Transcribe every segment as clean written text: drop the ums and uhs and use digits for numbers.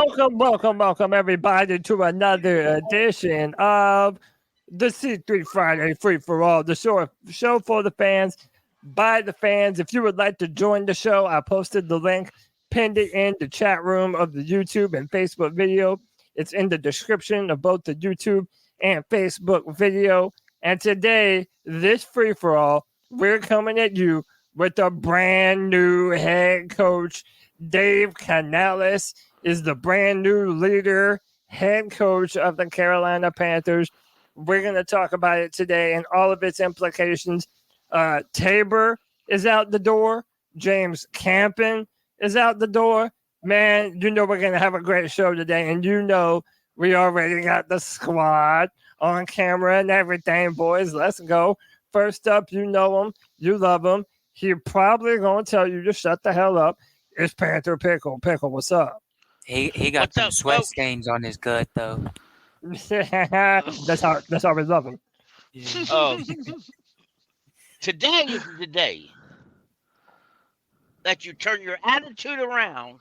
Welcome, everybody, to another edition of the C3 Friday Free for All, the show for the fans, by the fans. If you would like to join the show, I posted the link, pinned it in the chat room of the YouTube and Facebook video. It's in the description of both the YouTube and Facebook video. And today, this free for all, we're coming at you with a brand new head coach. Dave Canales is the brand new leader, head coach of the Carolina Panthers. We're going to talk about it today and all of its implications. Tabor is out the door. James Campen is out the door. Man, you know we're going to have a great show today, and you know we already got the squad on camera and everything, boys. Let's go. First up, you know him. You love him. He probably going to tell you to shut the hell up. It's Panther Pickle. Pickle, what's up? He got some sweat stains on his gut, though. That's how we love him. Yeah. Today is the day that you turn your attitude around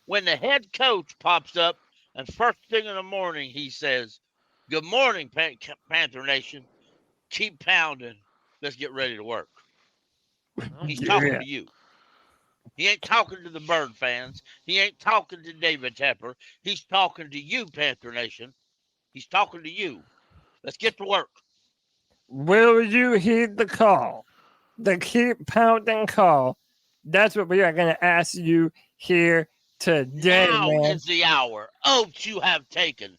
when the head coach pops up and first thing in the morning he says, "Good morning, Panther Nation. Keep pounding. Let's get ready to work." He's talking to you. He ain't talking to the Bird fans. He ain't talking to David Tepper. He's talking to you, Panther Nation. He's talking to you. Let's get to work. Will you heed the call? The keep pounding call. That's what we are going to ask you here today, now man. is the hour. Oaths you have taken.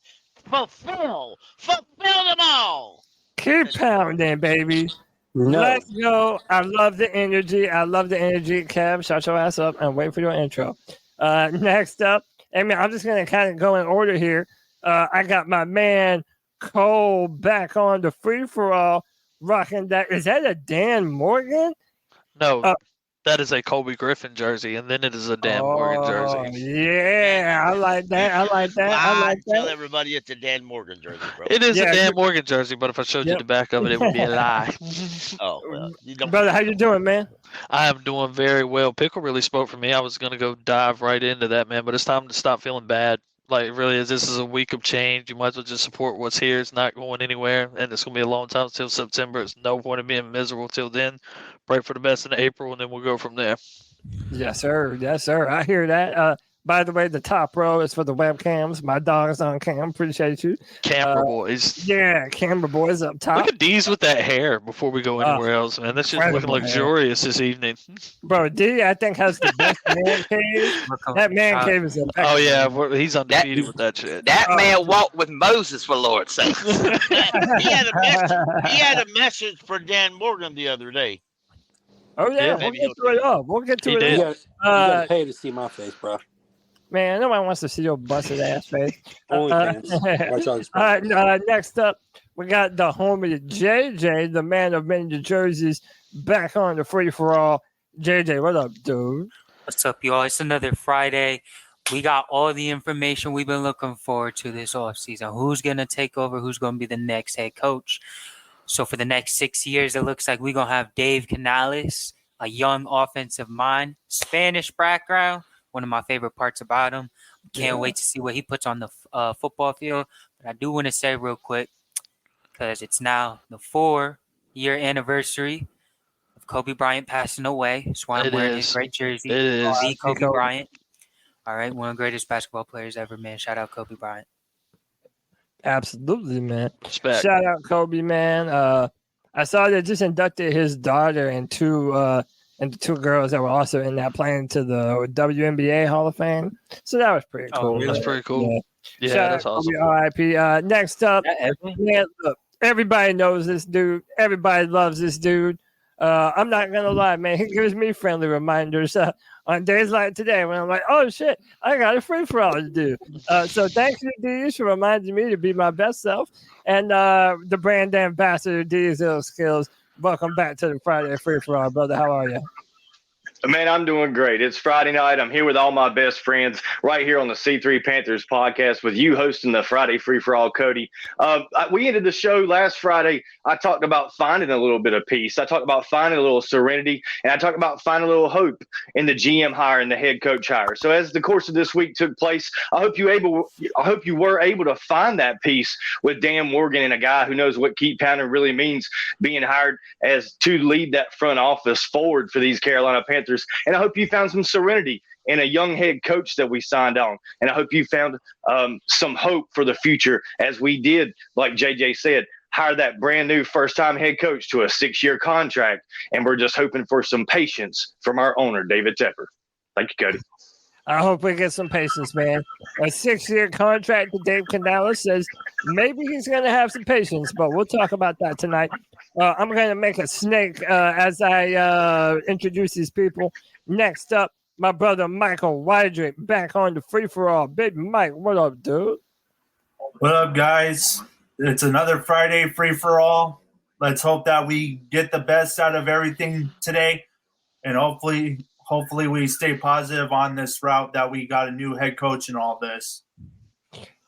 Fulfill them all. Keep pounding, baby. No. Let's go. I love the energy. Kev, shut your ass up and wait for your intro. Next up, I'm just going to kind of go in order here. I got my man Cole back on the free-for-all, rocking that. Is that a Dan Morgan? No, that is a Colby Griffin jersey, and then it is a Dan Morgan jersey. Yeah, I like that. I tell everybody it's a Dan Morgan jersey, bro. It is a Dan Morgan jersey, but if I showed you the back of it, it would be a lie. Oh, well. Brother, how you doing, man? I am doing very well. Pickle really spoke for me. I was going to go dive right into that, man, but it's time to stop feeling bad. Like, it really is. This is a week of change. You might as well just support what's here. It's not going anywhere, and it's going to be a long time until September. It's no point in being miserable till then. Pray for the best in April, and then we'll go from there. Yes, sir. I hear that. By the way, the top row is for the webcams. My dog's on cam. Appreciate you. Camera boys. Yeah, camera boys up top. Look at these with that hair before we go anywhere else, man. That's just looking luxurious this evening. Bro, D, I think, has the best man cave. That man cave is impeccable. Oh, yeah. He's undefeated with that shit. That man walked with Moses, for Lord's sake. He had a message for Dan Morgan the other day. Oh, yeah. We'll get to it up. You gotta pay to see my face, bro. Man, nobody wants to see your busted ass face. Next up, we got the homie JJ, the man of many jerseys, back on the free for all. JJ, what up, dude? What's up, y'all? It's another Friday. We got all the information we've been looking forward to this offseason. Who's going to take over? Who's going to be the next head coach? So for the next 6 years, it looks like we're going to have Dave Canales, a young offensive mind, Spanish background. One of my favorite parts about him. Can't wait to see what he puts on the football field. But I do want to say real quick, because it's now the 4-year anniversary of Kobe Bryant passing away. That's why I'm wearing his great jersey. It is. The Kobe Bryant. All right, one of the greatest basketball players ever, man. Shout out Kobe Bryant. Absolutely, man. Respect. Shout out Kobe, man. I saw they just inducted his daughter and the two girls that were also in that playing to the WNBA Hall of Fame. So that was pretty cool. That's pretty cool. Yeah, that's awesome. RIP. Next up, man, look, everybody knows this dude. Everybody loves this dude. I'm not going to lie, man. He gives me friendly reminders on days like today when I'm like, oh, shit, I got a free-for-all to do. So thank you, D, for reminding me to be my best self. And the brand ambassador, D's Ill Skills. Welcome back to the Friday Free-for-all, brother. How are you? Man, I'm doing great. It's Friday night. I'm here with all my best friends right here on the C3 Panthers podcast with you hosting the Friday Free-for-All, Cody. We ended the show last Friday. I talked about finding a little bit of peace. I talked about finding a little serenity, and I talked about finding a little hope in the GM hire and the head coach hire. So as the course of this week took place, I hope you were able to find that peace with Dan Morgan and a guy who knows what keep pounding really means, being hired as to lead that front office forward for these Carolina Panthers. And I hope you found some serenity in a young head coach that we signed on. And I hope you found some hope for the future as we did, like JJ said, hire that brand new first-time head coach to a 6-year contract. And we're just hoping for some patience from our owner, David Tepper. Thank you, Cody. I hope we get some patience, man. A 6-year contract to Dave Canales says maybe he's going to have some patience, but we'll talk about that tonight. I'm going to make a snake as I introduce these people. Next up, my brother Michael Wydrick back on the free-for-all. Big Mike, what up, dude? What up, guys? It's another Friday free-for-all. Let's hope that we get the best out of everything today, and hopefully we stay positive on this route that we got a new head coach and all this.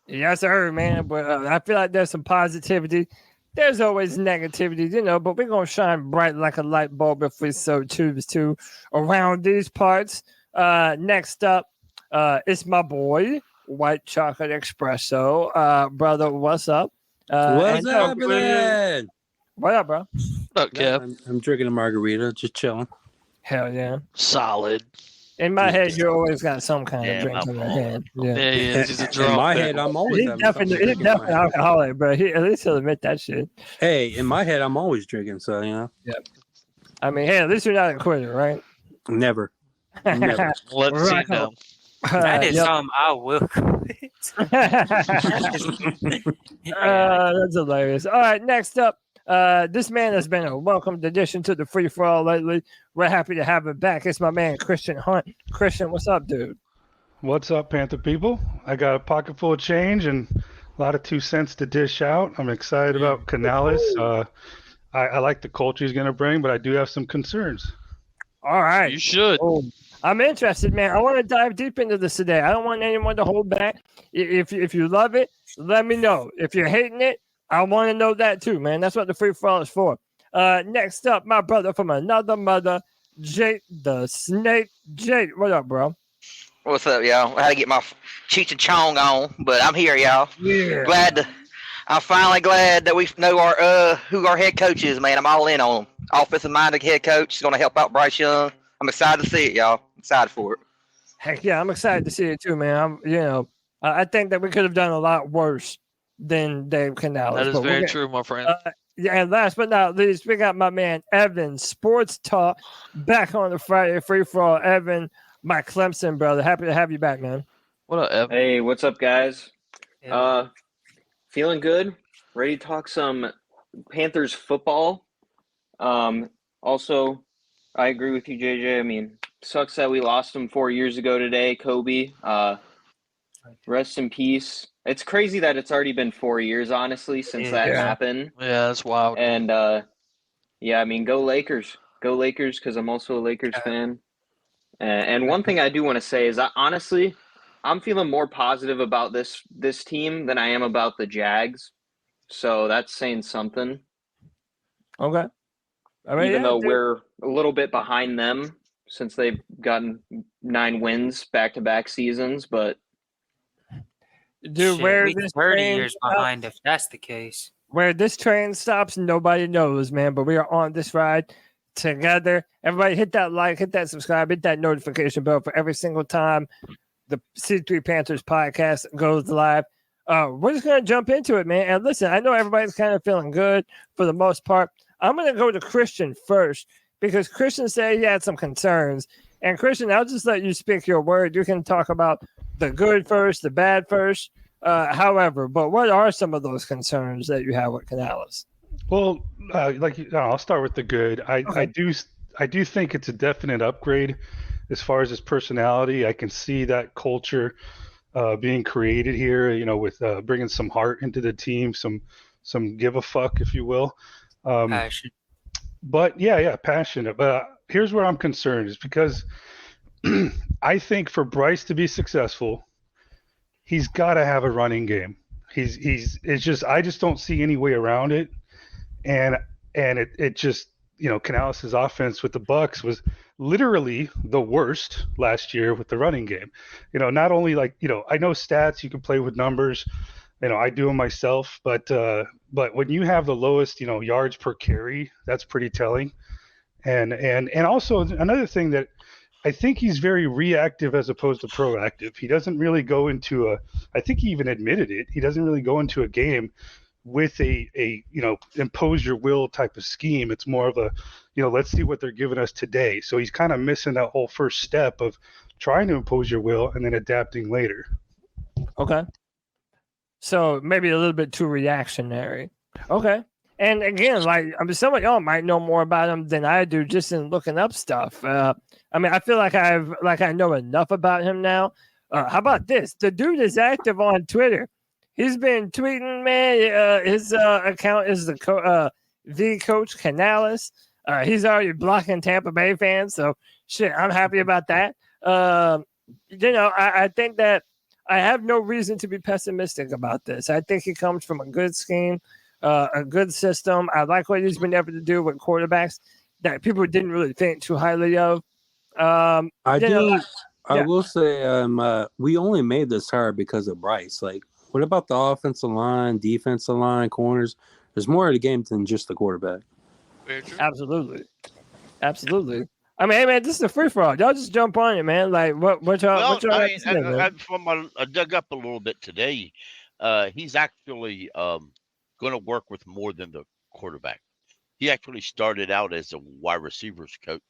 Yes, sir, man. But I feel like there's some positivity. There's always negativity, but we're going to shine bright like a light bulb if we so choose to around these parts. Next up, it's my boy, White Chocolate Espresso. Brother, what's up? What's happening? What up, bro? What up, Kev? I'm drinking a margarita, just chilling. Hell yeah. Solid. In my head, you always got some kind of drink in your head. Yeah, he's a drunk. In my head, I'm always He's definitely alcoholic, bro. At least he'll admit that shit. Hey, in my head, I'm always drinking, so, Yeah. I mean, hey, at least you're not a quitter, right? Never. Never. Let's see now. That is something I will quit. That's hilarious. All right, next up. This man has been a welcomed addition to the free-for-all lately. We're happy to have him back. It's my man, Christian Hunt. Christian, what's up, dude? What's up, Panther people? I got a pocket full of change and a lot of 2 cents to dish out. I'm excited about Canales. I like the culture he's going to bring, but I do have some concerns. All right. You should. Oh, I'm interested, man. I want to dive deep into this today. I don't want anyone to hold back. If you love it, let me know. If you're hating it, I want to know that too, man. That's what the free-for-all is for. Next up, my brother from another mother, Jake the Snake. Jake, what up, bro? What's up, y'all? I had to get my Cheech and Chong on, but I'm here, y'all. Yeah. I'm finally glad that we know who our head coach is, man. I'm all in on him. Offensive-minded head coach. He's going to help out Bryce Young. I'm excited to see it, y'all. I'm excited for it. Heck yeah, I'm excited to see it too, man. I think that we could have done a lot worse than Dave Canales. That is very true, my friend. And last but not least, we got my man Evan, Sports Talk, back on the Friday free-for-all. Evan, my Clemson brother. Happy to have you back, man. What up, Evan? Hey, what's up, guys? Yeah. Feeling good. Ready to talk some Panthers football. Also, I agree with you, JJ. I mean, sucks that we lost him 4 years ago today, Kobe. Rest in peace. It's crazy that it's already been 4 years, honestly, since that happened. Yeah, that's wild. And, I mean, go Lakers. Go Lakers, because I'm also a Lakers fan. And one thing I do want to say is, I'm feeling more positive about this team than I am about the Jags. So that's saying something. Okay. Even though we're a little bit behind them since they've gotten 9 wins back-to-back seasons, but dude, we 30 years behind if that's the case. Where this train stops, nobody knows, man. But we are on this ride together. Everybody hit that like, hit that subscribe, hit that notification bell for every single time the C3 Panthers podcast goes live. We're just going to jump into it, man. And listen, I know everybody's kind of feeling good for the most part. I'm going to go to Christian first because Christian said he had some concerns. And Christian, I'll just let you speak your word. You can talk about the good first, the bad first, however. But what are some of those concerns that you have with Canales? Well, I'll start with the good. I do think it's a definite upgrade as far as his personality. I can see that culture being created here, with bringing some heart into the team, some give a fuck, if you will. But yeah, passionate. But here's where I'm concerned is because I think for Bryce to be successful, he's got to have a running game. I just don't see any way around it. And it just, Canales' offense with the Bucks was literally the worst last year with the running game. Not only I know stats, you can play with numbers. I do them myself, but when you have the lowest, yards per carry, that's pretty telling. And also another thing that I think he's very reactive as opposed to proactive. He doesn't really go into I think he even admitted it. He doesn't really go into a game with a impose your will type of scheme. It's more of a, let's see what they're giving us today. So he's kind of missing that whole first step of trying to impose your will and then adapting later. Okay. So maybe a little bit too reactionary. Okay. And again, some of y'all might know more about him than I do just in looking up stuff. I feel like I know enough about him now. How about this? The dude is active on Twitter. He's been tweeting, man. His account is the Coach Canales. He's already blocking Tampa Bay fans, so shit, I'm happy about that. I think that I have no reason to be pessimistic about this. I think he comes from a good scheme, a good system. I like what he's been able to do with quarterbacks that people didn't really think too highly of. I will say we only made this hire because of Bryce. What about the offensive line, defensive line, corners? There's more to the game than just the quarterback. Absolutely. I mean, hey, man, this is a free for all. Y'all just jump on it, man. What y'all I dug up a little bit today. He's actually going to work with more than the quarterback. He actually started out as a wide receivers coach,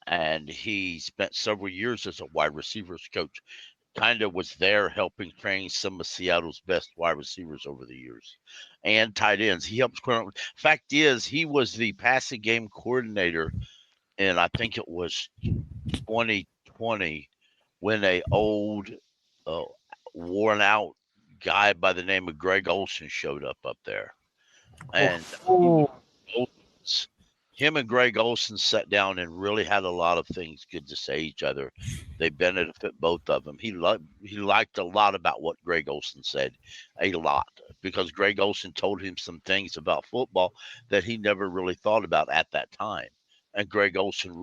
and he spent several years as a wide receivers coach. Kind of was there helping train some of Seattle's best wide receivers over the years and tight ends. He helped. Fact is, he was the passing game coordinator, and I think it was 2020 when a old, worn out guy by the name of Greg Olson showed up there, and him and Greg Olson sat down and really had a lot of things good to say each other. They benefited both of them. He liked a lot about what Greg Olson said, a lot, because Greg Olson told him some things about football that he never really thought about at that time. And Greg Olson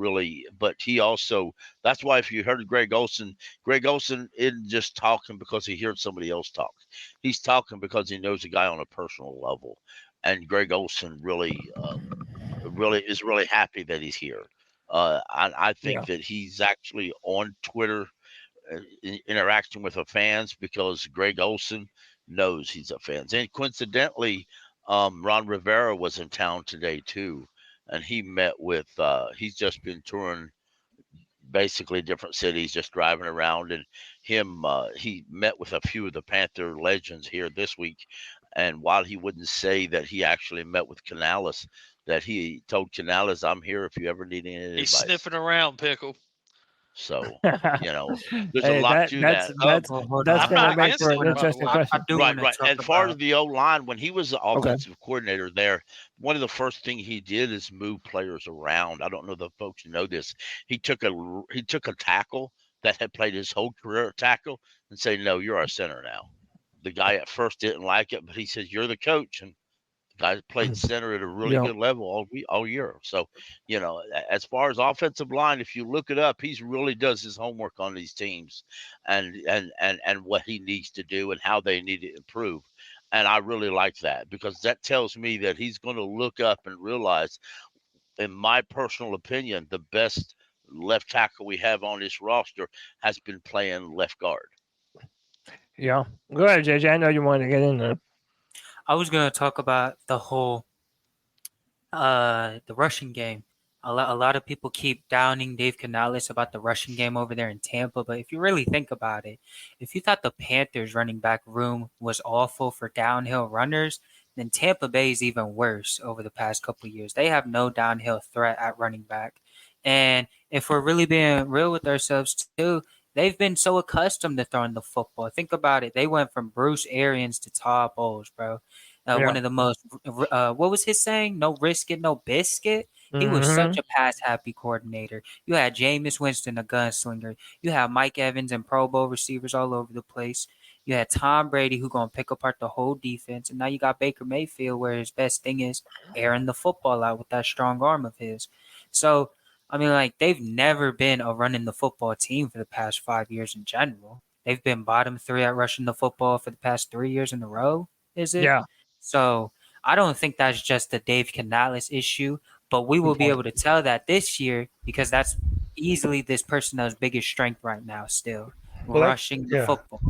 but he also, that's why if you heard Greg Olson isn't just talking because he heard somebody else talk. He's talking because he knows a guy on a personal level. And Greg Olson really is really happy that he's here. I think that he's actually on Twitter interacting with the fans because Greg Olson knows he's a fan. And coincidentally, Ron Rivera was in town today too, and he met with. He's just been touring basically different cities, just driving around, and he met with a few of the Panther legends here this week. And while he wouldn't say that he actually met with Canales, that he told Canales, "I'm here if you ever need any advice." He's sniffing around, Pickle. So, there's a lot to that. That's going to make for an interesting question. Right. As far as the O-line, when he was the offensive coordinator there, one of the first things he did is move players around. I don't know if folks know this. He took a tackle that had played his whole career at tackle and said, "No, you're our center now." The guy at first didn't like it, but he said, "You're the coach." And the guy played center at a really good level all year. So, as far as offensive line, if you look it up, he really does his homework on these teams and what he needs to do and how they need to improve. And I really like that because that tells me that he's going to look up and realize, in my personal opinion, the best left tackle we have on this roster has been playing left guard. Yeah. Go ahead, JJ. I know you wanted to get in there. I was going to talk about the whole the rushing game. A lot of people keep downing Dave Canales about the rushing game over there in Tampa, but if you really think about it, if you thought the Panthers running back room was awful for downhill runners, then Tampa Bay is even worse over the past couple of years. They have no downhill threat at running back. And if we're really being real with ourselves too, they've been so accustomed to throwing the football. Think about it. They went from Bruce Arians to Todd Bowles, bro. One of the most, what was his saying? No risk it, no biscuit. He was such a pass-happy coordinator. You had Jameis Winston, a gunslinger. You had Mike Evans and Pro Bowl receivers all over the place. You had Tom Brady, who going to pick apart the whole defense. And now you got Baker Mayfield, where his best thing is airing the football out with that strong arm of his. So, I mean, like, they've never been a running the football team for the past 5 years in general. They've been bottom 3 at rushing the football for the past 3 years in a row, is it? Yeah. So I don't think that's just a Dave Canales issue, but we will be able to tell that this year because that's easily this personnel's biggest strength right now still, rushing the football.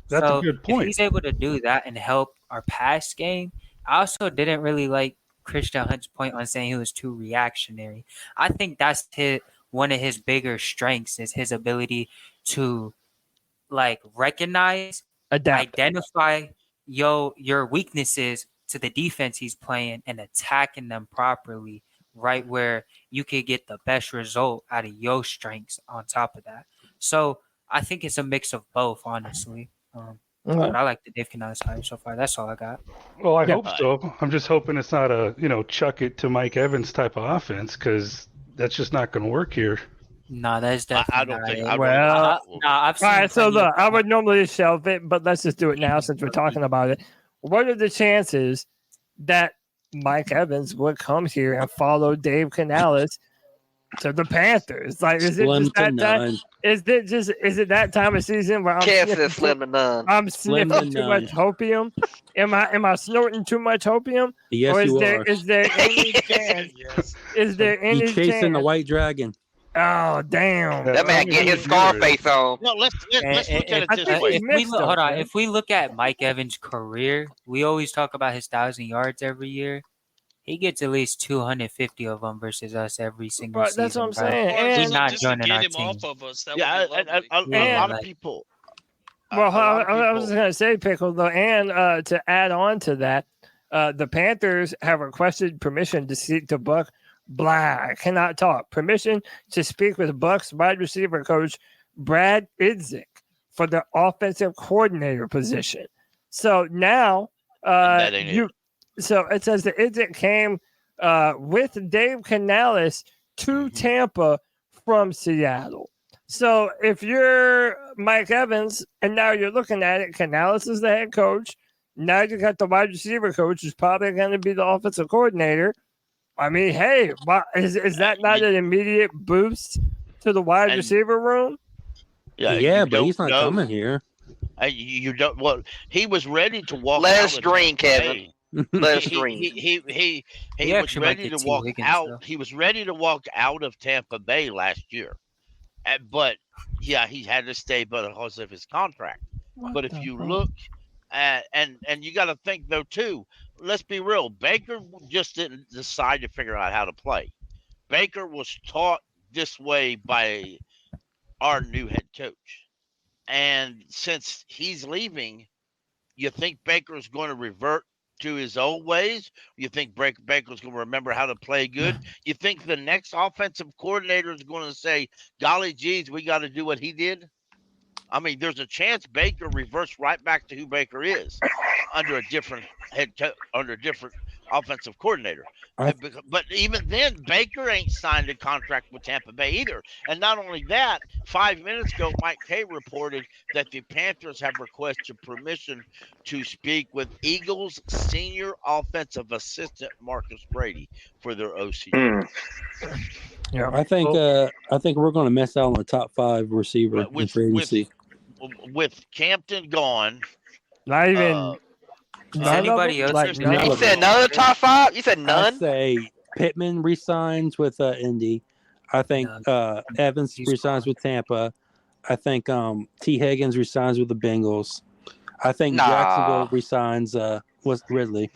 That's a good point. If he's able to do that and help our pass game, I also didn't really like Christian Hunt's point on saying he was too reactionary. I think that's one of his bigger strengths is his ability to like recognize, identify your weaknesses to the defense he's playing and attacking them properly right where you could get the best result out of your strengths on top of that. So I think it's a mix of both, honestly. But I like the Dave Canales hire so far. That's all I got. Well, I hope so. I'm just hoping it's not a, chuck it to Mike Evans type of offense because that's just not going to work here. No, that's definitely I don't think. I've seen all right, so look, I would normally shelve it, but let's just do it now since we're talking about it. What are the chances that Mike Evans would come here and follow Dave Canales to the Panthers? Like, is it just that time? Is it that time of season where I'm sniffing too much opium? Am I snorting too much opium? Yes, or you are. Is there any chance? Is there any He's chasing chance? the white dragon. Oh, damn. That man get his Scarface on. No, let's look at it this way. If we look at Mike Evans' career, we always talk about his 1,000 yards every year. He gets at least 250 of them versus us every single season. That's what I'm saying. And he's not joining our team. Off of us, that Yeah, would be a lovely. lot of people. Well, I was going to say, Pickle, though, and to add on to that, the Panthers have requested permission to seek the Buck. I cannot talk. Permission to speak with Bucks wide receiver coach Brad Idzik for the offensive coordinator position. So now, so it says that Idzik came with Dave Canales to Tampa from Seattle. So if you're Mike Evans and now you're looking at it, Canales is the head coach. Now you got the wide receiver coach who's probably going to be the offensive coordinator. I mean, hey, is that not an immediate boost to the wide receiver room? Yeah, but he's not coming here. You don't. Well, he was ready to walk. Let out us of dream, Tampa Kevin. Bay. Let us dream. He was actually might ready get to T. walk Higgins, out. though. He was ready to walk out of Tampa Bay last year, but he had to stay because of his contract. But if you look at and you got to think though too. Let's be real. Baker just didn't decide to figure out how to play. Baker was taught this way by our new head coach. And since he's leaving, you think Baker's going to revert to his old ways? You think Baker's going to remember how to play good? You think the next offensive coordinator is going to say, golly geez, we got to do what he did? I mean, there's a chance Baker reverts right back to who Baker is under a different under a different offensive coordinator. But even then, Baker ain't signed a contract with Tampa Bay either. And not only that, 5 minutes ago, Mike Kay reported that the Panthers have requested permission to speak with Eagles senior offensive assistant Marcus Brady for their OC. Yeah, I think we're going to miss out on the top 5 receiver in free agency. With Campton gone, not even. Is anybody else? You said another top 5? You said none? I say Pittman resigns with Indy. I think Evans resigns with Tampa. I think T. Higgins resigns with the Bengals. I think Jacksonville resigns with Ridley.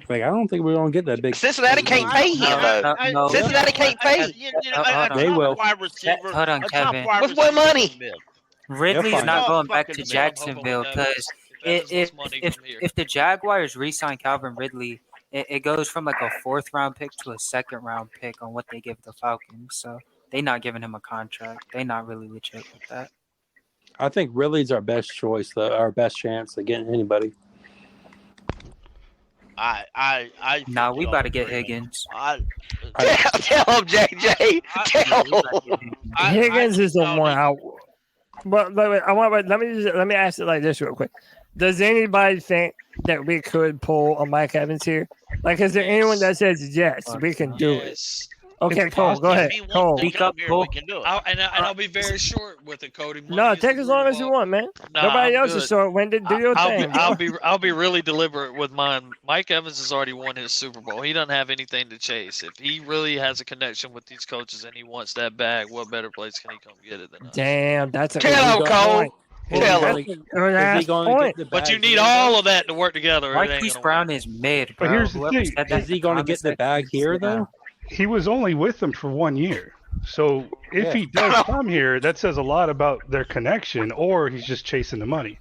Like, I don't think we're going to get that big. Cincinnati can't pay him, though. No. Cincinnati can't pay. They will. Hold on, Kevin. What's more money? Ridley's not going back to Jacksonville because if the Jaguars re-sign Calvin Ridley, it goes from like a 4th round pick to a 2nd round pick on what they give the Falcons. So they're not giving him a contract. They're not really legit with that. I think Ridley's our best choice, though, our best chance of getting anybody. I Nah, think we y'all about to get agree, man. Higgins. Tell him, JJ. Tell him. Higgins is the y'all one need- out. But let me ask it like this real quick. Does anybody think that we could pull a Mike Evans here? Like, is there anyone that says yes, we can do it? Yes. Okay, It's Cole, go If ahead. he wants Cole. to Speak come up, here, Cole. we can do it. I'll be very short with it, Cody. No, take as long as you want, man. Nah, Nobody I'm else good. is short-winded. Do your thing. I'll be really deliberate with mine. Mike Evans has already won his Super Bowl. He doesn't have anything to chase. If he really has a connection with these coaches and he wants that bag, what better place can he come get it than us? Damn, that's a Tell him, good Cole. point. Tell him. That's a good-ass point. But you need all of that to work together. or it ain't Marquise gonna Brown work. is mid, But bro. here's the Whoever thing. said that Is he going to get the bag here, though? He was only with them for 1 year. So if Yeah. he does come here, that says a lot about their connection, or he's just chasing the money.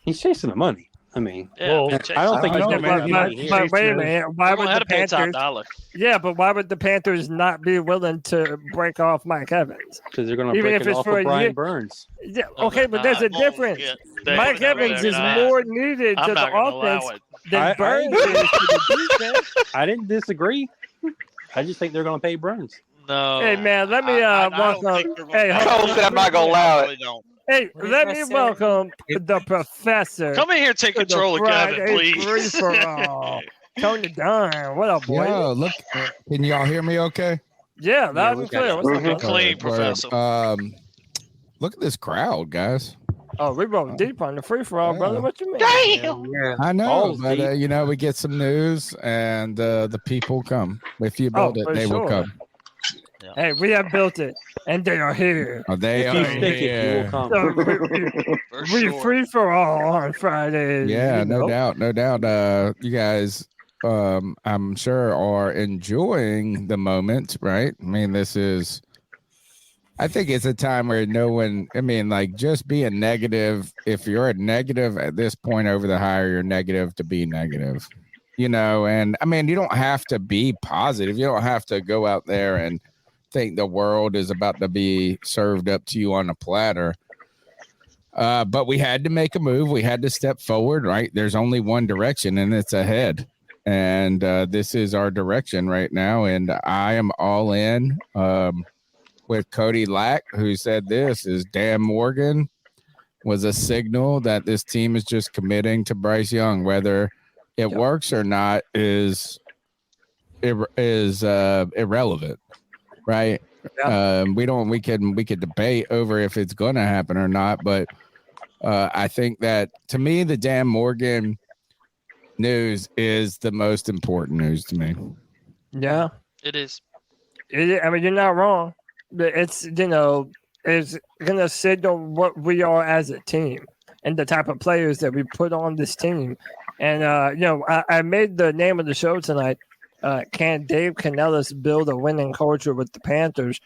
He's chasing the money. I mean, Yeah, Well, man, chase I don't it. think he's know, going to man. get He anybody might- here. But wait a minute. Why We're would gonna have the to pay top Panthers? dollar. Yeah, but why would the Panthers not be willing to break off Mike Evans? Because they're going to Even break if it it's off for of a Brian year. Burns. Yeah, No, okay, they're but there's a not. difference. They- Mike no, Evans they're is not. more needed I'm to the not gonna allow offense it. than I Burns is to the defense. I didn't disagree. I just think they're going to pay Burns. No. Hey man, let me I don't welcome. think they're gonna Hey, do hold it. Cole said I'm not gonna allow I it. really don't. Hey, What did let I me say? welcome the professor. Come in here and take to the control of Kevin, Friday please. free-for-all. Tony Dunn, what up, boy? Yo, look, can y'all hear me okay? Yeah, loud we and got clear. you. What's up, Mhm. brother? Clean, Word. Professor. Look at this crowd, guys. Oh, we rolled deep on the free-for-all, Yeah. brother. What you mean? Damn. Yeah. I know, Balls but deep. you know, we get some news, and the people come. If you build it, for they will sure. come. Hey, we have built it, and they are here. Oh, they If you are stick it, you will here. come. So For we sure. free-for-all on Fridays. Yeah, you no know? doubt, no doubt. You guys, I'm sure, are enjoying the moment, right? I mean, I think it's a time where no one, I mean, like, just being negative. If you're a negative at this point over the hire, you're negative to be negative, and I mean, you don't have to be positive. You don't have to go out there and think the world is about to be served up to you on a platter. But we had to make a move. We had to step forward, right? There's only one direction, and it's ahead. And this is our direction right now. And I am all in with Cody Lack, who said this is Dan Morgan was a signal that this team is just committing to Bryce Young. Whether it works or not is irrelevant, right? We could debate over if it's going to happen or not, but I think that, to me, the Dan Morgan news is the most important news to me. Yeah. It is. I mean, you're not wrong. But it's, it's going to signal what we are as a team and the type of players that we put on this team. And, I made the name of the show tonight. Can Dave Canales build a winning culture with the Panthers?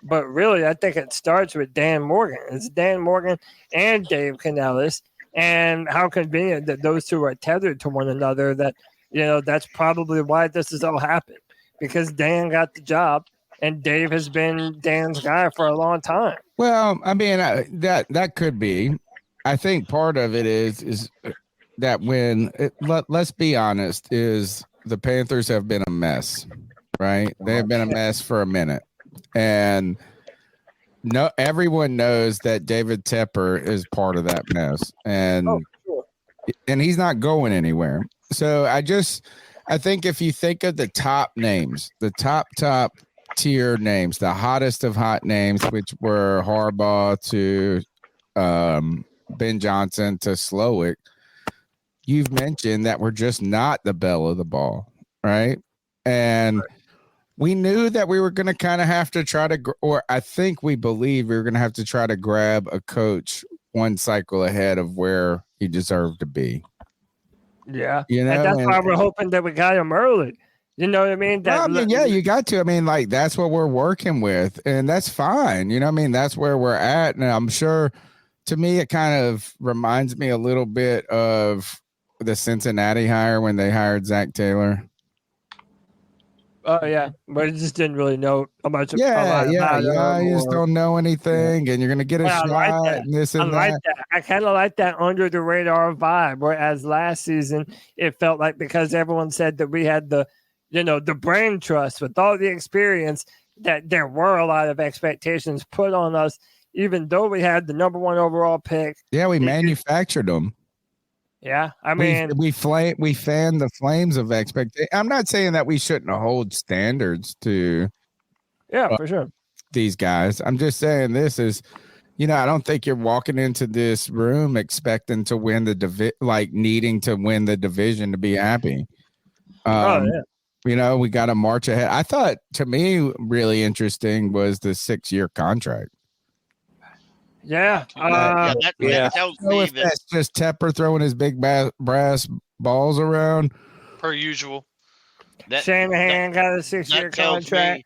But really, I think it starts with Dan Morgan. It's Dan Morgan and Dave Canales. And how convenient that those two are tethered to one another, that, that's probably why this has all happened. Because Dan got the job and Dave has been Dan's guy for a long time. Well, I mean, that could be. I think part of it is that let's be honest, is the Panthers have been a mess, right? They have been a mess for a minute. And everyone knows that David Tepper is part of that mess. And he's not going anywhere. So I think if you think of the top names, the top tier names, the hottest of hot names, which were Harbaugh to Ben Johnson to Slowick, you've mentioned that we're just not the belle of the ball, right? And we knew that we were going to kind of have to try to, or I think we believe we were going to have to try to grab a coach one cycle ahead of where he deserved to be. Yeah. And that's why we're hoping that we got him early. You know what I mean? Yeah, you got to. I mean, like, that's what we're working with, and that's fine. You know what I mean? That's where we're at. And I'm sure, to me, it kind of reminds me a little bit of the Cincinnati hire when they hired Zach Taylor. Oh yeah, but I just didn't really know much. Yeah, about you just don't know anything, and you're gonna get a Well, I shot like that. and this I and like that. that. I kind of like that under the radar vibe. Whereas last season, it felt like because everyone said that we had the brain trust with all the experience, that there were a lot of expectations put on us, even though we had the number 1 overall pick. Yeah, we manufactured them. Yeah, I mean, we fanned the flames of expectation. I'm not saying that we shouldn't hold standards to for sure, these guys. I'm just saying this is, I don't think you're walking into this room expecting to win the needing to win the division to be happy. We got to march ahead. I thought, to me, really interesting was the 6-year contract. Yeah. That tells me that that's just Tepper throwing his big brass balls around. Per usual. Shanahan got a 6-year contract.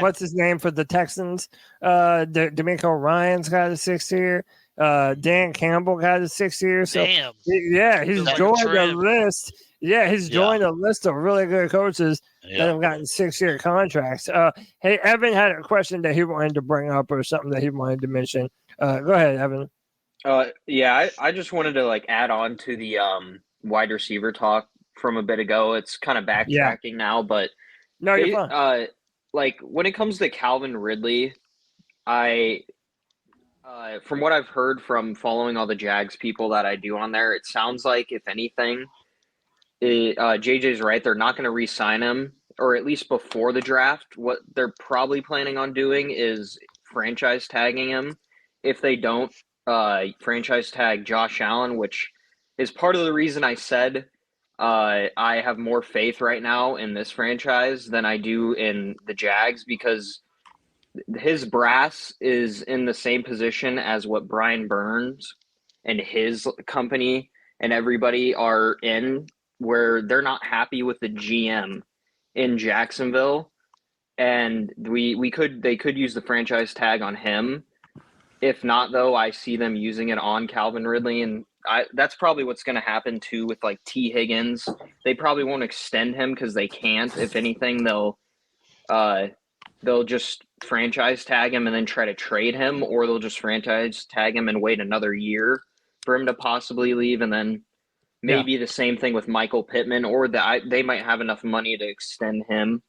What's his name for the Texans? D'Amico Ryan's got a 6-year. Dan Campbell got a 6-year. So damn. He's joined a list. Yeah, he's joined a list of really good coaches that have gotten 6-year contracts. Hey, Evan had a question that he wanted to bring up or something that he wanted to mention. Go ahead, Evan. I just wanted to add on to the wide receiver talk from a bit ago. It's kind of backtracking now, but no, you're fine. When it comes to Calvin Ridley, I from what I've heard from following all the Jags people that I do on there, it sounds like if anything, JJ's right. They're not going to re-sign him, or at least before the draft. What they're probably planning on doing is franchise tagging him. If they don't franchise tag Josh Allen, which is part of the reason I said I have more faith right now in this franchise than I do in the Jags, because his brass is in the same position as what Brian Burns and his company and everybody are in, where they're not happy with the GM in Jacksonville, and they could use the franchise tag on him. If not, though, I see them using it on Calvin Ridley, and that's probably what's going to happen too with T. Higgins. They probably won't extend him because they can't. If anything, they'll just franchise tag him and then try to trade him, or they'll just franchise tag him and wait another year for him to possibly leave, and then maybe the same thing with Michael Pittman, or they might have enough money to extend him.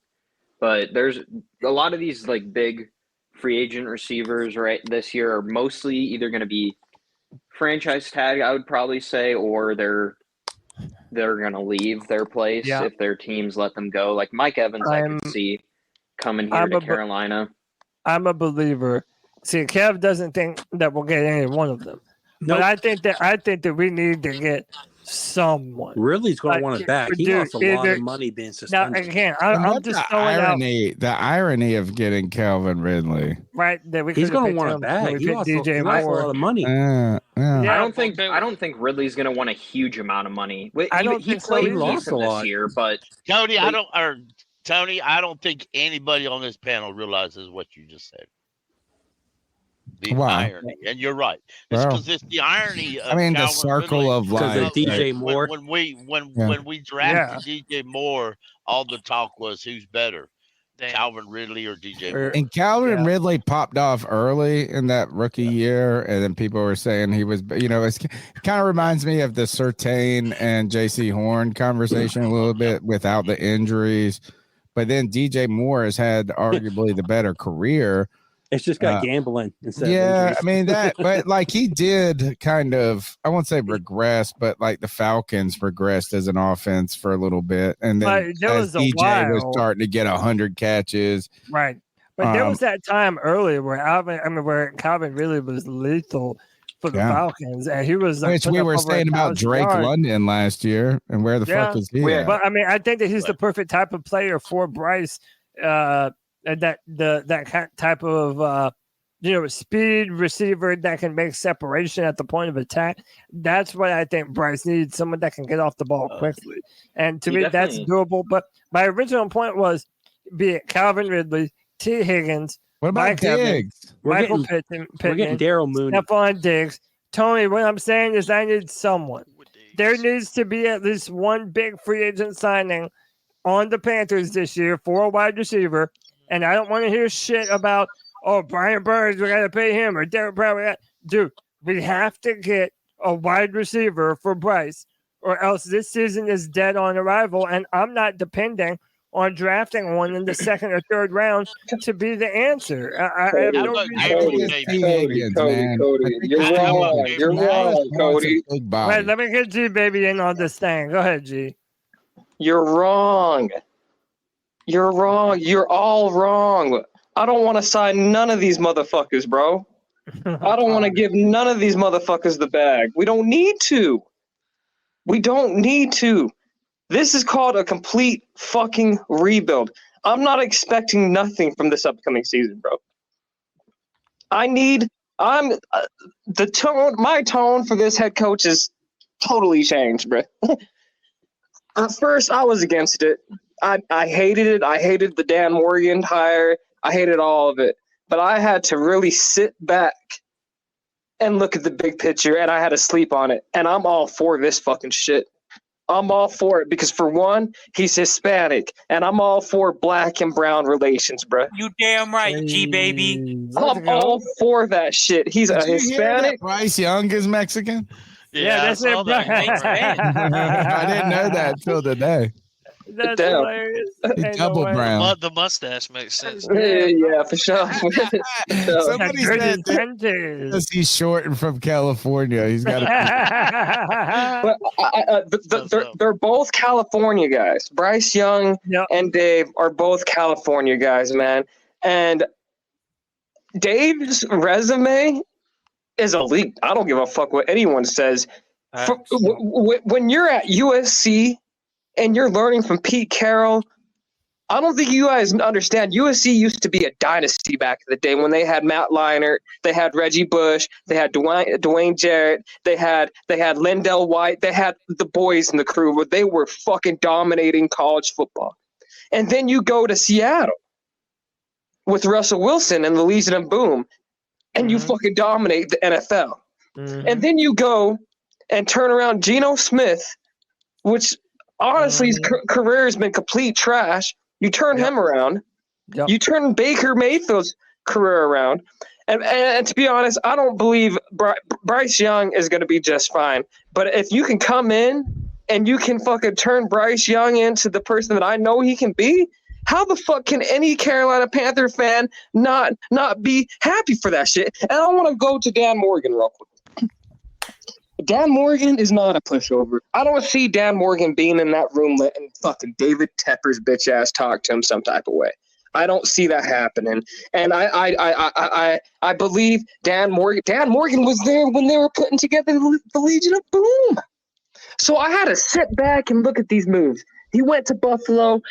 But there's a lot of these big free agent receivers right this year are mostly either going to be franchise tag, I would probably say, or they're going to leave their place if their teams let them go. Like Mike Evans, I could see coming here to Carolina. I'm a believer. See, Kev doesn't think that we'll get any one of them. Nope. But I think that we need to get someone. Ridley's going to want it back. He lost a lot of money being suspended. Now, again, I'm just throwing the irony of getting Calvin Ridley. Right, that he's going to want it back. He lost a lot of money. I don't think Ridley's going to want a huge amount of money. He played decent this year, but Cody, Tony, I don't think anybody on this panel realizes what you just said. The irony, and you're right. It's because it's the irony of the circle Ridley. of life. DJ Moore. When we drafted DJ Moore, all the talk was who's better, Calvin Ridley or DJ Moore. And Calvin Ridley popped off early in that rookie year, and then people were saying he was, it kind of reminds me of the Surtain and JC Horn conversation a little bit without the injuries. But then DJ Moore has had arguably the better career. It's just got gambling instead of injuries. But he did kind of, I won't say regress, but the Falcons regressed as an offense for a little bit. And then as DJ was starting to get 100 catches. Right. But there was that time earlier where Calvin really was lethal for the Falcons. And he was which we were saying about Drake London last year. And where the fuck is he at? But I think that he's the perfect type of player for Bryce. That type of speed receiver that can make separation at the point of attack. That's what I think Bryce needs, someone that can get off the ball quickly. And to me, that's doable. But my original point was, be it Calvin Ridley, T. Higgins, what about Diggs? Michael Pittman, we're getting Daryl Mooney, Stephon Diggs. Tony, what I'm saying is I need someone. There needs to be at least one big free agent signing on the Panthers this year for a wide receiver, and I don't want to hear shit about, oh, Brian Burns, we got to pay him, or Derek Brown. Dude, we have to get a wide receiver for Bryce, or else this season is dead on arrival, and I'm not depending on drafting one in the second or third round to be the answer. I have no reason. Cody, you're wrong. You're wrong, Cody. Wait, let me get G Baby in on this thing. Go ahead, G. You're wrong. You're wrong. You're all wrong. I don't want to sign none of these motherfuckers, bro. I don't want to give none of these motherfuckers the bag. We don't need to. We don't need to. This is called a complete fucking rebuild. I'm not expecting nothing from this upcoming season, bro. My tone for this head coach is totally changed, bro. At first, I was against it. I hated it. I hated the Dan Morgan hire. I hated all of it. But I had to really sit back and look at the big picture, and I had to sleep on it. And I'm all for this fucking shit. I'm all for it because, for one, he's Hispanic, and I'm all for black and brown relations, bro. You damn right, G baby. I'm all for that shit. He's a Hispanic. Bryce Young is Mexican. Yeah, that's it. I didn't know that till today. That's hilarious. Double brown. The mustache makes sense. Yeah, for sure. Somebody said that he's short and from California. He's got they're both California guys. Bryce Young and Dave are both California guys, man. And Dave's resume is elite. I don't give a fuck what anyone says. When you're at USC and you're learning from Pete Carroll, I don't think you guys understand. USC used to be a dynasty back in the day when they had Matt Leinart, they had Reggie Bush, they had Dwayne Jarrett, they had Lindell White, they had the boys in the crew, but they were fucking dominating college football. And then you go to Seattle with Russell Wilson and the Legion of Boom, and you fucking dominate the NFL. And then you go and turn around Geno Smith, which honestly his career has been complete trash. You turn him around. You turn Baker Mayfield's career around. And to be honest, I don't believe Bryce Young is going to be just fine. But if you can come in and you can fucking turn Bryce Young into the person that I know he can be, how the fuck can any Carolina Panther fan not be happy for that shit? And I want to go to Dan Morgan real quick. Dan Morgan is not a pushover. I don't see Dan Morgan being in that room letting fucking David Tepper's bitch ass talk to him some type of way. I don't see that happening. And I believe Dan Morgan was there when they were putting together the Legion of Boom. So I had to sit back and look at these moves. He went to Buffalo.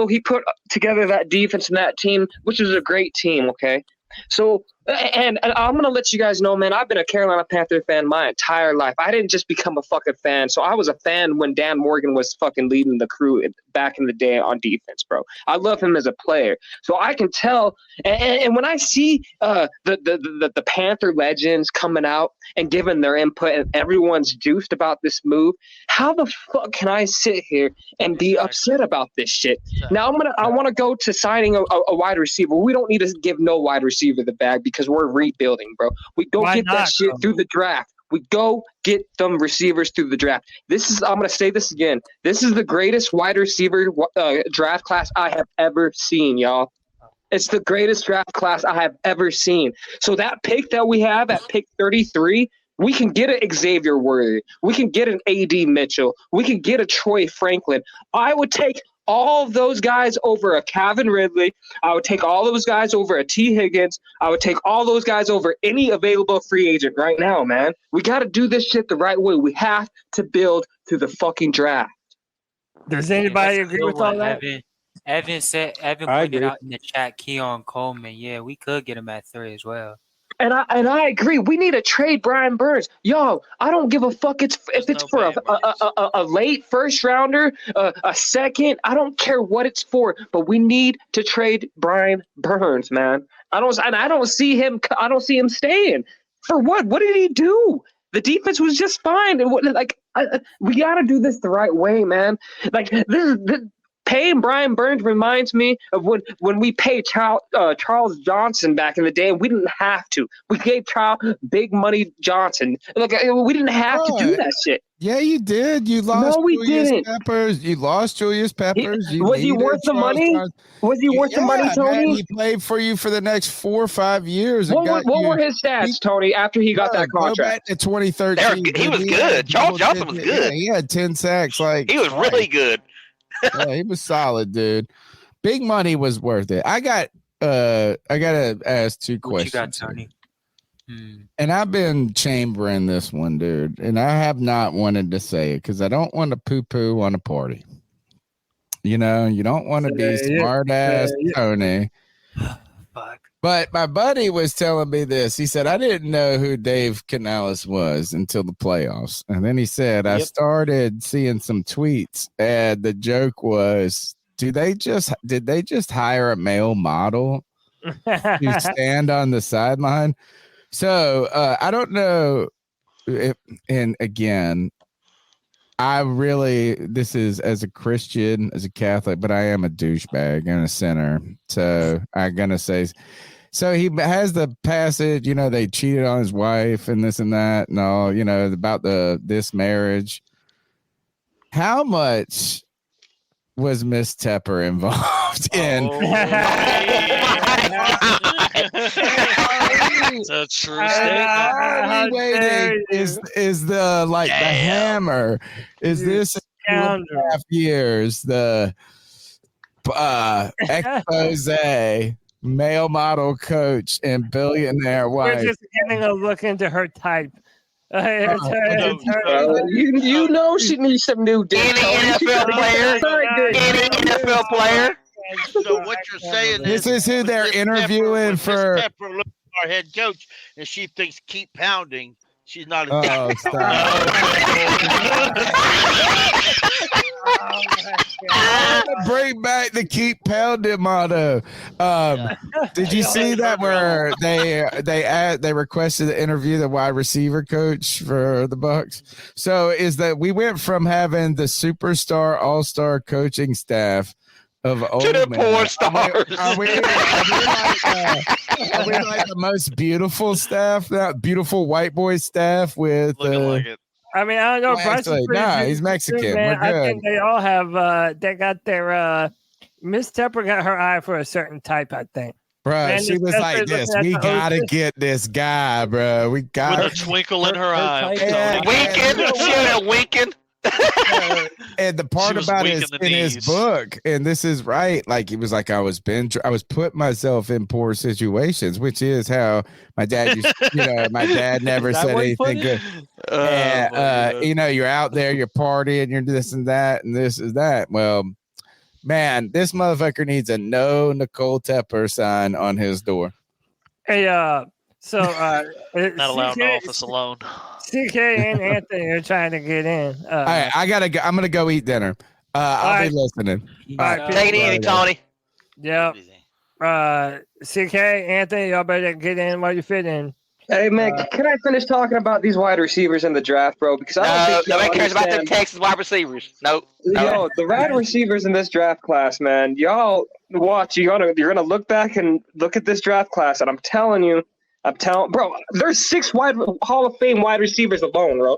He put together that defense and that team, which was a great team, okay? So, and I'm going to let you guys know, man, I've been a Carolina Panther fan my entire life. I didn't just become a fucking fan. So I was a fan when Dan Morgan was fucking leading the crew back in the day on defense, bro. I love him as a player. So I can tell. And when I see the Panther legends coming out and giving their input and everyone's juiced about this move, how the fuck can I sit here and be upset about this shit? Now I want to go to signing a wide receiver. We don't need to give no wide receiver the bag because we're rebuilding, bro. We go get that shit through the draft. We go get them receivers through the draft. I'm going to say this again. This is the greatest wide receiver draft class I have ever seen, y'all. It's the greatest draft class I have ever seen. So that pick that we have at pick 33, we can get an Xavier Worthy. We can get an A.D. Mitchell. We can get a Troy Franklin. I would take all of those guys over a Calvin Ridley. I would take all those guys over a T. Higgins. I would take all those guys over any available free agent right now, man. We got to do this shit the right way. We have to build to the fucking draft. Does anybody agree with all that? Evan pointed out in the chat, Keon Coleman. Yeah, we could get him at 3 as well. And I agree. We need to trade Brian Burns. Yo, I don't give a fuck if it's for a late first rounder, a second. I don't care what it's for, but we need to trade Brian Burns, man. I don't see him staying. For what? What did he do? The defense was just fine. And we got to do this the right way, man. Like Paying Brian Burns reminds me of when we paid Charles Johnson back in the day, and we didn't have to. We gave Charles big money Johnson. Like, we didn't have to do that shit. Yeah, you did. You lost Julius Peppers. You lost Julius Peppers. Was he worth the money? Was he worth the money, Tony? Man, he played for you for the next 4 or 5 years. What were his stats, Tony, after he got that contract? Go back to 2013. He was good. Charles Johnson was good. Yeah, he had 10 sacks. He was really good. Yeah, he was solid, dude. Big money was worth it. I gotta ask 2 questions. What you got, Tony? And I've been chambering this one, dude, and I have not wanted to say it because I don't want to poo-poo on a party. You know, you don't want to be smart-ass Tony. Fuck. But my buddy was telling me this. He said, I didn't know who Dave Canales was until the playoffs. And then he said, I started seeing some tweets, and the joke was, did they just hire a male model to stand on the sideline? So I don't know if, and again, this is as a Christian, as a Catholic, but I am a douchebag and a sinner. So I'm going to say, so he has the passage, you know, they cheated on his wife and this and that and all, you know, about this marriage. How much was Miss Tepper involved in? It's a true statement. Waiting is the the hammer? Is this 2.5 years the expose male model coach and billionaire wife? We're just getting a look into her type. You know she needs some new dick. Any NFL player. So what you're saying this is who they're interviewing for. Pepper looks at our head coach, and she thinks keep pounding. She's not a Bring back the keep pounding motto. Did you see that where they requested to interview the wide receiver coach for the Bucs? So is that we went from having the superstar all-star coaching staff of old to the men. poor stars. Are we like the most beautiful staff, that beautiful white boy staff with like it. I mean, I don't know. Actually, he's Mexican. Man, We're good. I think they all have. They got their. Miss Tepper got her eye for a certain type. I think. Bro, she was like this. We gotta get this guy, bro. We got with a twinkle in her eye. Winking, she had a winking. And the part about it is in his book, and this is right. Like it was like I was putting myself in poor situations, which is how my dad used. My dad never said anything good. And you're out there, you're partying, you're this and that, and this is that. Well, man, this motherfucker needs a no Nicole Tepper sign on his door. Hey, not allowed in office alone. CK and Anthony are trying to get in. All right, I'm gonna go eat dinner. I'll be listening. All right, take it easy, Tony. Yep. CK, Anthony, y'all better get in while you fit in. Hey, man, can I finish talking about these wide receivers in the draft, bro? Because I don't think nobody cares about them Texas wide receivers. Nope. Yo, the wide receivers in this draft class, man. Y'all watch. You're gonna look back and look at this draft class, and I'm telling you, bro, there's 6 Hall of Fame wide receivers alone, bro.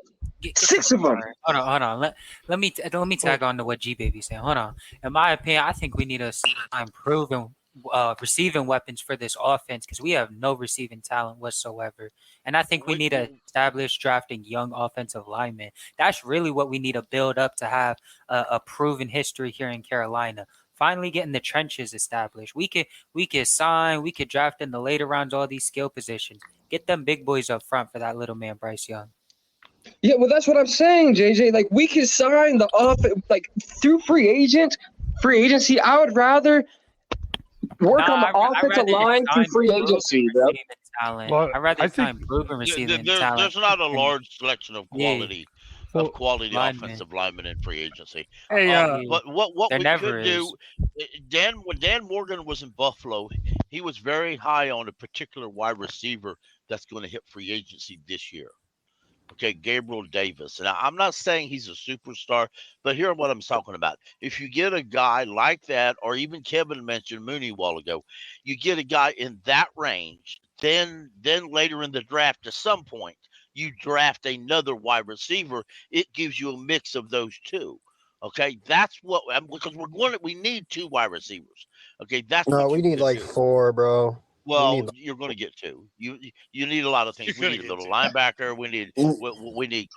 6 of them. Hold on. Let me tag on to what G Baby said. Hold on. In my opinion, I think we need to improve receiving weapons for this offense because we have no receiving talent whatsoever. And I think we need to establish drafting young offensive linemen. That's really what we need to build up to have a proven history here in Carolina. Finally getting the trenches established. We could sign, we could draft in the later rounds all these skill positions. Get them big boys up front for that little man Bryce Young. Yeah, well, that's what I'm saying, JJ. Like, we could sign the offense, like, through free agency. I would rather work on the offensive line through free agency, bro. Well, I'd rather sign proven receiving talent. There's not a large selection of quality. Offensive linemen in free agency. Hey, but what we could do, when Dan Morgan was in Buffalo, he was very high on a particular wide receiver that's going to hit free agency this year. Okay, Gabriel Davis. Now, I'm not saying he's a superstar, but here's what I'm talking about. If you get a guy like that, or even Kevin mentioned Mooney a while ago, you get a guy in that range, then later in the draft, at some point, you draft another wide receiver. It gives you a mix of those two. Okay, that's what, because we need 2 wide receivers. Okay, that's No, what we you need could like do. 4, bro. Well, you're going to get 2. You need a lot of things. We need a little linebacker. We need corners. We need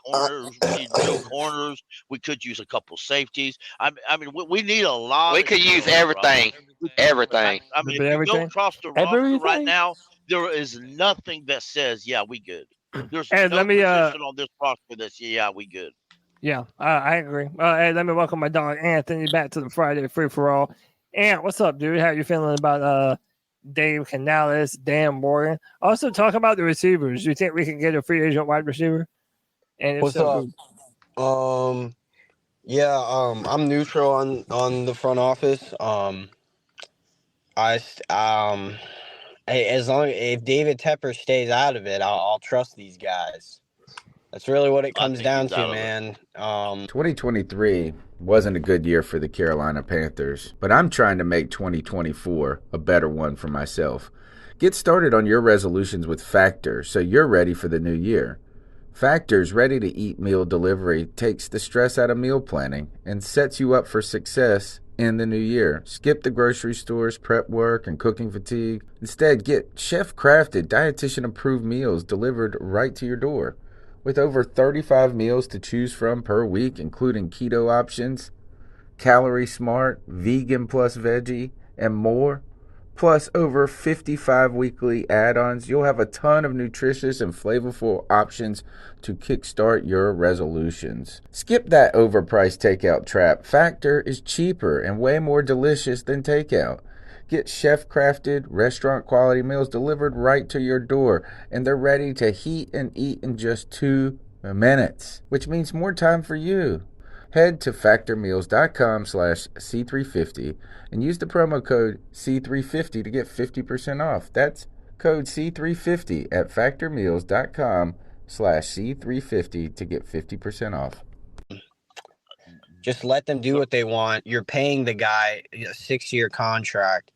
middle corners. We could use a couple safeties. I mean, we need a lot. We could use everything. Everything. I mean, if you go across the roster right now, there is nothing that says, yeah, we good. There's no position on this roster that says, yeah, we good. Yeah, I agree. Hey, let me welcome my dog Anthony back to the Friday Free for All. Ant, what's up, dude? How you feeling about Dave Canales, Dan Morgan? Also, talk about the receivers. Do you think we can get a free agent wide receiver? And if What's so, up? I'm neutral on the front office. If David Tepper stays out of it, I'll trust these guys. That's really what it comes down to, man. 2023 wasn't a good year for the Carolina Panthers, but I'm trying to make 2024 a better one for myself. Get started on your resolutions with Factor so you're ready for the new year. Factor's ready-to-eat meal delivery takes the stress out of meal planning and sets you up for success in the new year. Skip the grocery stores, prep work, and cooking fatigue. Instead, get chef-crafted, dietitian-approved meals delivered right to your door. With over 35 meals to choose from per week, including keto options, calorie smart, vegan plus veggie, and more, plus over 55 weekly add-ons, you'll have a ton of nutritious and flavorful options to kickstart your resolutions. Skip that overpriced takeout trap. Factor is cheaper and way more delicious than takeout. Get chef-crafted, restaurant-quality meals delivered right to your door, and they're ready to heat and eat in just 2 minutes, which means more time for you. Head to factormeals.com/C350 and use the promo code C350 to get 50% off. That's code C350 at factormeals.com/C350 to get 50% off. Just let them do what they want. You're paying the guy a 6-year contract.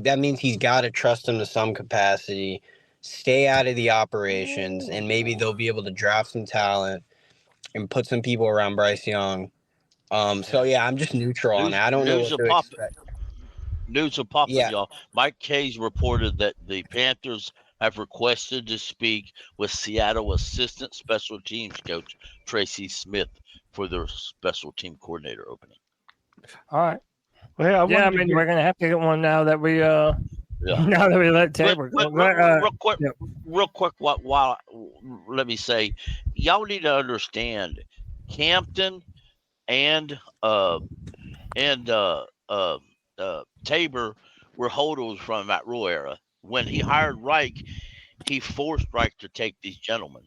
That means he's got to trust him to some capacity. Stay out of the operations, and maybe they'll be able to draft some talent and put some people around Bryce Young. I'm just neutral on it. I don't know what to expect. News are popping, y'all. Mike Hayes reported that the Panthers have requested to speak with Seattle assistant special teams coach Tracy Smith for their special team coordinator opening. all right. Well, hey, we're gonna have to get one now that we now that we let Tabor go. Real quick, while let me say, y'all need to understand, Campton and Tabor were holdovers from that rule era. When he hired Reich, he forced Reich to take these gentlemen.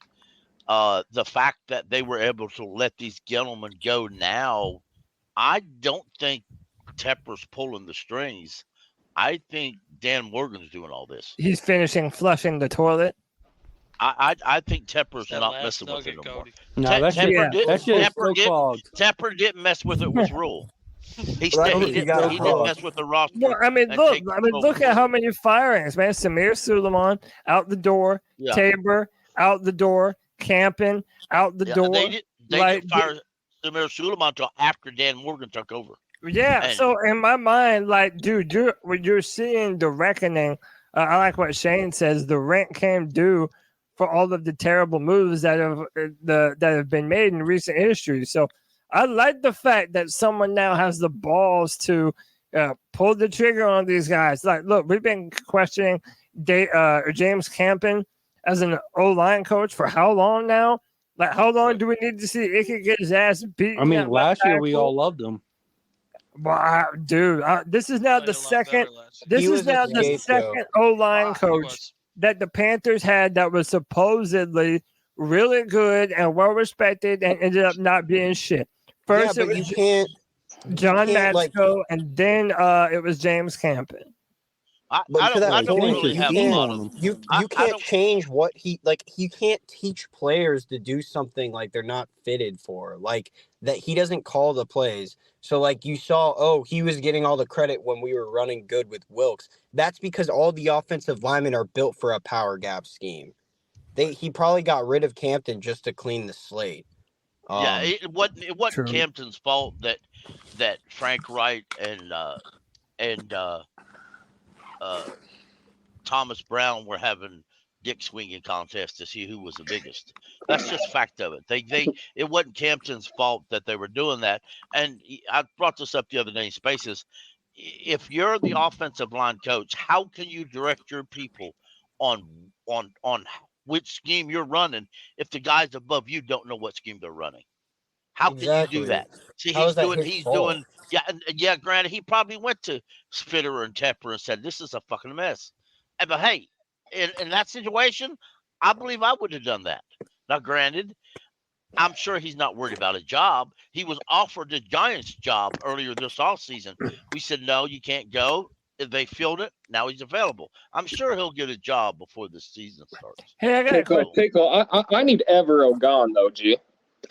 The fact that they were able to let these gentlemen go now, I don't think Tepper's pulling the strings. I think Dan Morgan's doing all this. He's finishing flushing the toilet. I think Tepper's not messing with it no more. No, Tepper didn't mess with it with Rule. He didn't mess with the roster. Well, look at how many firings, man. Samir Suleiman out the door, Tabor out the door, Campen out the door. They didn't fire Samir Suleiman until after Dan Morgan took over. Yeah, so in my mind, dude, you're seeing the reckoning. I like what Shane says. The rent came due for all of the terrible moves that have been made in recent history. So I like the fact that someone now has the balls to pull the trigger on these guys. Like, look, we've been questioning James Campen as an O-line coach for how long now? Like, how long do we need to see Icky get his ass beat? I mean, last year we all loved him. Wow, dude, this is now the second. This is now the second O-line coach that the Panthers had that was supposedly really good and well respected and ended up not being shit. First, it was John Matsko, and then it was James Campen. But to that don't point, really you have a lot of. you I can't don't. change what he like. You can't teach players to do something like they're not fitted for. Like that, he doesn't call the plays. So like you saw, he was getting all the credit when we were running good with Wilkes. That's because all the offensive linemen are built for a power gap scheme. He probably got rid of Campton just to clean the slate. It wasn't Campton's fault that Frank Wright and Thomas Brown were having dick swinging contests to see who was the biggest. That's just fact of it. It wasn't Campton's fault that they were doing that. And I brought this up the other day in Spaces. If you're the offensive line coach, how can you direct your people on which scheme you're running if the guys above you don't know what scheme they're running? How can you do that? See, he's doing. Yeah. Granted, he probably went to Spitterer and Tepper and said, "This is a fucking mess." But hey, in that situation, I believe I would have done that. Now, granted, I'm sure he's not worried about a job. He was offered the Giants job earlier this offseason. We said, "No, you can't go." If they filled it, now he's available. I'm sure he'll get a job before the season starts. Hey, I got a question. Pickle. I need Evero gone though, G.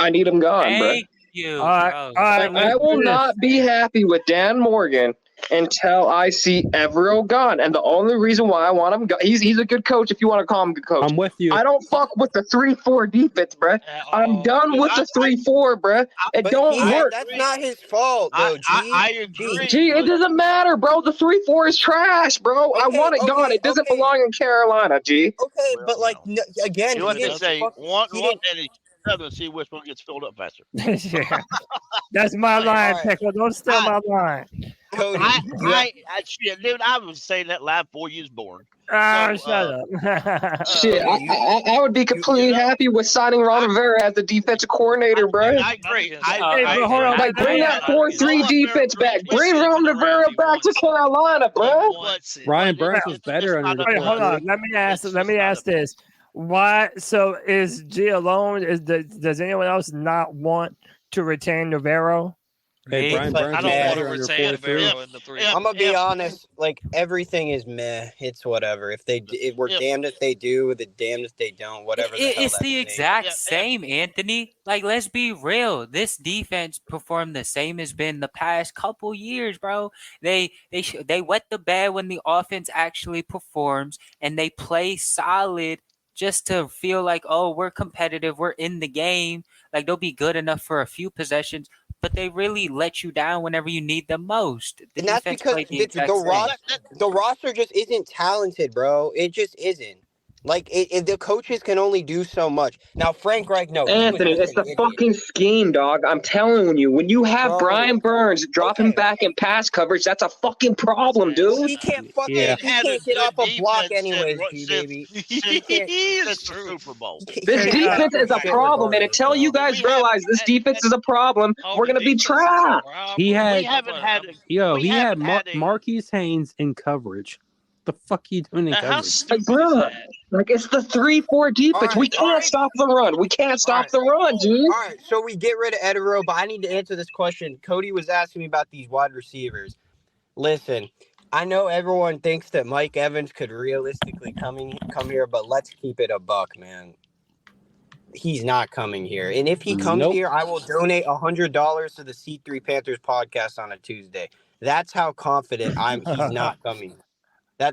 I need him gone, bro. Thank you. I will not be happy with Dan Morgan until I see Evero gone. And the only reason why I want him gone, he's a good coach if you want to call him a good coach. I'm with you. I don't fuck with the 3-4 defense, bro. I'm done with the 3-4, bro. It don't work. That's not his fault, though, G. I agree. G, it doesn't matter, bro. The 3-4 is trash, bro. I want it gone. It doesn't belong in Carolina, G. Okay, but like again, You want to say one and another and see which one gets filled up faster. Yeah. That's my line, Pickle. Don't steal my line. Cody, Dude, I was saying that live before you was born. Shut up. Shit, I would be completely happy with signing Ron Rivera as the defensive coordinator, bro. I agree. Bring that 4-3 defense back. Bring Ron Rivera back to Carolina, bro. Ryan Burns was better under the. Wait, hold on. Let me ask this. Why? So is G alone? Does anyone else not want to retain Rivero? Hey, Brian Burns I don't want to retain Evero in the 3. I'm gonna be honest. Like everything is meh. It's whatever. If we're damned if they do, the damned if they don't. Whatever. It's the exact same, Anthony. Like, let's be real. This defense performed the same as been the past couple years, bro. They wet the bed when the offense actually performs, and they play solid just to feel like, we're competitive, we're in the game. Like, they'll be good enough for a few possessions, but they really let you down whenever you need them most. And that's because the roster just isn't talented, bro. It just isn't. Like, the coaches can only do so much. Now, Frank Reich, no. Anthony, it's the fucking scheme, dog. I'm telling you. When you have Brian Burns dropping back in pass coverage, that's a fucking problem, dude. He can't fucking he can't get off a block anyways, baby. It's the Super Bowl. This defense is a problem, and until you guys realize this defense is a problem, we're going to be trapped. He had had Marquise Haynes in coverage. The fuck are you doing in coverage? Like, it's the 3-4 defense. We can't stop the run. We can't stop the run, dude. All right, so we get rid of Ejiro, but I need to answer this question. Cody was asking me about these wide receivers. Listen, I know everyone thinks that Mike Evans could realistically come here, but let's keep it a buck, man. He's not coming here. And if he comes here, I will donate $100 to the C3 Panthers podcast on a Tuesday. That's how confident he's not coming.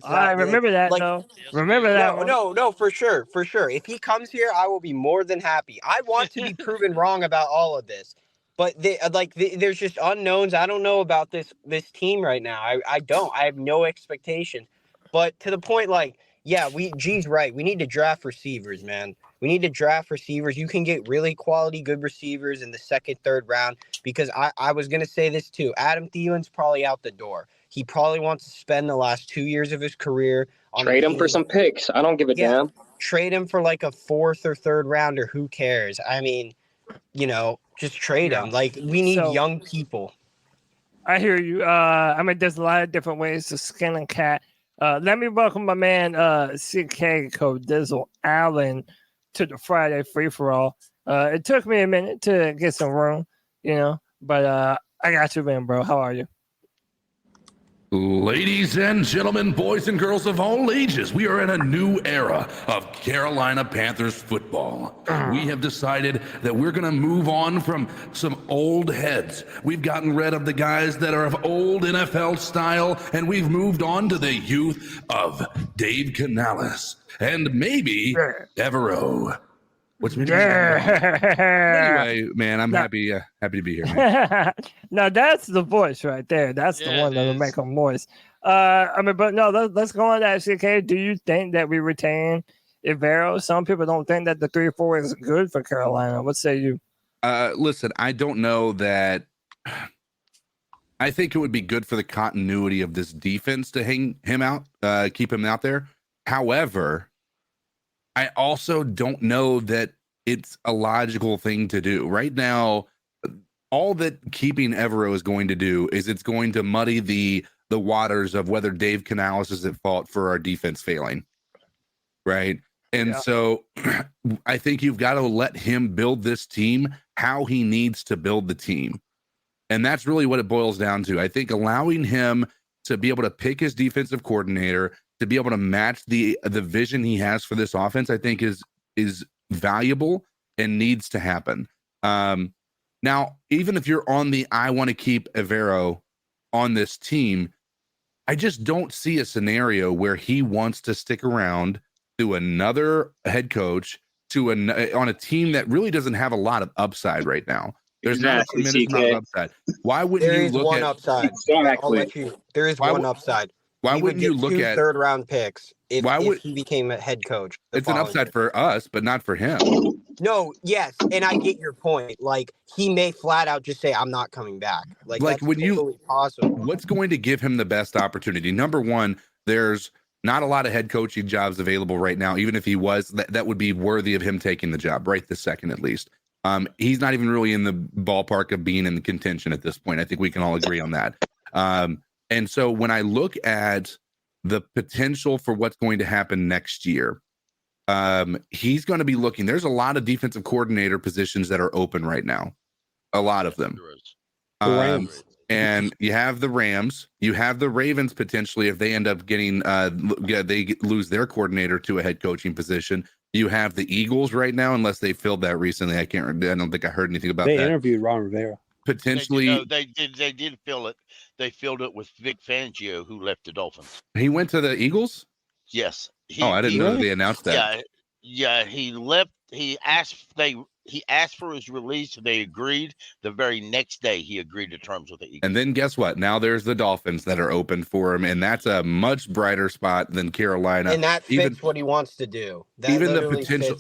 I remember that, though. Remember that. No, for sure. If he comes here, I will be more than happy. I want to be proven wrong about all of this, but there's just unknowns. I don't know about this team right now. I don't. I have no expectations. But to the point, G's right. We need to draft receivers, man. We need to draft receivers. You can get really quality, good receivers in the second, third round. Because I was gonna say this too. Adam Thielen's probably out the door. He probably wants to spend the last 2 years of his career on trade him for some picks. I don't give a damn. Trade him for like a fourth or third rounder. Who cares? I mean, just trade him. Like, we need young people. I hear you. There's a lot of different ways to skin a cat. Let me welcome my man, CK Codizzle Allen, to the Friday Free For All. It took me a minute to get some room, but I got you, man, bro. How are you? Ladies and gentlemen, boys and girls of all ages, we are in a new era of Carolina Panthers football. We have decided that we're going to move on from some old heads. We've gotten rid of the guys that are of old NFL style, and we've moved on to the youth of Dave Canales and maybe Evero. Which anyway, man, I'm happy to be here, man. Now that's the voice right there. That's the one that'll make them moist. But no, let's go on to actually. Okay, do you think that we retain Evero? Some people don't think that the 3-4 is good for Carolina. What say you? Listen, I don't know that. I think it would be good for the continuity of this defense to hang him out, keep him out there. However, I also don't know that it's a logical thing to do right now. All that keeping Evero is going to do is it's going to muddy the waters of whether Dave Canales is at fault for our defense failing. Right. And so I think you've got to let him build this team how he needs to build the team. And that's really what it boils down to. I think allowing him to be able to pick his defensive coordinator, to be able to match the vision he has for this offense, I think is valuable and needs to happen. Now, even if you're on the I want to keep Evero on this team, I just don't see a scenario where he wants to stick around to another head coach on a team that really doesn't have a lot of upside right now. There's not a tremendous amount of upside. Why wouldn't you look at upside? Exactly. I'll let you. There is one upside. Why wouldn't you look at 3rd round picks if he became a head coach? It's an upside for us, but not for him. No, yes, and I get your point. Like, he may flat out just say, "I'm not coming back." Like that's when totally possible. What's going to give him the best opportunity? Number one, there's not a lot of head coaching jobs available right now. Even if he was, that would be worthy of him taking the job right this second, at least. He's not even really in the ballpark of being in the contention at this point. I think we can all agree on that. And so when I look at the potential for what's going to happen next year, he's going to be looking. There's a lot of defensive coordinator positions that are open right now. A lot of them. And you have the Rams. You have the Ravens potentially if they end up getting they lose their coordinator to a head coaching position. You have the Eagles right now, unless they filled that recently. I don't think I heard anything about that. They interviewed Ron Rivera. Potentially, they did fill it. They filled it with Vic Fangio, who left the Dolphins. He went to the Eagles. Yes. I didn't know they announced that. Yeah. He left. He asked for his release. They agreed. The very next day, he agreed to terms with the Eagles. And then guess what? Now there's the Dolphins that are open for him, and that's a much brighter spot than Carolina. And that fits what he wants to do. That even the potential.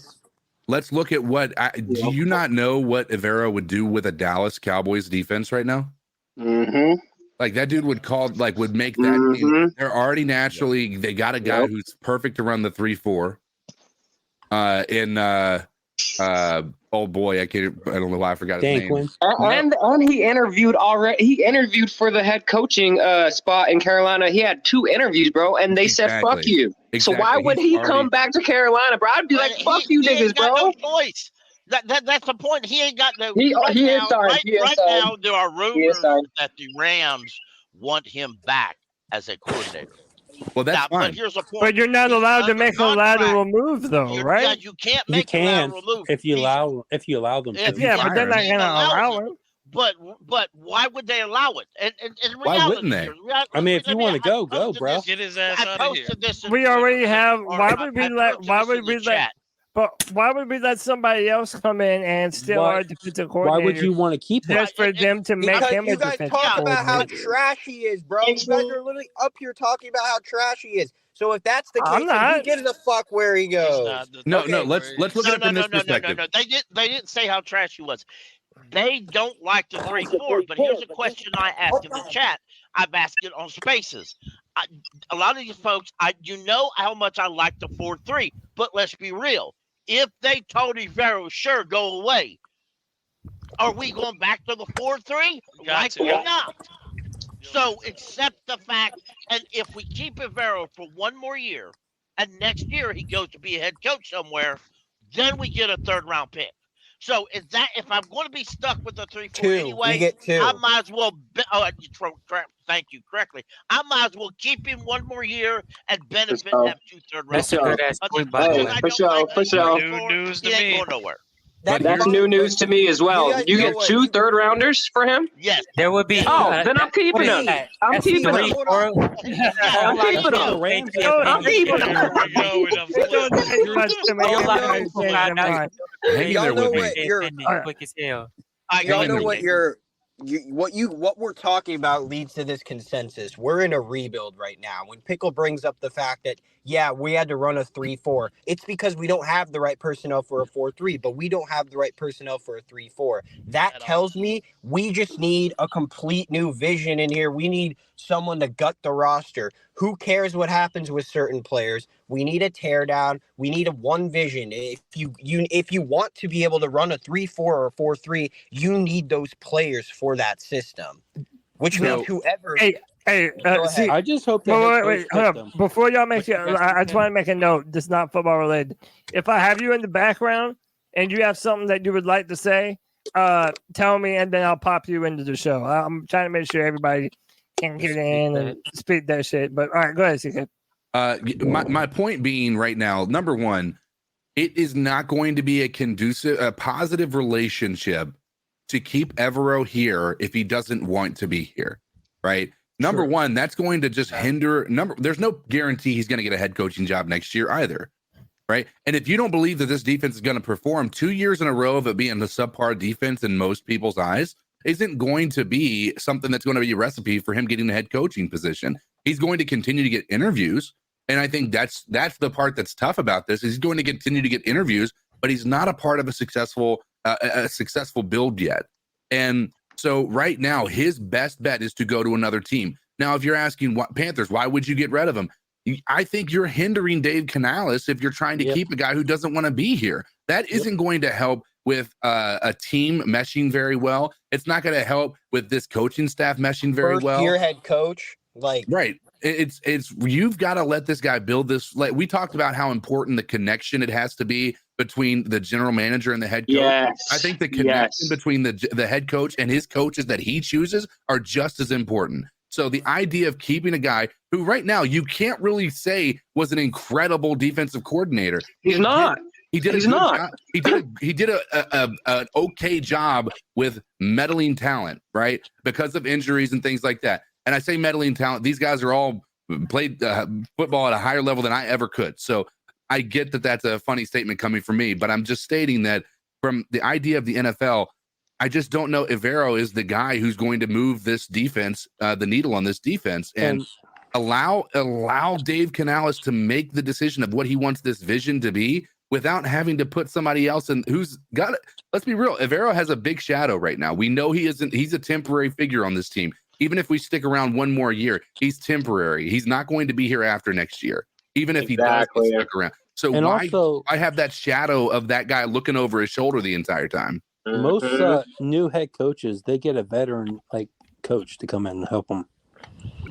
Let's look at what. Do you not know what Evero would do with a Dallas Cowboys defense right now? Mm-hmm. Like that dude would make that team. They're already naturally. They got a guy who's perfect to run the 3-4. Oh boy, I don't know why I forgot his name. And he interviewed already. He interviewed for the head coaching spot in Carolina. He had 2 interviews, bro, and they said "fuck you." Exactly. So why would he come back to Carolina, bro? I'd be like, "Fuck you, niggas, bro." No choice. That's the point. He ain't got no. Right now, there are rumors that the Rams want him back as a coordinator. Well, that's fine. But here's a point. But you're not allowed to make a lateral move, though, right? Yeah, you can't make a lateral move if you allow them. But they're not going to allow it. But why would they allow it? And why wouldn't they? I mean, if you want to go bro. Get his ass out of here. We already have. Why would we let somebody else come in and steal our defensive coordinator? Why would you want to keep him? Just for them to make him a defensive coordinator. You guys talk about how trash he is, bro. You guys are literally up here talking about how trash he is. So if that's the case, then he gives a fuck where he goes. No. Let's look at it from this perspective. No. They didn't say how trash he was. They don't like the 3-4. But here's a question I asked in the chat. I've asked it on Spaces. A lot of these folks, you know how much I like the 4-3. But let's be real. If they told Evero, sure, go away, are we going back to the 4-3? Likely not. So accept the fact, and if we keep Evero for 1 more year, and next year he goes to be a head coach somewhere, then we get a 3rd round pick. So is that if I'm going to be stuck with the 3-4 Two. anyway, You get 2. I might as well. Thank you correctly. I might as well keep him one more year and benefit them 2 third round. That's a good ass point, by the way. For sure. New news to He ain't me. going nowhere. That's new news to me as well. You get 2 third rounders for him? Yes. There would be. Oh, then I'm keeping him. I'm keeping him. I'm keeping him. I'm keeping him. Y'all know what you're. Quick as hell. Y'all know what you're. What we're talking about leads to this consensus. We're in a rebuild right now. When Pickle brings up the fact that, yeah, we had to run a 3-4, it's because we don't have the right personnel for a 4-3, but we don't have the right personnel for a 3-4. That tells me we just need a complete new vision in here. We need someone to gut the roster. Who cares what happens with certain players? We need a teardown. We need a one vision. If you want to be able to run a 3-4 or a 4-3, you need those players for that system. Which means whoever. See, I just hope that. Wait, hold up. Before y'all make it, I just want to make a note. This is not football related. If I have you in the background and you have something that you would like to say, tell me, and then I'll pop you into the show. I'm trying to make sure everybody can get in and speak that shit. But all right, go ahead, CK. My point being right now, number one, it is not going to be a positive relationship to keep Evero here if he doesn't want to be here, right? Number one, that's going to just hinder there's no guarantee he's going to get a head coaching job next year either, right? And if you don't believe that this defense is going to perform 2 years in a row of it being the subpar defense in most people's eyes, isn't going to be something that's going to be a recipe for him getting the head coaching position. He's going to continue to get interviews. And I think that's the part that's tough about this is he's going to continue to get interviews, but he's not a part of a successful build yet. And so right now, his best bet is to go to another team. Now, if you're asking Panthers, why would you get rid of him? I think you're hindering Dave Canales if you're trying to keep a guy who doesn't want to be here. That isn't going to help with a team meshing very well. It's not going to help with this coaching staff meshing very well. Your head coach, right. It's you've got to let this guy build this. Like we talked about how important the connection it has to be between the general manager and the head coach. Yes. I think the connection between the head coach and his coaches that he chooses are just as important. So the idea of keeping a guy who right now you can't really say was an incredible defensive coordinator. He's not. He did an okay job with meddling talent, right? Because of injuries and things like that. And I say meddling talent. These guys are all played football at a higher level than I ever could. So I get that that's a funny statement coming from me, but I'm just stating that from the idea of the NFL, I just don't know if Evero is the guy who's going to move this defense, the needle on this defense, and allow Dave Canales to make the decision of what he wants this vision to be without having to put somebody else in who's got it. Let's be real. Evero has a big shadow right now. We know he's a temporary figure on this team. Even if we stick around one more year, he's temporary. He's not going to be here after next year, even if he does stick around. So why have that shadow of that guy looking over his shoulder the entire time? Most new head coaches, they get a veteran coach to come in and help them.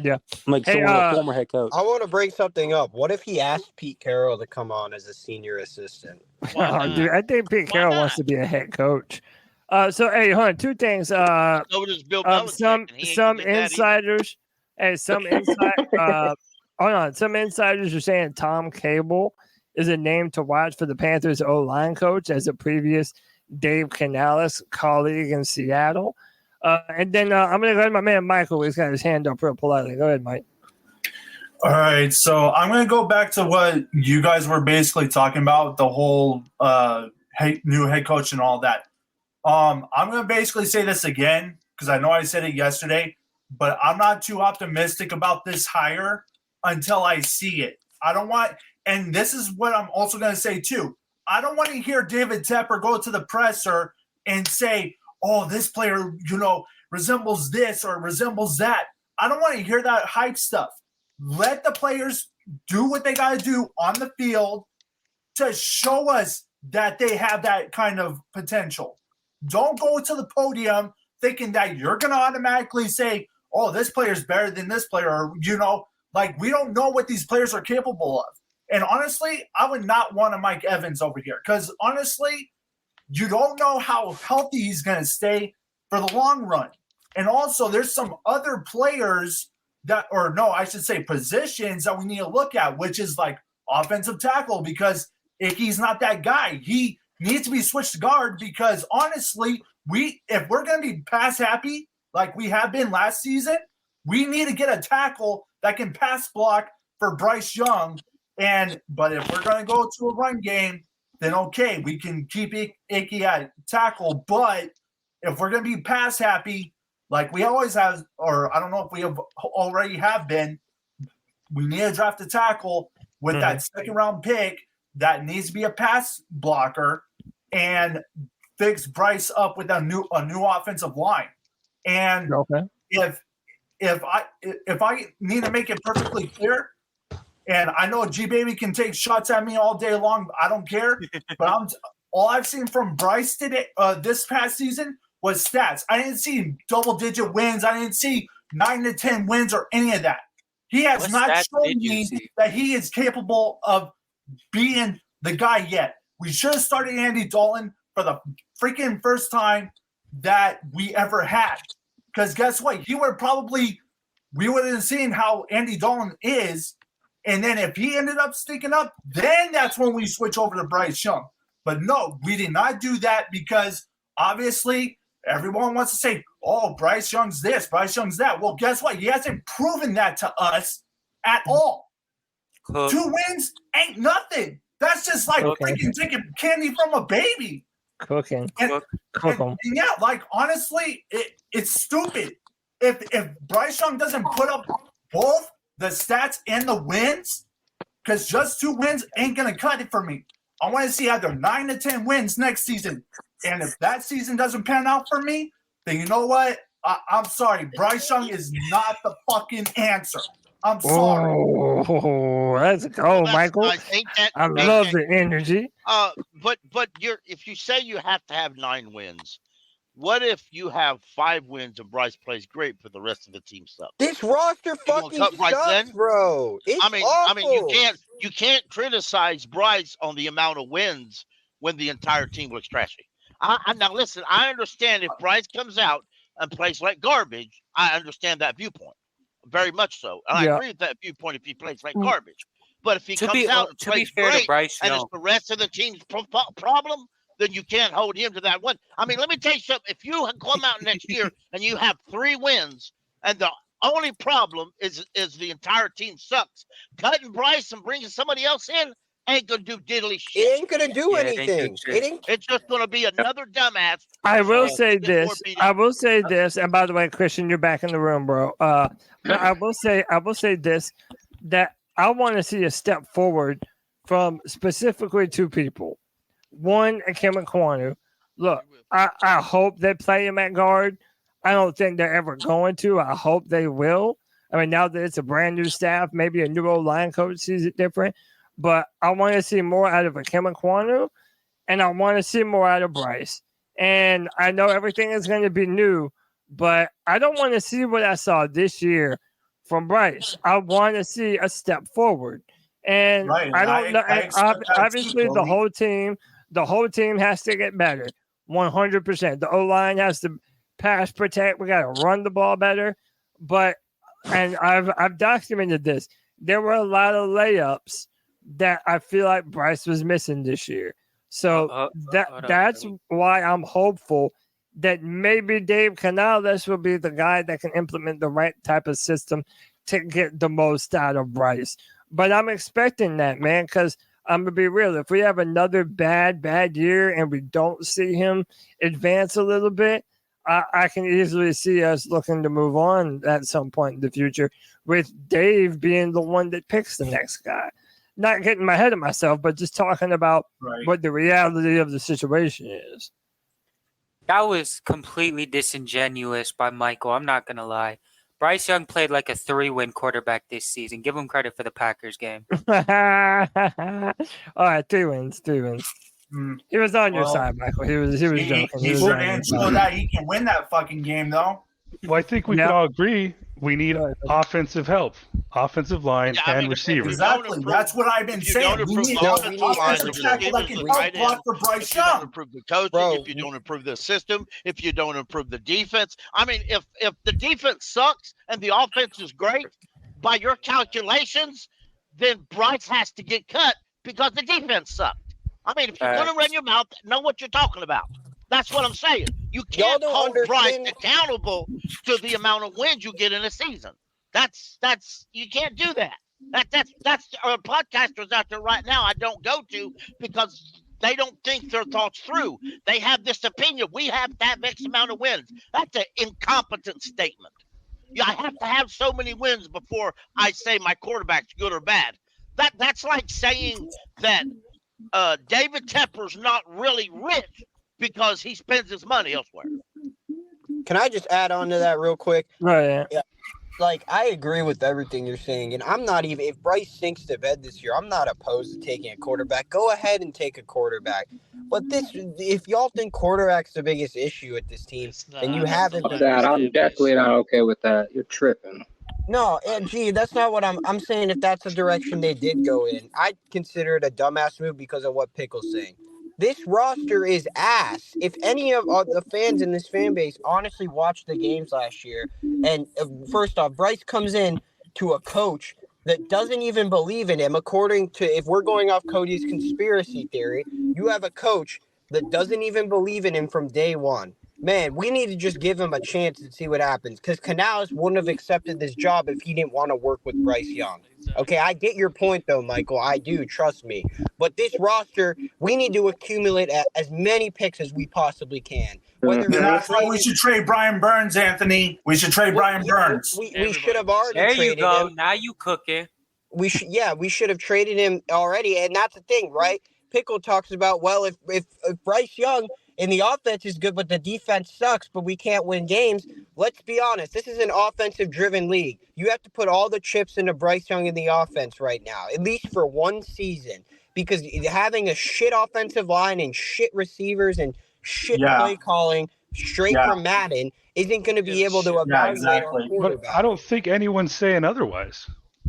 Yeah, a former head coach. I want to bring something up. What if he asked Pete Carroll to come on as a senior assistant? Dude, I think Pete Carroll wants to be a head coach. So hey, hold on, two things. Some insiders and some some insiders are saying Tom Cable is a name to watch for the Panthers O-line coach as a previous Dave Canales colleague in Seattle. And then I'm going to go to my man Michael. He's got his hand up real politely. Go ahead, Mike. All right, so I'm going to go back to what you guys were basically talking about, the whole new head coach and all that. I'm going to basically say this again because I know I said it yesterday, but I'm not too optimistic about this hire until I see it. I don't want – and this is what I'm also going to say too. I don't want to hear David Tepper go to the presser and say, oh, this player, resembles this or resembles that. I don't want to hear that hype stuff. Let the players do what they got to do on the field to show us that they have that kind of potential. Don't go to the podium thinking that you're going to automatically say, oh, this player's better than this player. Or, we don't know what these players are capable of. And honestly, I would not want a Mike Evans over here because honestly, you don't know how healthy he's going to stay for the long run. And also, there's some other players positions that we need to look at, which is like offensive tackle, because Icky's not that guy. He needs to be switched to guard because honestly, if we're going to be pass happy like we have been last season, we need to get a tackle that can pass block for Bryce Young. But if we're going to go to a run game, then okay, we can keep Icky at tackle. But if we're going to be pass happy like we always have, or I don't know if we have already have been, we need to draft a tackle with that second round pick that needs to be a pass blocker and fix Bryce up with a new offensive line. And if I need to make it perfectly clear, and I know G Baby can take shots at me all day long, I don't care. But all I've seen from Bryce today, this past season, was stats. I didn't see double-digit wins. I didn't see 9 to 10 wins or any of that. He has not shown me that he is capable of being the guy yet. We should have started Andy Dalton for the freaking first time that we ever had. Because guess what? We would have seen how Andy Dalton is. And then if he ended up sticking up, then that's when we switch over to Bryce Young. But no, we did not do that because obviously everyone wants to say, oh, Bryce Young's this, Bryce Young's that. Well, guess what? He hasn't proven that to us at all. 2 wins ain't nothing. That's just like freaking taking candy from a baby. Cooking. And yeah, like honestly, it's stupid. If Bryce Young doesn't put up both the stats and the wins, because just 2 wins ain't going to cut it for me. I want to see either 9 to 10 wins next season. And if that season doesn't pan out for me, then you know what? I'm sorry. Bryce Young is not the fucking answer. I'm sorry. Oh, let's go, Michael. I love the energy. But if you say you have to have 9 wins, what if you have 5 wins and Bryce plays great, but the rest of the team sucks? This roster fucking sucks, bro. It's awful. You can't criticize Bryce on the amount of wins when the entire team looks trashy. Now listen, I understand if Bryce comes out and plays like garbage, I understand that viewpoint very much so, and I agree with that viewpoint if he plays like garbage. But if he comes out and plays great, and it's the rest of the team's problem, then you can't hold him to that one. I mean, let me tell you something. If you come out next year and you have 3 wins, and the only problem is the entire team sucks, cutting Bryce and bringing somebody else in ain't gonna do diddly shit. It ain't gonna do anything. It's just gonna be another dumbass. I will say this. And by the way, Christian, you're back in the room, bro. But I will say this, that I want to see a step forward from specifically 2 people. One, Kevin Kwanu. Look, I hope they play him at guard. I don't think they're ever going to. I hope they will. I mean, now that it's a brand new staff, maybe a new old line coach sees it different. But I want to see more out of a Kevin Kwanu, and I want to see more out of Bryce. And I know everything is going to be new, but I don't want to see what I saw this year from Bryce. I want to see a step forward. And I don't know. Obviously, the whole team has to get better, 100%. The O-line has to pass protect. We got to run the ball better. But I've documented this. There were a lot of layups that I feel like Bryce was missing this year. So that's why I'm hopeful that maybe Dave Canales will be the guy that can implement the right type of system to get the most out of Bryce. But I'm expecting that, man, because I'm going to be real. If we have another bad year and we don't see him advance a little bit, I can easily see us looking to move on at some point in the future with Dave being the one that picks the next guy. Not getting my head of myself, but just talking about what the reality of the situation is. That was completely disingenuous by Michael. I'm not going to lie. Bryce Young played like a 3-win quarterback this season. Give him credit for the Packers game. All right, 3 wins. He was on your side, Michael. He was joking. He didn't show that he can win that fucking game, though. Well, I think we can all agree We need offensive help, offensive line, and receivers. Exactly. That's what I've been saying. We need offensive tackle that can help block for Bryce Young. If you don't improve the coaching, if you don't improve the system, if you don't improve the defense. I mean, if the defense sucks and the offense is great, by your calculations, then Bryce has to get cut because the defense sucked. I mean, if you're going to run your mouth, know what you're talking about. That's what I'm saying. You can't hold Bryce accountable to the amount of wins you get in a season. That's you can't do that. That's podcasters out there right now I don't go to because they don't think their thoughts through. They have this opinion. We have to have X amount of wins. That's an incompetent statement. Yeah, I have to have so many wins before I say my quarterback's good or bad. That's like saying that David Tepper's not really rich because he spends his money elsewhere. Can I just add on to that real quick? Right. Yeah. Like, I agree with everything you're saying, and I'm not even – if Bryce sinks to bed this year, I'm not opposed to taking a quarterback. Go ahead and take a quarterback. But if y'all think quarterback's the biggest issue at this team, then you haven't – I'm definitely not okay with that. You're tripping. No, and gee, that's not what I'm saying. If that's the direction they did go in, I'd consider it a dumbass move because of what Pickle's saying. This roster is ass. If any of the fans in this fan base honestly watched the games last year, and first off, Bryce comes in to a coach that doesn't even believe in him. According to, if we're going off Cody's conspiracy theory, you have a coach that doesn't even believe in him from day one. Man, we need to just give him a chance and see what happens. Because Canales wouldn't have accepted this job if he didn't want to work with Bryce Young. Okay, I get your point, though, Michael. I do, trust me. But this roster, we need to accumulate as many picks as we possibly can. That's why we should trade Brian Burns, Anthony. We should trade Brian Burns. We should have already there traded you go. him. Now you cooking. We should have traded him already. And that's the thing, right? Pickle talks about, well, if Bryce Young – and the offense is good, but the defense sucks, but we can't win games. Let's be honest. This is an offensive-driven league. You have to put all the chips into Bryce Young in the offense right now, at least for one season, because having a shit offensive line and shit receivers and shit play calling straight from Madden isn't going to be able to evaluate our quarterback. But I don't think anyone's saying otherwise.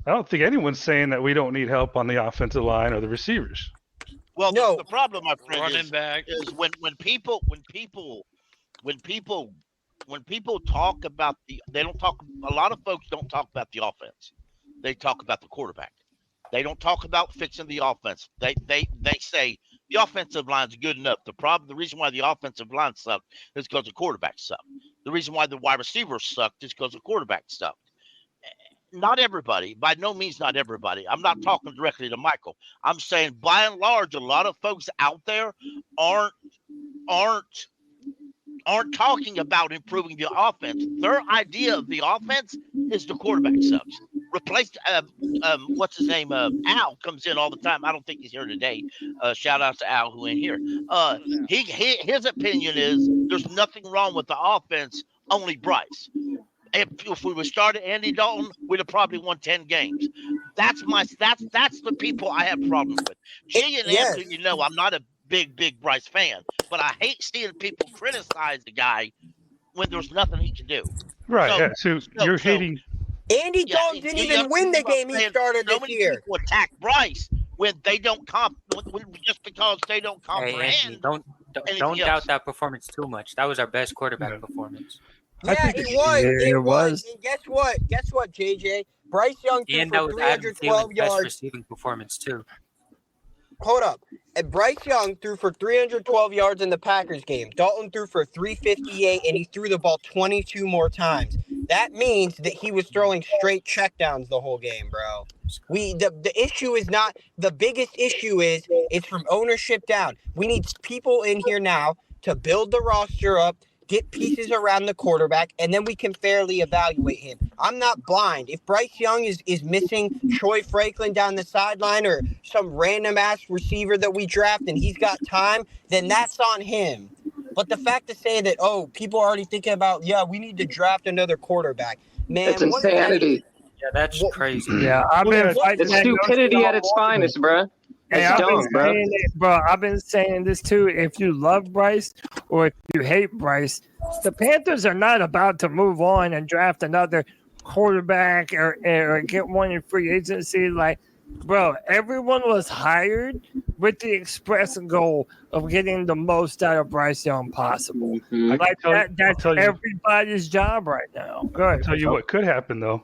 I don't think anyone's saying that we don't need help on the offensive line or the receivers. Well, the problem, my friend, is when people talk about a lot of folks don't talk about the offense. They talk about the quarterback. They don't talk about fixing the offense. They say the offensive line's good enough. The reason why the offensive line sucked is because the quarterback sucked. The reason why the wide receivers sucked is because the quarterback sucked. Not everybody, by no means not everybody. I'm not talking directly to Michael. I'm saying by and large, a lot of folks out there aren't talking about improving the offense. Their idea of the offense is the quarterback sucks. Replace what's his name? Al comes in all the time. I don't think he's here today. Shout out to Al who ain't here. His opinion is there's nothing wrong with the offense, only Bryce. If we would started Andy Dalton, we'd have probably won 10 games. That's the people I have problems with. G and Anthony, I'm not a big Bryce fan, but I hate seeing people criticize the guy when there's nothing he can do. Right. So you're hating. Andy Dalton didn't even win the game he started this year. People attack Bryce when they don't just because they don't comprehend. Hey, don't doubt that performance too much. That was our best quarterback performance. Yeah, it was. And guess what, JJ? Bryce Young threw for 312 yards. Best receiving performance too. Hold up. And Bryce Young threw for 312 yards in the Packers game. Dalton threw for 358, and he threw the ball 22 more times. That means that he was throwing straight checkdowns the whole game, bro. The issue is not – the biggest issue is it's from ownership down. We need people in here now to build the roster up, get pieces around the quarterback, and then we can fairly evaluate him. I'm not blind. If Bryce Young is missing Troy Franklin down the sideline or some random-ass receiver that we draft and he's got time, then that's on him. But the fact to say that, people are already thinking about, we need to draft another quarterback. Man, it's insanity. Yeah, that's crazy. Yeah, it's stupidity at its finest, bro. Hey, I've been saying this too. If you love Bryce or if you hate Bryce, the Panthers are not about to move on and draft another quarterback or get one in free agency. Like, bro, everyone was hired with the express goal of getting the most out of Bryce Young possible. Mm-hmm. Like that's everybody's job right now. Go ahead. I'll tell you what could happen though.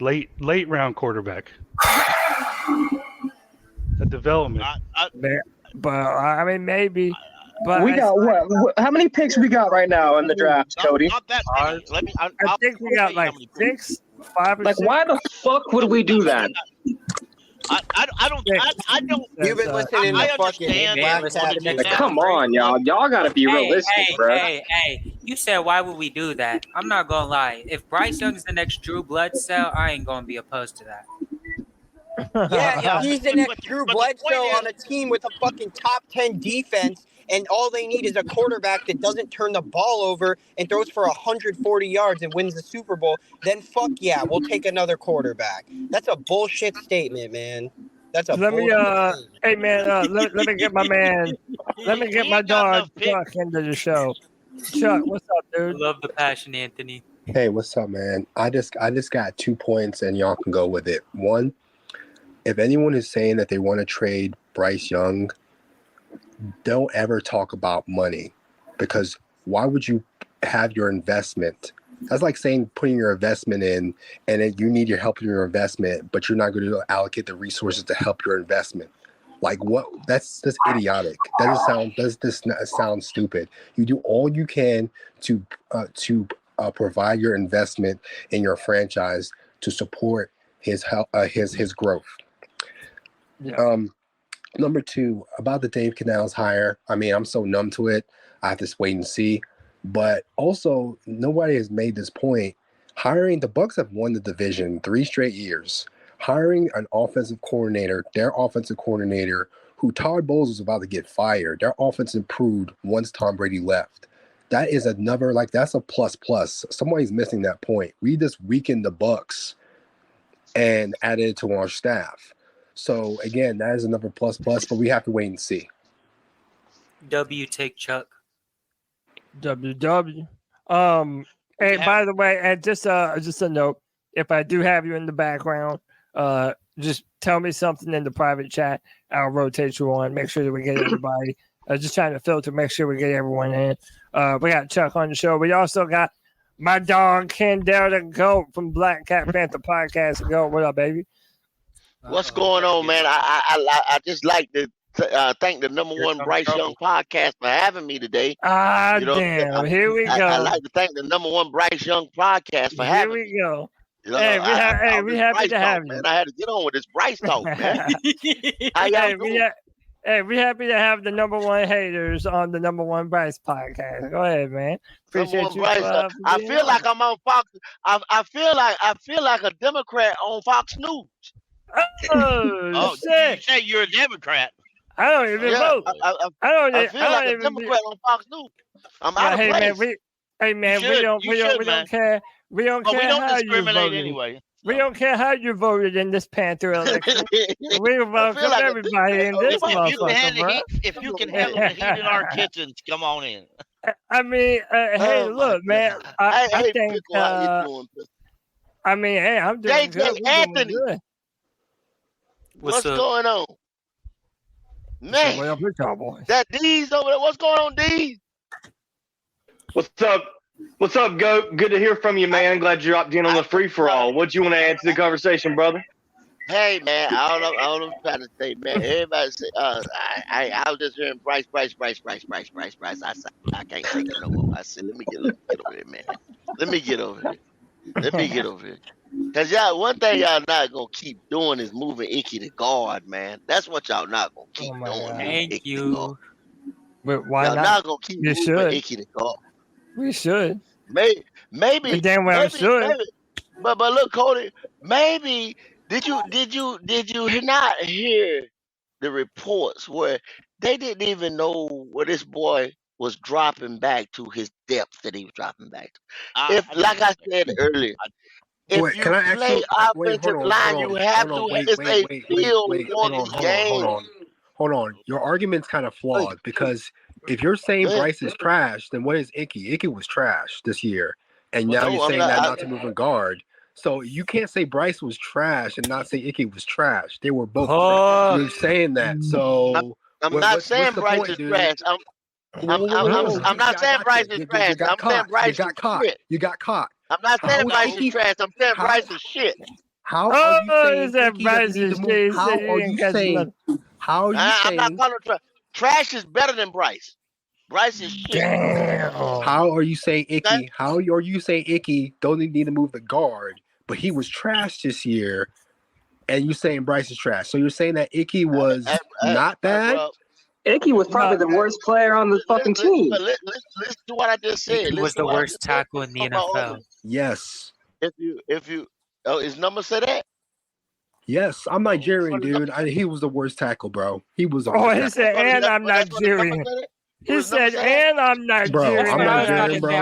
Late round quarterback. A development. But I mean, maybe. But we got what? How many picks we got right now in the draft, Cody? Not that many. I think we got like 6, 5, or like 6. Why the fuck would we do that? I don't. You've been listening to fucking Come on, y'all. Y'all gotta be realistic, bro. Hey, you said why would we do that? I'm not gonna lie. If Bryce Young's the next Drew Bledsoe, I ain't gonna be opposed to that. Yeah, he's the next Drew Bledsoe on a team with a fucking top 10 defense, and all they need is a quarterback that doesn't turn the ball over and throws for 140 yards and wins the Super Bowl. Then fuck yeah, we'll take another quarterback. That's a bullshit statement, man. That's a Let me bullshit statement. hey man, let me get my man, let me get my dog Chuck into the show. Chuck, what's up, dude? Love the passion, Anthony. Hey, what's up, man? I just got 2 points, and y'all can go with it. One, if anyone is saying that they want to trade Bryce Young, don't ever talk about money, because why would you have your investment? That's like saying putting your investment in, and then you need your help in your investment, but you're not going to allocate the resources to help your investment. Like what? That's idiotic. That sounds stupid. You do all you can to provide your investment in your franchise to support his growth. Yeah. Number 2, about the Dave Canales hire. I mean, I'm so numb to it. I have to wait and see. But also, nobody has made this point. Hiring the Bucs have won the division 3 straight years. Hiring an offensive coordinator, their offensive coordinator, who Todd Bowles was about to get fired. Their offense improved once Tom Brady left. That is another, that's a plus. Somebody's missing that point. We just weakened the Bucs and added it to our staff. So again, that is another plus, but we have to wait and see. W take Chuck. WW. Hey, by the way, and just a note, if I do have you in the background, just tell me something in the private chat. I'll rotate you on. Make sure that we get everybody. Just trying to filter, make sure we get everyone in. We got Chuck on the show. We also got my dog Kendall the Goat from Black Cat Panther Podcast. Go, what up, baby? What's going on, man? I just like to thank the #1 Bryce Young podcast for having me today. Damn. Here we go. I like to thank the #1 Bryce Young podcast for having me. Here we go. We happy to have you. Man. I had to get on with this Bryce talk, man. We happy to have the #1 haters on the #1 Bryce podcast. Go ahead, man. Appreciate you. Bryce, I feel like I'm on Fox. I feel like a Democrat on Fox News. Oh shit! You say you're a Democrat. I don't even vote. I feel like a Democrat on Fox News. I'm out of place. We don't care. We don't care how you voted. Anyway. We don't care how you voted in this Panther election. We welcome like everybody in this motherfucker. If you can handle the heat in our kitchens, come on in. I mean, hey, look, man. I think. I mean, hey, I'm doing good. Anthony. What's going on? Man, that D's over there. What's going on, D's? What's up? What's up, Goat? Good to hear from you, man. Glad you dropped in on the free-for-all. What you want to add to the conversation, brother? Hey, man, I don't know what I'm trying to say, man. Everybody say, I was just hearing Bryce. I said, I can't take it no more. I said, let me get over here, man. Let me get over here. Because one thing y'all not going to keep doing is moving Icky to guard, man. That's what y'all not going to keep doing. Thank you. But why y'all not going to keep moving Icky to guard. We should. Maybe. Damn well should. Maybe. But look, Cody, maybe did you not hear the reports where they didn't even know where this boy was dropping back to, his depth that he was dropping back to? Like I said earlier, if you play offensive line, you have to. It's a field for the game. Hold on. Your argument's kind of flawed because if you're saying Bryce is trash, then what is Icky? Icky was trash this year. And now you're saying that not to move a guard. So you can't say Bryce was trash and not say Icky was trash. They were both. Oh. You're saying that. So I'm not saying Bryce is trash. I'm not saying Bryce is trash. I'm saying Bryce is shit. You got caught. I'm not saying Bryce is trash. I'm saying Bryce is shit. How are you saying Bryce is shit? How are you saying? How are you saying? I'm not calling trash. Trash is better than Bryce. Bryce is shit. How are you saying Icky? How are you saying Icky don't need to move the guard, but he was trash this year, and you saying Bryce is trash? So you're saying that Icky was not bad? Icky was probably the worst player on the fucking team. Listen to what I just said. He was the worst tackle in the NFL. Yes. If you, his number say that? Yes, I'm Nigerian, dude. He was the worst tackle, bro. He was. He said, and I'm Nigerian. He said, and I'm Nigerian. Bro, I'm Nigerian, bro.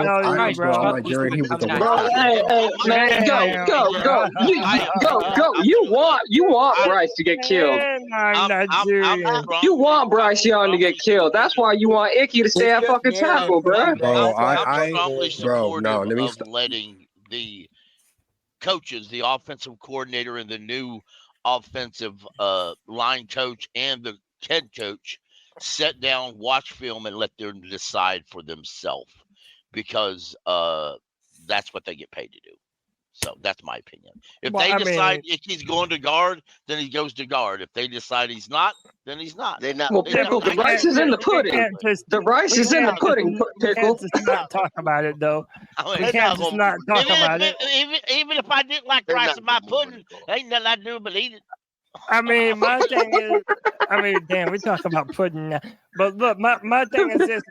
I'm Nigerian. He was the worst. Hey, man, go. You want Bryce to get killed. I'm Nigerian. You want Bryce Young to get killed. That's why you want Icky to stay at fucking tackle, bro. Bro, no. Let me stop. Letting the coaches, the offensive coordinator and the new offensive line coach and the head coach sit down, watch film, and let them decide for themselves, because that's what they get paid to do. So that's my opinion. If they decide if he's going to guard, then he goes to guard. If they decide he's not, then he's not. They're not. Well, Pickle, the rice is in the pudding. The rice is in the pudding, Pickle. We can't just not talk about it, though. We can't just not talk about it. Even if I didn't like rice in my pudding, ain't nothing I do but eat it. I mean, my thing is, damn, we talk about pudding now. But look, my thing is this,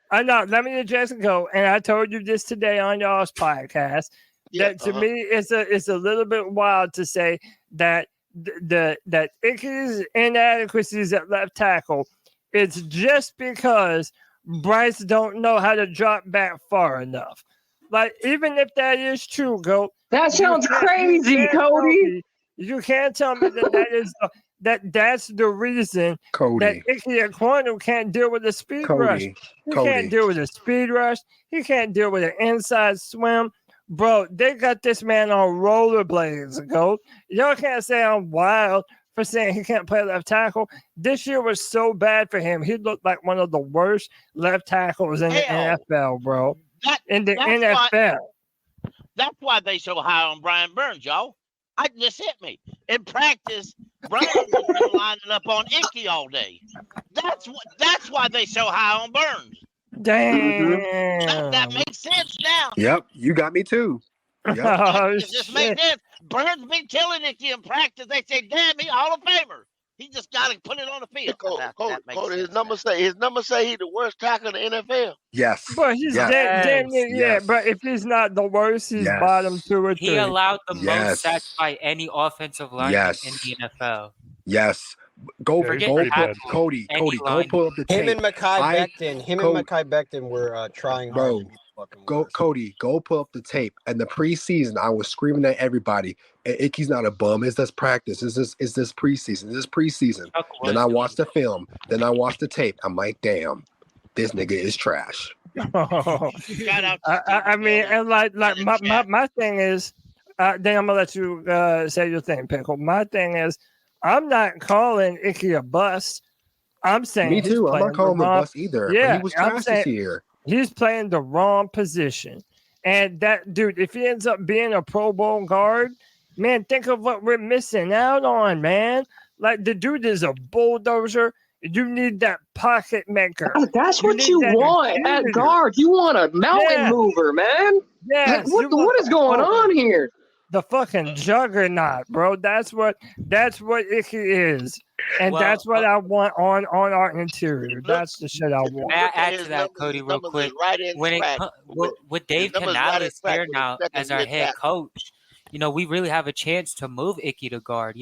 I know, let me address it, and I told you this today on y'all's podcast, that to me, it's a little bit wild to say that that Icky's inadequacies at left tackle, it's just because Bryce don't know how to drop back far enough. Like, even if that is true, that sounds crazy, Cody. You can't tell me that's the reason that Icky at corner can't deal with a speed rush. He can't deal with a speed rush. He can't deal with an inside swim. Bro, they got this man on rollerblades, Y'all can't say I'm wild for saying he can't play left tackle. This year was so bad for him. He looked like one of the worst left tackles in the NFL, bro. In the NFL. That's why they so high on Brian Burns, y'all. I just hit me. In practice, Brian has been lining up on Icky all day. That's why they so high on Burns. Damn. That makes sense now. Yep, you got me too. Yep. It just makes sense. Burns been killing Icky in practice. They say, damn, he Hall of Famer. He just got to put it on the field. Cody, his number say he's the worst tackle in the NFL. Yes. But he's damn near, but if he's not the worst, he's bottom 2 or 3. He allowed the most sacks by any offensive lineman in the NFL. Yes. Cody, go pull up the tape. Him and Mekhi Becton were trying hard. Cody, go pull up the tape. And the preseason, I was screaming at everybody, Icky's not a bum. Is this practice? Is this preseason? Is this preseason? Then I watched the film. Then I watched the tape. I'm like, damn, this nigga is trash. I mean, and like my thing is, then I'm gonna let you say your thing, Pickle. My thing is, I'm not calling Icky a bust. I'm saying me too. I'm not calling him a bust either. Yeah, he was trash this year. He's playing the wrong position. And that dude, if he ends up being a Pro Bowl guard, man, think of what we're missing out on, man. Like, the dude is a bulldozer. You need that pocket maker. Oh, that's what you want at guard. You want a mountain mover, man. Yeah. What is going on here? The fucking juggernaut, bro. That's what Icky is. And that's what I want on our interior. That's the shit I want. May I add to that, Cody, real quick? With Dave Canales here now as our head coach, we really have a chance to move Icky to guard.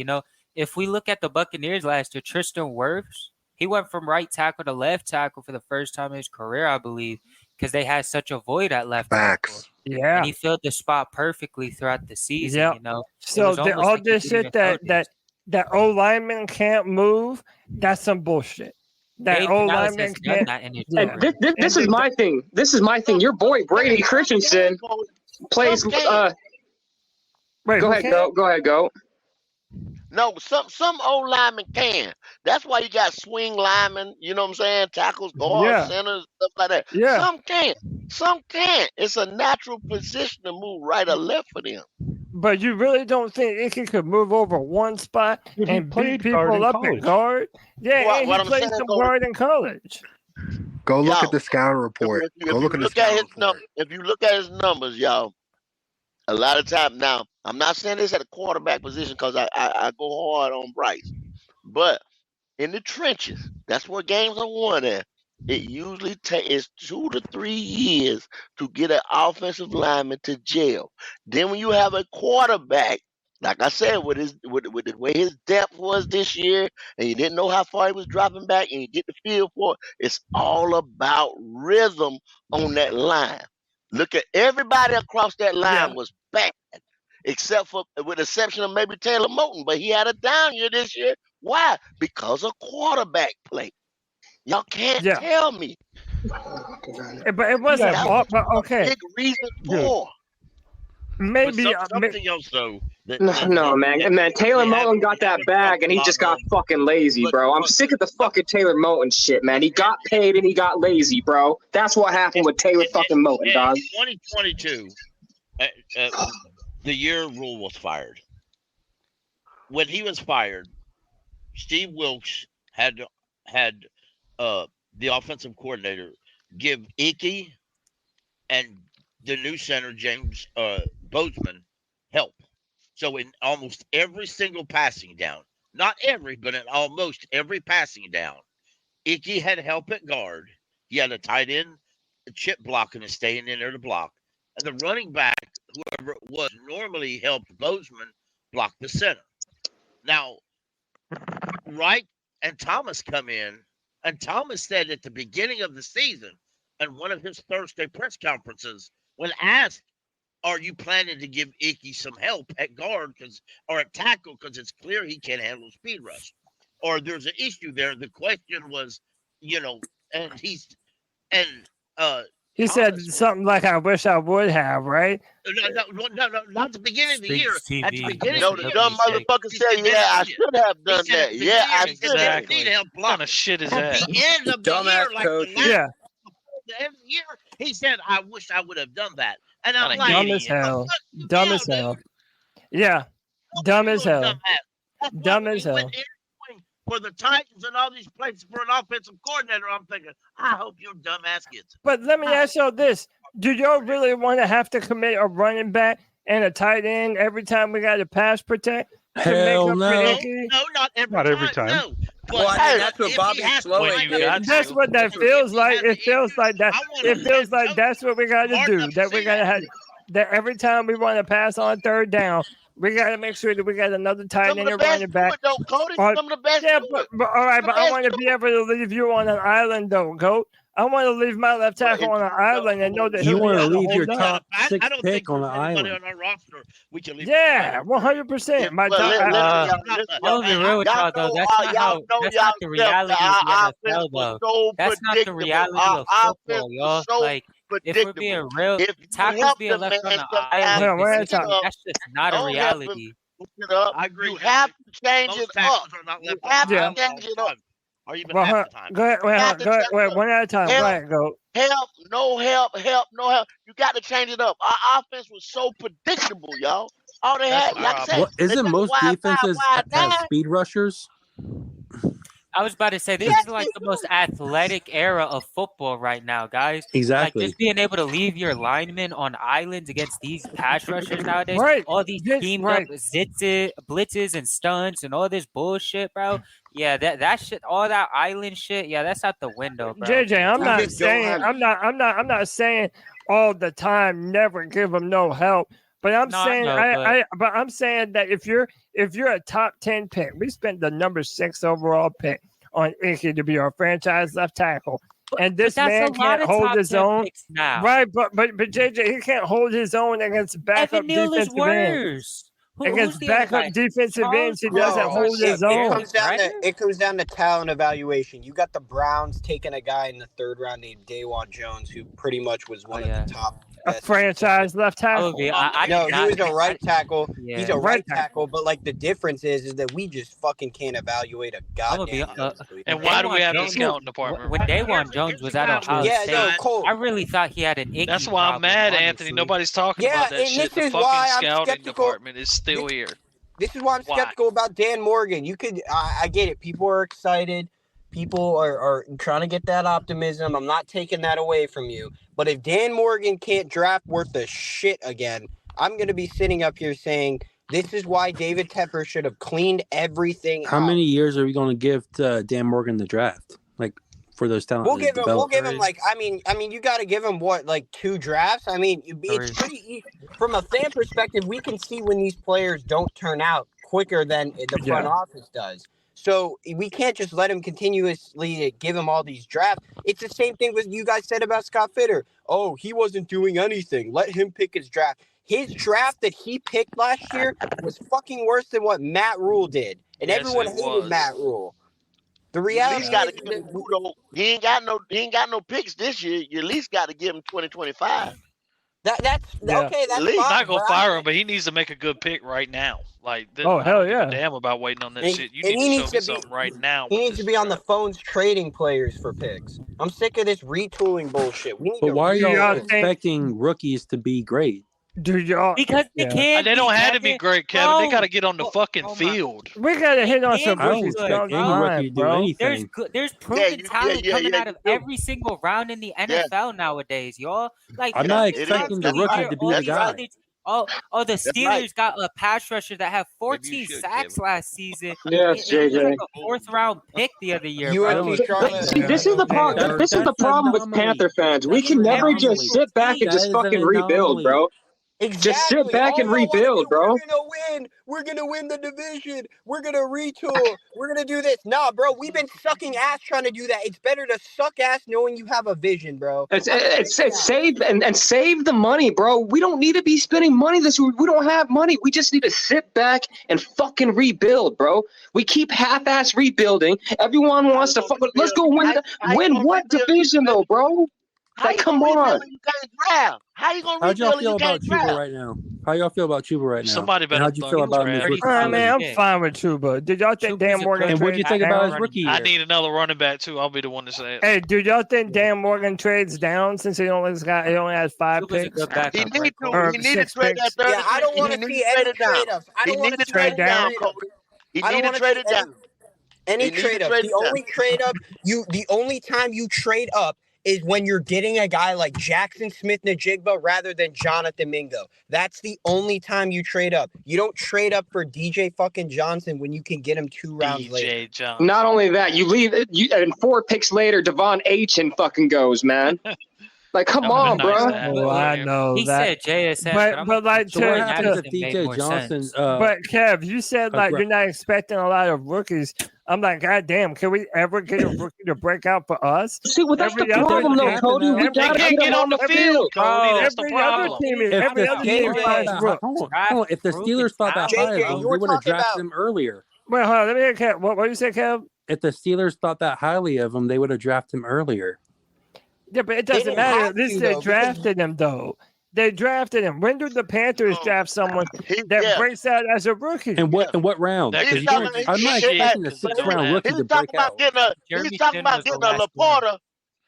If we look at the Buccaneers last year, Tristan Wirfs, he went from right tackle to left tackle for the first time in his career, I believe, because they had such a void at left tackle. Yeah. And he filled the spot perfectly throughout the season, So all this shit that old lineman can't move, that's some bullshit. That old lineman can't. This is my thing. This is my thing. Your boy Brady Christensen plays. Wait, Go ahead, go. Go ahead, go. No, some old linemen can. That's why you got swing linemen, you know what I'm saying? Tackles, guards, centers, stuff like that. Yeah. Some can. Some can't. It's a natural position to move right or left for them. But you really don't think Icky could move over one spot and beat people up at guard? Yeah, What- and what he I'm played saying, some Cody- guard in college. Go look Y'all, at the scouting report. Go look at the scouting report. If you look at his numbers, y'all, a lot of time now, I'm not saying this at a quarterback position because I go hard on Bryce, but in the trenches, that's where games are won at. It usually takes 2 to 3 years to get an offensive lineman to jail. Then when you have a quarterback, like I said, with the way his depth was this year, and you didn't know how far he was dropping back, and you get the feel for it, it's all about rhythm on that line. Look at everybody across that line was bad, except for with the exception of maybe Taylor Moton, but he had a down year this year. Why? Because of quarterback play. Y'all can't tell me. But it wasn't. That's But okay. a big reason for. Maybe something else though. No, man. Taylor Moton got that bag and he just got fucking lazy, bro. I'm sick of the fucking Taylor Moton shit, man. He got paid and he got lazy, bro. That's what happened with Taylor fucking Moton, dog. 2022, the year Rule was fired. When he was fired, Steve Wilkes had the offensive coordinator give Icky and the new center, James Bozeman, help. So in almost every single passing down, not every, but in almost every passing down, Icky had help at guard. He had a tight end, a chip blocking and staying in there to block. And the running back, whoever it was, normally helped Bozeman block the center. Now, Wright and Thomas come in, and Thomas said at the beginning of the season, in one of his Thursday press conferences, when asked, are you planning to give Icky some help at guard or at tackle because it's clear he can't handle speed rush, or there's an issue there? The question was, and he said something like, "I wish I would have," right? No, not the beginning of the year. TV. At the beginning No, of the the year, dumb motherfucker said, "Yeah, I should have done that. Yeah, I should have." What kind of shit is that? At the end of the year, like the end of the year, he said, "I wish I would have done that." And I'm like, dumb as hell. Dumb as hell. Yeah, dumb as hell. Dumb as hell. For the Titans and all these places for an offensive coordinator, I'm thinking, I hope your dumbass gets it. But let me ask y'all this: do y'all really want to have to commit a running back and a tight end every time we got to pass protect? Hell no. No, not every time. No. Well, I mean, that's what Bobby Slowick did. That's what that feels like. It feels like that. It feels like that's what we got to do. That we got to have. That every time we want to pass on third down, we got to make sure that we got another tight end and running back. Cody, some of the best. Yeah, but all right, but I want to be able to leave you on an island, though, Goat. I want to leave my left tackle on an island and know that you want to leave your top 6 pick on the island. On our roster, we can leave 100%. My I'll be real with y'all though. That's not the reality of the NFL though. That's not the reality of football, y'all. Like, if we're being real, tackles being left on the island, that's just not a reality. I agree. You have to change it up. You have to change it up. Or even half the time. Go ahead, wait, one at a time. Go ahead, go. Help, no help. You got to change it up. Our offense was so predictable, y'all. All they had, like I said, isn't most defenses have speed rushers? I was about to say, this is like the most athletic era of football right now, guys. Exactly. Like, just being able to leave your linemen on islands against these pass rushers nowadays. Right. All these teamed up blitzes and stunts and all this bullshit, bro. Yeah, that shit, all that island shit. Yeah, that's out the window, bro. JJ, I'm not saying all the time never give them no help. But I'm saying that if you're a top 10 pick, we spent the number 6 overall pick on Icky to be our franchise left tackle, and this man can't hold his own. Right, but JJ, he can't hold his own against backup defensive ends. Against backup defensive ends, he doesn't hold his own. It comes down to talent evaluation. You got the Browns taking a guy in the 3rd round named Dawan Jones, who pretty much was one of the top Yes. franchise left tackle. No, he was a right tackle. He's a right tackle, but like the difference is that we just fucking can't evaluate a goddamn. And why do we have a scouting department? When Daewon Jones was at Ohio State, I really thought he had an icky That's why I'm mad, Anthony. Nobody's talking about that shit. The fucking scouting department is still here. This is why I'm skeptical about Dan Morgan. I get it. People are excited. People are trying to get that optimism. I'm not taking that away from you. But if Dan Morgan can't draft worth a shit again, I'm going to be sitting up here saying this is why David Tepper should have cleaned everything How out. many years are we going to give to Dan Morgan the draft? Like for those talents? We'll give him like, I mean, you got to give him what, like 2 drafts? I mean, it's pretty easy. From a fan perspective, we can see when these players don't turn out quicker than the front office does. So we can't just let him continuously give him all these drafts. It's the same thing with you guys said about Scott Fitter. Oh, he wasn't doing anything. Let him pick his draft. His draft that he picked last year was fucking worse than what Matt Rule did. And everyone hated Matt Rule. The reality is he ain't got no picks this year. You at least got to give him 2025. Okay. That's fine. Not gonna fire him, but he needs to make a good pick right now. Like, hell yeah! Damn about waiting on that And- shit. You and he need needs to to show me be- something right now. He needs to be on the phones trading players for picks. I'm sick of this retooling bullshit. We need But to why are y'all retool. expecting rookies to be great? Do y'all? Because they can't. They don't have to be great, Kevin. They Bro. got to get on the fucking field. We gotta hit on some I don't rookies expect down the any line, rookie to do bro. anything. There's proven talent coming out of you do. every single round in the NFL nowadays, y'all. Like I'm not it is. expecting the These rookie are to be all the these guy. other- Oh, the Steelers right. got a pass rusher that had 14 sacks last season. Yes, He was JJ. like a 4th round pick the other year. bro. USC Charlotte. See, this is the problem. This is the problem with Panther fans. We can never just sit back and just fucking rebuild, bro. Just sit back and rebuild, bro. We're gonna win the division. We're gonna retool. We're gonna do this. Nah, bro, we've been sucking ass trying to do that. It's better to suck ass knowing you have a vision, bro. It's save and save the money, bro. We don't need to be spending money this week. We don't have money. We just need to sit back and fucking rebuild, bro. We keep half-ass rebuilding. Everyone wants to let's go win what division though, bro? Like, come on. How you gonna How'd y'all rebuild feel you about can't Chuba draft? right now? How y'all feel about Chuba right now? Somebody And better how'd you feel learn about to him as draft. rookie? Man, I'm fine with Chuba. Did y'all think Dan Morgan? And what'd you think about his down? rookie I year? need another running back too. I'll be the one to say it. Hey, do y'all think Dan Morgan trades down since he only has 5 picks? He need Or to. He need to 6 trade that picks? third. Yeah, I don't want to see any trade ups. I don't want to trade down, Cody. He I don't need to wanna trade see it down. Any He need to trade up. trade The it down. only trade up the only time you trade up is when you're getting a guy like Jackson Smith-Njigba rather than Jonathan Mingo. That's the only time you trade up. You don't trade up for DJ fucking Johnson when you can get him 2 rounds later. Johnson. Not only that, you leave and 4 picks later, Devon Achen fucking goes, man. Like, come on, bro. Oh, I know He that. said JSN, But like, So what to- happens if Madison made DJ more Johnson? sense. but Kev, you said like right. you're not expecting a lot of rookies. I'm like, God damn, can we ever get a rookie to break out for us? See, well, that's Every the other problem, though, team- Cody. We every- gotta can't get him on the field. Cody. That's the every other problem. team, If every the other team Steelers finds thought rookies. that, hold on. If the Steelers thought that JJ, high of him, you they were would have talking drafted about- him earlier. Wait, hold on, let me hear Kev. What you say, Kev? If the Steelers thought that highly of him, they would have drafted him earlier. Yeah, but it They doesn't didn't matter. have At least to, they though, because- drafted him, though. They drafted him. When did the Panthers draft someone that yeah. breaks out as a rookie? And what round? That Because He's you're gonna, talking- I'm not he's expecting a talking- 6th-round rookie He's to talking break about out. getting a. Jeremy He's talking Chin about was the getting a last one. Laporta.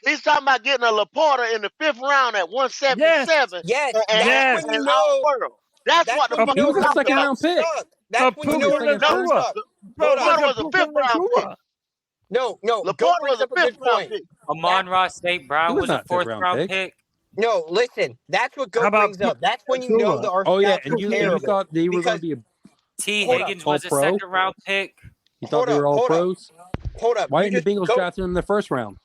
He's talking about getting a Laporta in the 5th round at 177. Yes, and- that's when you and know. outworld. That's what the when fuck you He know was a that second-round stuff pick. sucks. That's when you know Puka that stuff was sucks. Bro, Laporta was a Puka 5th-round pick. No, Go Laporta brings was a up a good 5th-round point. pick. Amon-Ra St. Brown He was was a not a 4th fifth-round round pick. pick. No, listen. That's what How Go about brings up. That's when you know that our Oh yeah, stats and are you terrible. thought they were going Because- to be a. T. Hold up. Higgins was a All-pro? 2nd round pick. You thought Hold they were up, all hold up. pros? Hold up. Why didn't the Bengals draft him in the 1st round?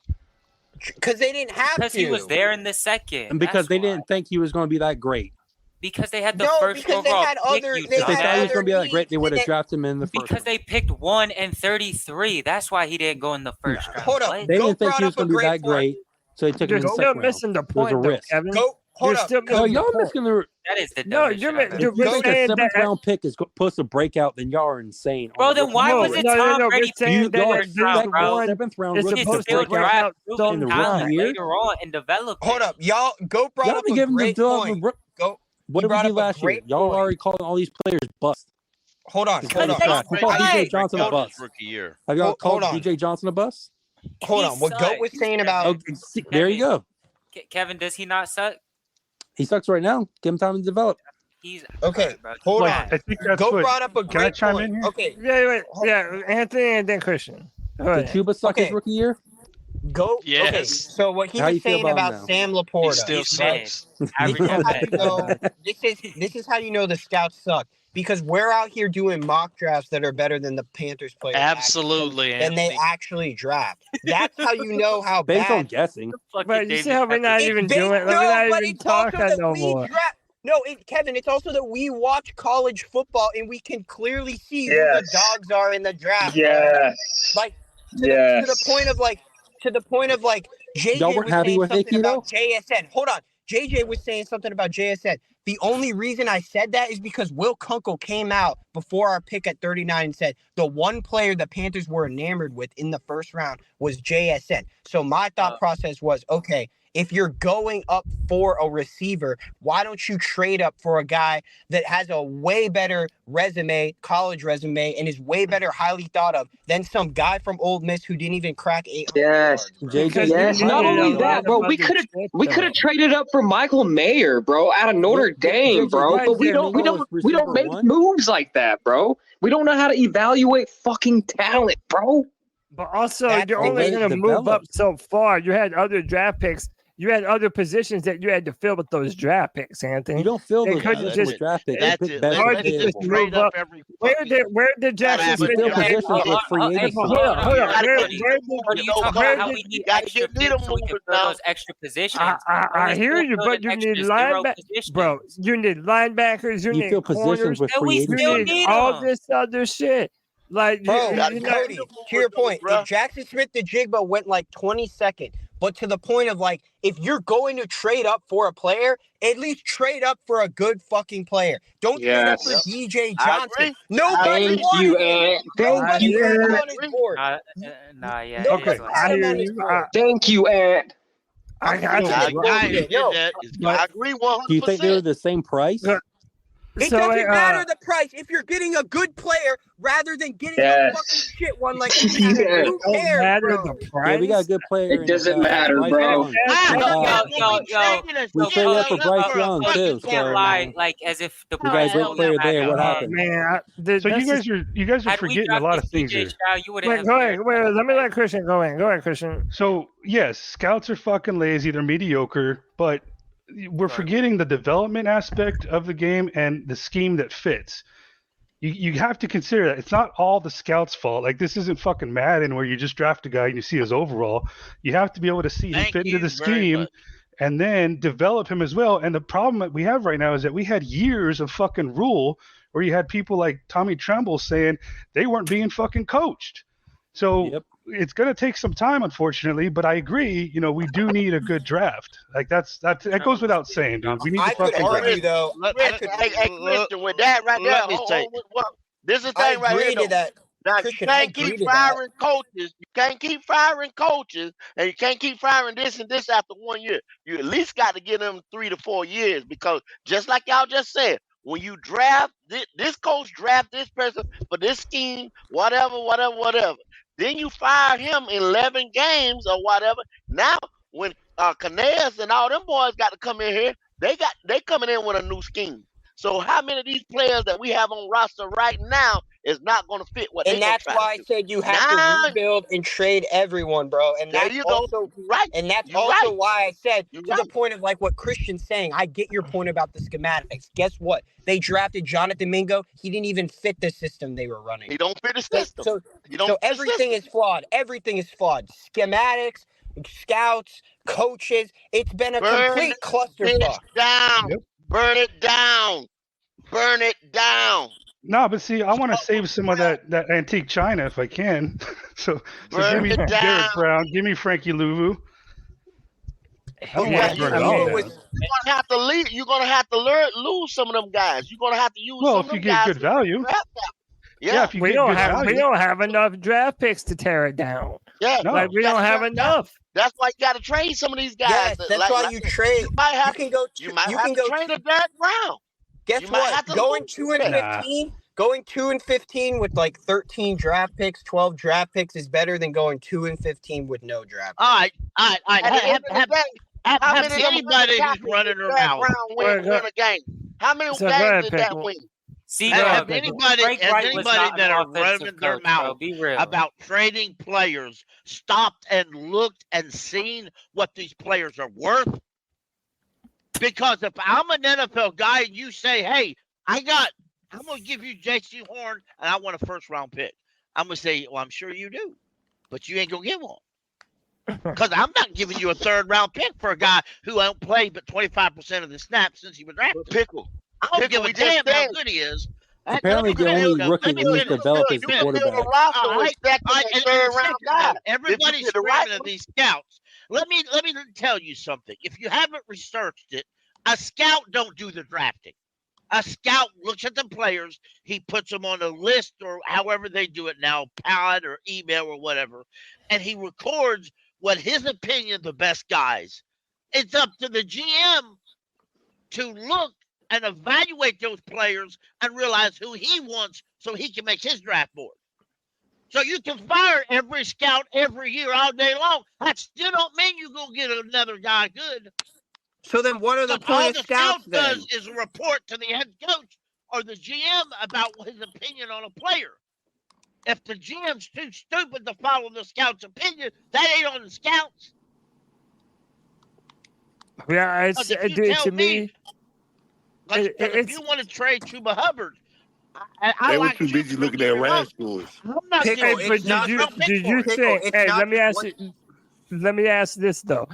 Because they didn't have Because to. he was there in the 2nd. And because That's they why. didn't think he was going to be that great. Because they had the No, 1st because they overall had pick, other- you they If they had thought he was dumbass. going to be that great, they needs, would and have drafted him in the 1st Because round. they picked 1 and 33. That's why he didn't go in the 1st round. Hold up. What? They Go didn't think brought he was up a going to be great that great, so they took him You're in the still 2nd round. missing the It was a point, though, risk. Kevin. You're still No, missing the y'all point. missing the. That is the No, dumbest shit I've If ever you you're think a saying seventh that. round pick is supposed to break out, then y'all are insane. Bro, on the then why rookie was it year. Tom we're Brady saying that y'all that first round, expect bro? one seventh round It's rookie You can to supposed to still break out draft in proven the talent rookie year? later on and develop Hold it. up, y'all. Goat brought Y'all up been a giving them great point. Go. What He did we brought do up a last year? great Y'all point. already calling all these players bust. Hold on, Because hold of on. trash. We called DJ Johnson a Break out his bust. rookie year. Have y'all Hold called on. DJ Johnson a bust? Hold on. What Goat was saying about Okay, there you go. Kevin, does he not suck? He sucks right now. Give him time to develop. He's okay. bro. Hold Like, on. I think that's Goat what. brought up a Can I great chime point. in here? Okay. Yeah, Anthony and then Christian. Go Did ahead. Chuba suck his Okay. rookie year? Goat. Okay. Yes. So what he How you was feel saying about him about now? Sam He Laporta, still He's right? sucks. This Average is at how you best. know. This is how you know the scouts suck, because we're out here doing mock drafts that are better than the Panthers players. Absolutely, Than they Anthony. actually draft. That's how you know how Based on bad. guessing. But you see how we're not even doing. We're No, not but even it's also talking that no we more. draft. No, Kevin, it's also that we watch college football and we can clearly see who Yes. the dogs are in the draft. Yes. Like Yes. to the point of like JJ Y'all weren't was happy saying with something Ejiro? about JSN. Hold on. JJ was saying something about JSN. The only reason I said that is because Will Kunkel came out before our pick at 39 and said the one player the Panthers were enamored with in the first round was JSN. So my thought process was, okay, if you're going up for a receiver, why don't you trade up for a guy that has a way better resume, college resume, and is way better highly thought of than some guy from Ole Miss who didn't even crack 800 Yes. JJ, Yes. Not only that, bro. We could have traded up for Michael Mayer, bro, out of Notre Dame, bro. But we don't make moves like that, bro. We don't know how to evaluate fucking talent, bro. But also, That's you're the only way going to to move develop. up so far. You had other draft picks. You had other positions that you had to fill with those draft picks, Anthony. You don't fill They those couldn't positions just with draft picks. You That's pick it. best hard to just available. Trade move up. up every Where did Jackson Gotta You Smith fill have get positions with free Hey, agency. but hold on. Where What are you talking where about? How did we need gotta extra get rid of picks so we can movers fill now. those extra positions. I hear you, but you need linebackers, bro. You need linebackers. You You need fill positions corners. with And free we You still agency. need need all them. this other shit. Like, Bro, you know, Cody, to your point, if Jackson Smith the Jigba went like 22nd, but to the point of like, if you're going to trade up for a player, at least trade up for a good fucking player. Don't trade up for DJ I Johnson. agree. Nobody Thank wanted you, him. Ant. Thank Nobody you, had him Ant. on his board. Yeah. Nobody Okay. had I him hear on his you. board. Thank you, Ant. I got I you. admit Yo, that. but- I agree 100%. Do you think they were the same price? It So, doesn't matter the price if you're getting a good player rather than getting a fucking shit one like we have. Yeah. Who Don't cares, matter bro? the Yeah, we got a price. good player. It doesn't matter, Bryce bro. Young. Yo, We traded up for Bryce Young you too. can't So lie like as if the we got a price great don't player matter. there. What Oh happened? man, So you guys are Had we forgetting a lot of drafted things CJ here. Stroud, you wouldn't Wait, have go cared. ahead. Wait, let me let Christian go in. Go ahead, Christian. So yes, scouts are fucking lazy. They're mediocre, but we're forgetting the development aspect of the game and the scheme that fits. You have to consider that it's not all the scouts' fault. Like this isn't fucking Madden where you just draft a guy and you see his overall. You have to be able to see him fit into the scheme and then develop him as well. And the problem that we have right now is that we had years of fucking rule where you had people like Tommy Tremble saying they weren't being fucking coached. So it's going to take some time, unfortunately, but I agree, we do need a good draft. Like that goes without saying, dude. We need to I could fucking argue draft. though. Hey, Christian, with that right there, this is the thing right here, though. Now, Christian, you I can't agree keep to that. firing coaches. You can't keep firing coaches, and you can't keep firing this and this after 1 year. You at least got to give them 3 to 4 years because just like y'all just said, when you draft, this coach draft this person for this scheme, whatever. Then you fire him in 11 games or whatever. Now, when Canales and all them boys got to come in here, they coming in with a new scheme. So how many of these players that we have on roster right now is not going to fit what they And that's why I said you have to rebuild and trade everyone, bro. And there that's you go. also Right. And that's You're also right. why I said You're to the point of like what Christian's saying. I get your point about the schematics. Guess what? They drafted Jonathan Mingo. He didn't even fit the system they were running. He don't fit the system. So everything is flawed. Everything is flawed. Schematics, scouts, coaches. It's been a complete clusterfuck. Burn it down. Burn it down. No, but see, I want to save some of that antique china if I can. so give me it Derek down. Brown, give me Frankie Louvu. You're gonna have to leave. You're gonna have to lose some of them guys. You're gonna have to use some of them if you guys. get good value. Yeah, if you we get don't good have value. we don't have enough draft picks to tear it down. Yeah, like we don't have enough. That's why you got to trade some of these guys. Yes, that's why you trade. You might have you can go. You might you have can to go trade a Derek Brown. Guess You might have what? to Going lose 2 and that. 15, going 2 and 15 with like 13 draft picks, 12 draft picks is better than going 2 and 15 with no draft picks. All right. At the end of the day, how many anybody who's running their mouth win a game? How many games did that win? Has anybody that are running their mouth about trading players stopped and looked and seen what these players are worth? Because if I'm an NFL guy and you say, hey, I'm going to give you J.C. Horn and I want a first-round pick, I'm going to say, well, I'm sure you do, but you ain't going to get one. Because I'm not giving you a third-round pick for a guy who ain't played but 25% of the snaps since he was drafted. Pickle. I don't give a damn how good he is. Apparently, the only rookie we need to develop is the quarterback. Everybody's screaming at these scouts. Let me tell you something. If you haven't researched it, a scout don't do the drafting. A scout looks at the players, he puts them on a list or however they do it now, pad or email or whatever, and he records what his opinion of the best guys. It's up to the GM to look and evaluate those players and realize who he wants so he can make his draft board. So you can fire every scout every year all day long. That still don't mean you're going to get another guy good. So then what are the all point the of scouts scout then? does is report to the head coach or the GM about his opinion on a player. If the GM's too stupid to follow the scout's opinion, that ain't on the scouts. Yeah, it's to me. If you want to trade Chuba Hubbard, I They were like too busy Chuba, looking at RAS scores. I'm not Hey, giving but do you think? Hey, let me ask this though.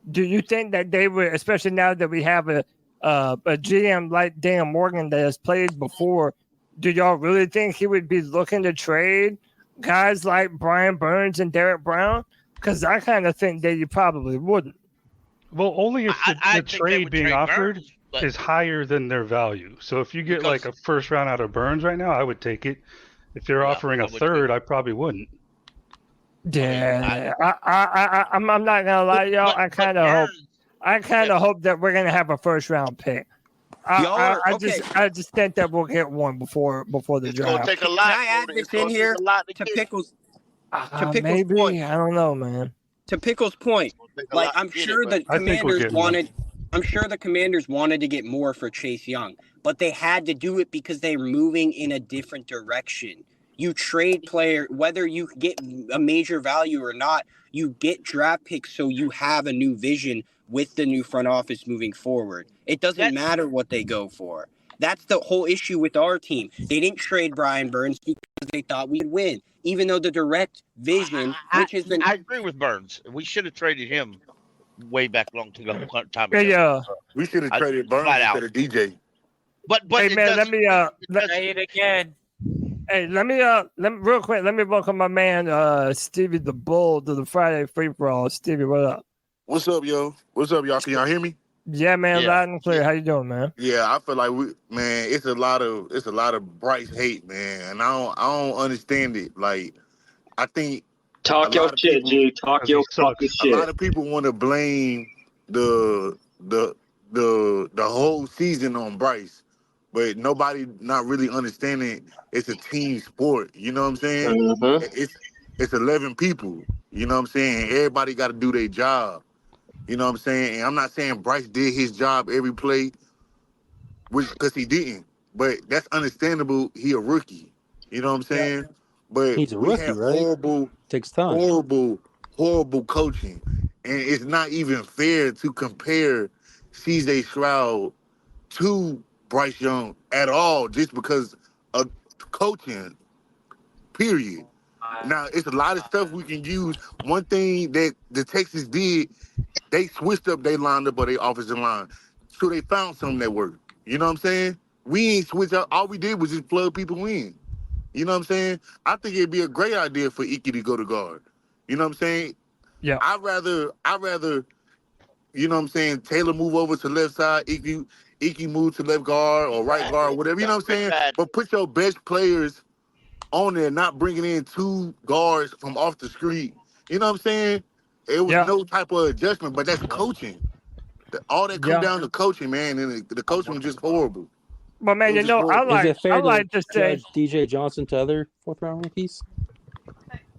Do you think that they would, especially now that we have a GM like Dan Morgan that has played before, do y'all really think he would be looking to trade guys like Brian Burns and Derek Brown? Because I kind of think that you probably wouldn't. Well, only if the trade being offered is higher than their value. So if you get like a first round out of Burns right now, I would take it. If they're offering a third, I probably wouldn't. Yeah, I'm not gonna lie, y'all. I kind of hope that we're gonna have a first round pick. I just think that we'll get one before the draft. Gonna take a lot. Can I add this in here to Pickles? Maybe point. I don't know, man. To Pickles' point, like I'm sure the Commanders wanted. I'm sure the Commanders wanted to get more for Chase Young, but they had to do it because they were moving in a different direction. You trade player, whether you get a major value or not, you get draft picks so you have a new vision with the new front office moving forward. It doesn't matter what they go for. That's the whole issue with our team. They didn't trade Brian Burns because they thought we'd win, even though the direct vision, which has been... I agree with Burns. We should have traded him way back long time ago. Yeah. We should have traded Burns instead of DJ. But hey man, let me say it again. Hey, let me real quick. Let me welcome my man Stevie the Bull to the Friday Free For All. Stevie, what up? What's up, yo? What's up, y'all? Can y'all hear me? Yeah, man, loud and clear. How you doing, man? Yeah, I feel like it's a lot of Bryce hate, man, and I don't understand it. Like, I think talk your shit, G. Talk your fucking shit. A lot of people want to blame the whole season on Bryce, but nobody not really understanding it's a team sport. You know what I'm saying? Mm-hmm. It's 11 people. You know what I'm saying? Everybody got to do their job. You know what I'm saying? And I'm not saying Bryce did his job every play, because he didn't. But that's understandable. He a rookie. You know what I'm saying? Yeah. But he's a rookie, right? Takes time. Horrible coaching. And it's not even fair to compare CJ Stroud to Bryce Young at all just because of coaching, period. Now, it's a lot of stuff we can use. One thing that the Texans did, they switched up their lineup or their offensive line. So they found something that worked. You know what I'm saying? We ain't switch up. All we did was just plug people in. You know what I'm saying? I think it'd be a great idea for Icky to go to guard. You know what I'm saying? Yeah. I'd rather you know what I'm saying, Taylor move over to left side, Iki move to left guard or right guard, whatever, you know what I'm saying? But put your best players on there, not bringing in 2 guards from off the street. You know what I'm saying? It was no type of adjustment, but that's coaching. All that come down to coaching, man, and the coaching was just horrible. But man, Is it fair to judge DJ Johnson to other 4th-round rookies?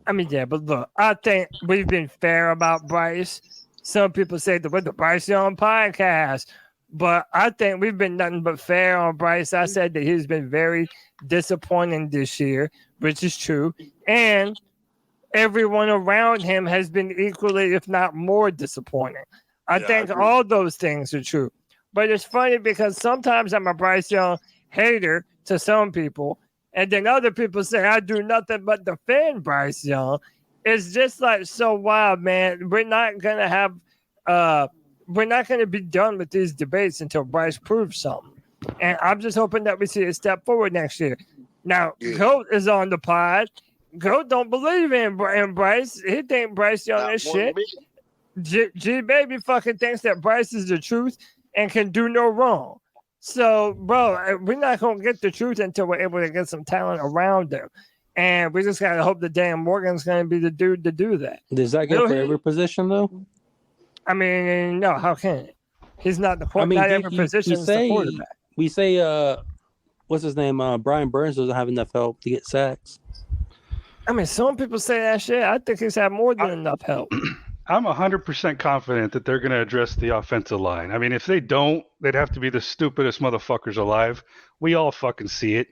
I mean, yeah, but look, I think we've been fair about Bryce. Some people say that we're the Bryce Young podcast, but I think we've been nothing but fair on Bryce. I said that he's been very disappointing this year, which is true. And everyone around him has been equally, if not more, disappointing. I think all those things are true. But it's funny because sometimes I'm a Bryce Young hater to some people, and then other people say I do nothing but defend Bryce Young. It's just like so wild, man. We're not gonna have we're not gonna be done with these debates until Bryce proves something. And I'm just hoping that we see a step forward next year. Now, Goat is on the pod. Goat don't believe in Bryce. He think Bryce Young is shit. G Baby fucking thinks that Bryce is the truth and can do no wrong. So, bro, we're not going to get the truth until we're able to get some talent around him. And we just got to hope that Dan Morgan's going to be the dude to do that. Does that go for every position, though? I mean, no, how can it? He's not the quarterback. Not every position is the quarterback. We say, what's his name? Brian Burns doesn't have enough help to get sacks. I mean, some people say that shit. I think he's had more than enough help. I'm 100% confident that they're going to address the offensive line. I mean, if they don't, they'd have to be the stupidest motherfuckers alive. We all fucking see it.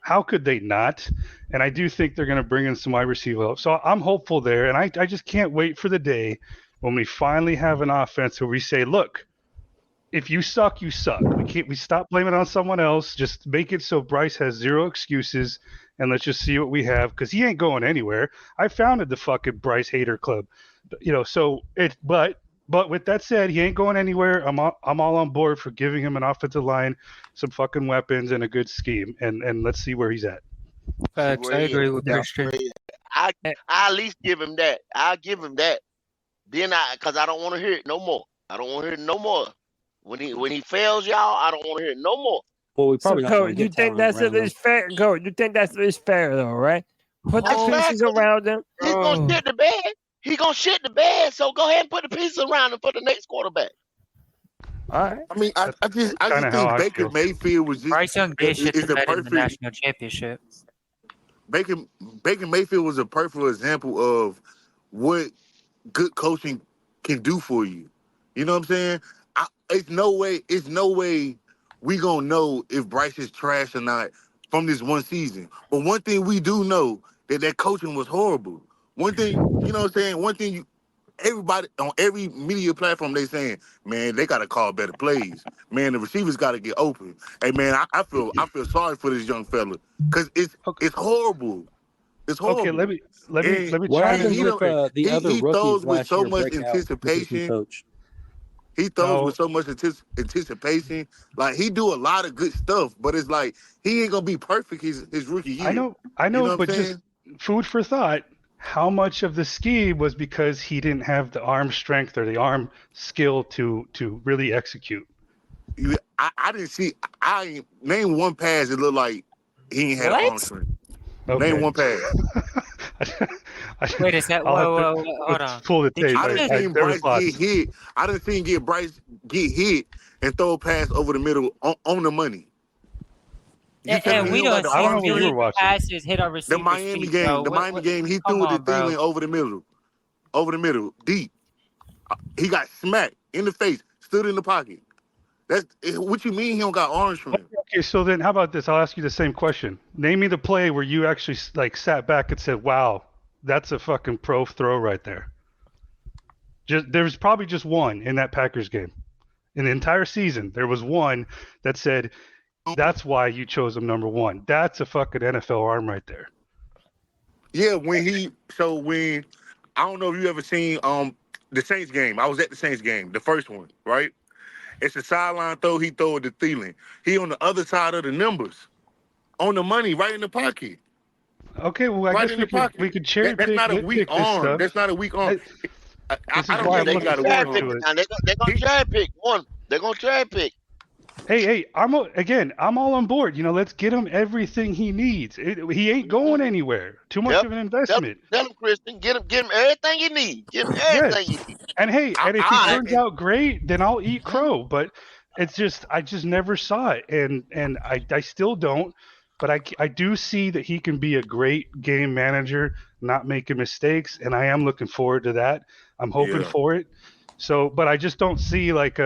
How could they not? And I do think they're going to bring in some wide receiver help. So I'm hopeful there, and I just can't wait for the day when we finally have an offense where we say, look, if you suck, you suck. We stop blaming it on someone else. Just make it so Bryce has zero excuses, and let's just see what we have, because he ain't going anywhere. I founded the fucking Bryce Hater Club. You know, so it, but with that said, he ain't going anywhere. I'm all on board for giving him an offensive line, some fucking weapons, and a good scheme, and let's see where he's at. Facts. I agree with Christian. I at least give him that. I'll give him that. Then because I don't want to hear it no more. I don't want to hear it no more. When he fails, y'all, I don't want to hear it no more. Well, we probably so, you think that's at least fair? Go. You think that's at least fair, though, right? Put the pieces around him. He's gonna shit the bed. He gonna shit the bed. So go ahead and put the pieces around him for the next quarterback. All right. I mean, I just think Baker Mayfield was just Bryce Young did shit the bed in the perfect national championship. Baker Mayfield was a perfect example of what good coaching can do for you. You know what I'm saying? It's no way we gonna know if Bryce is trash or not from this one season. But one thing we do know that coaching was horrible. One thing, you know what I'm saying? One thing everybody on every media platform, they saying, man, they gotta call better plays. Man, the receivers gotta get open. Hey man, I feel sorry for this young fella. Cause it's horrible. It's horrible. Okay, let me what try happens with the other he rookies throws with last so year much break out anticipation. coach? He throws with so much anticipation. Like he do a lot of good stuff, but it's like he ain't gonna be perfect his rookie year. I know, You know but just food for thought. How much of the scheme was because he didn't have the arm strength or the arm skill to really execute? I didn't see. I name one pass that looked like he ain't had arm strength. Okay. Name one pass. Wait, is that? Whoa, hold on. Pull the tape. I didn't see Bryce get hit. I didn't see Bryce get hit and throw a pass over the middle on the money. And we don't see really passes hit our receivers. The Miami game, Miami game, he threw it to Thielen over the middle, deep. He got smacked in the face, stood in the pocket. That's what you mean he don't got arms from him. Okay, so then how about this? I'll ask you the same question. Name me the play where you actually like sat back and said, "Wow, that's a fucking pro throw right there." There's probably just one in that Packers game. In the entire season, there was one that said, that's why you chose him number one. That's a fucking NFL arm right there. Yeah, when I don't know if you ever seen the Saints game. I was at the Saints game, the first one, right? It's a sideline throw. He throw it to Thielen. He on the other side of the numbers, on the money, right in the pocket. Okay, well, I guess we could cherry pick. That's not a weak arm. That's not a weak arm. This is I don't why I'm think they looking got to forward work to on it. They're gonna cherry pick one. They're gonna cherry pick. Hey, I'm all on board. Let's get him everything he needs. He ain't going anywhere. Too much of an investment. Tell him, Christian, get him everything you need. Give him everything you need. And hey, and if he turns out great, then I'll eat crow. But it's just I just never saw it, and I still don't. But I do see that he can be a great game manager, not making mistakes, and I am looking forward to that. I'm hoping for it. So, but I just don't see like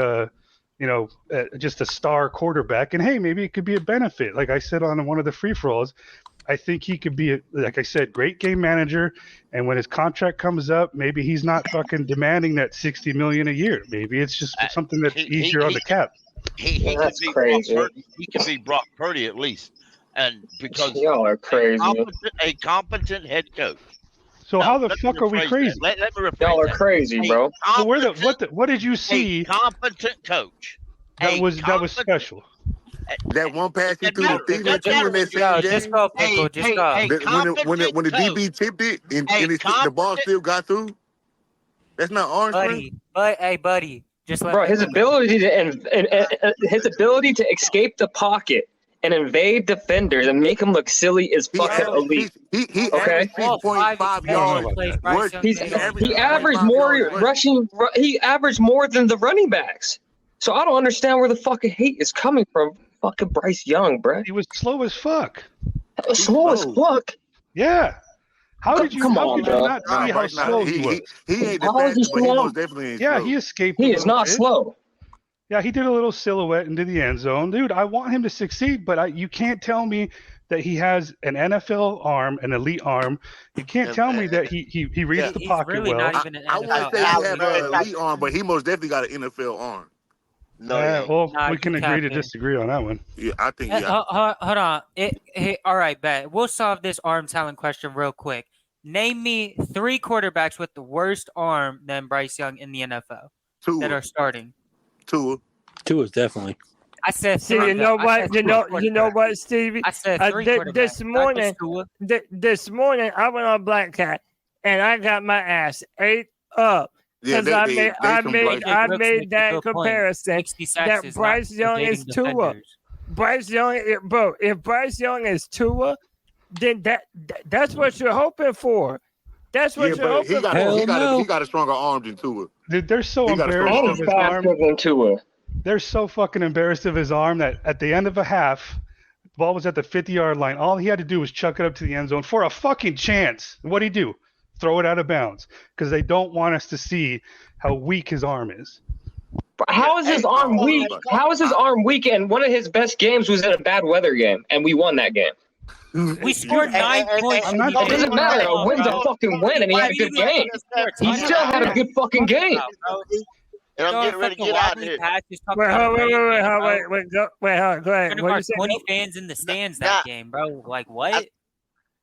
just a star quarterback. And hey, maybe it could be a benefit. Like I said on one of the free-for-alls, I think he could be, like I said, great game manager. And when his contract comes up, maybe he's not fucking demanding that $60 million a year. Maybe it's just something that's easier on the cap. That's crazy. He could be Brock Purdy at least, and because y'all are crazy. A competent head coach. So how the fuck are we crazy? Let me rephrase Y'all are that. crazy, bro. So what did you see? A competent coach. That was special. That one pass he threw to Thielen too in that same game. Just go, Pickle. Just go. When the DB tipped it and the ball still got through, that's not orange. Buddy. Just let bro, his ability to escape the pocket and invade defenders and make him look silly is fucking elite. He okay, 6.5 yards. He averaged more rushing. He averaged more than the running backs. So I don't understand where the fucking hate is coming from. Fucking Bryce Young, bro. He was slow as fuck. Slow as fuck. Yeah. How did you not see how slow he was? He ain't the fastest, but he most definitely ain't slow. He escaped. He is not slow. Yeah, he did a little silhouette into the end zone. Dude, I want him to succeed, but you can't tell me that he has an NFL arm, an elite arm. You can't tell me that he reads the pocket really well. Not even an I wouldn't say he has an elite arm, but he most definitely got an NFL arm. We can agree to disagree on that one. Yeah, I think. Hold on. All right, bet. We'll solve this arm talent question real quick. Name me 3 quarterbacks with the worst arm than Bryce Young in the NFL that are starting. Tua's definitely. I said. See, you know what? You know what, Stevie? I said 3 this morning. This morning, I went on Black Cat and I got my ass ate up. Because I made that comparison that Bryce Young is Tua. Bryce Young, bro. If Bryce Young is Tua, then that's what you're hoping for. That's what you're hoping for. He got a stronger arm than Tua. Dude, they're so embarrassed of his arm. Than Tua. They're so fucking embarrassed of his arm that at the end of a half, the ball was at the 50-yard line. All he had to do was chuck it up to the end zone for a fucking chance. What'd he do? Throw it out of bounds because they don't want us to see how weak his arm is. How is his arm weak? How is his arm weak? And one of his best games was in a bad weather game, and we won that game. We scored 9 points. It doesn't matter. A win's a fucking win, and he had a good game. He still had a good fucking game. And I'm getting ready to get out of here. Wait, go ahead. What 20 fans in the stands that game, bro. Like, what?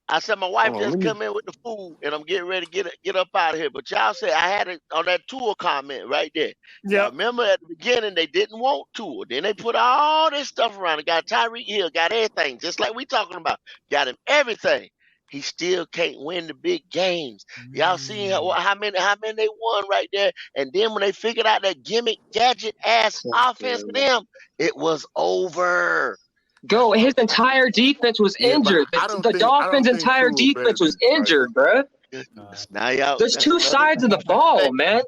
I said my wife just come in with the food, and I'm getting ready to get up out of here. But y'all said I had it on that Tua comment right there. Yeah. Remember at the beginning they didn't want Tua. Then they put all this stuff around it. Got Tyreek Hill, got everything, just like we talking about. Got him everything. He still can't win the big games. Y'all seen how many they won right there. And then when they figured out that gimmick gadget ass offense for them, it was over. Go, his entire defense was injured. The Dolphins' entire defense was injured, bro. Now, y'all, there's 2 sides of the ball, man.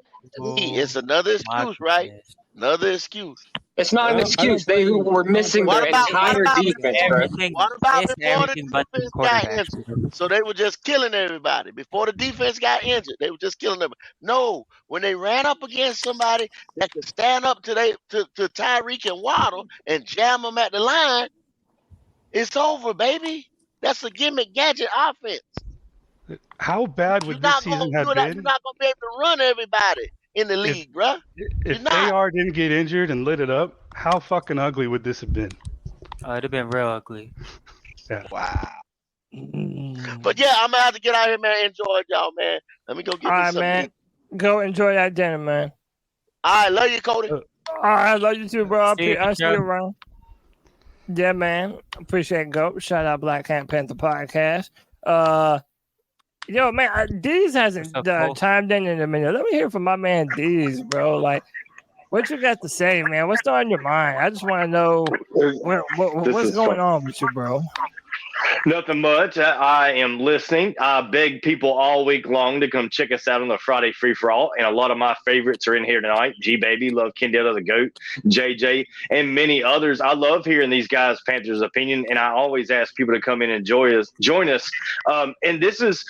It's another excuse, right? Another excuse. It's not an excuse. They were missing their entire defense, bro. What about before the defense got injured? So they were just killing everybody. Before the defense got injured, they were just killing them. No, when they ran up against somebody that could stand up to Tyreek and Waddle and jam them at the line, it's over, baby. That's a gimmick gadget offense. How bad would this season have been? You're not going to be able to run everybody in the league, bro. If AR didn't get injured and lit it up, how fucking ugly would this have been? It'd have been real ugly. Yeah. Wow. But yeah, I'm going to have to get out here, man. Enjoy y'all, man. Let me go get me something. Man. Go enjoy that dinner, man. All right. Love you, Cody. All right. Love you too, bro. I'll see you around. Yeah, man. Appreciate it, Go. Shout out Black Cat Panther Podcast. Yo, man, Deez hasn't chimed in a minute. Let me hear from my man Deez, bro. Like, what you got to say, man? What's on your mind? I just want to know what's going on with you, bro. Nothing much. I am listening. I beg people all week long to come check us out on the Friday Free For All, and a lot of my favorites are in here tonight. G Baby, love Kendall the Goat, JJ, and many others. I love hearing these guys' Panthers' opinion, and I always ask people to come in and join us. And this is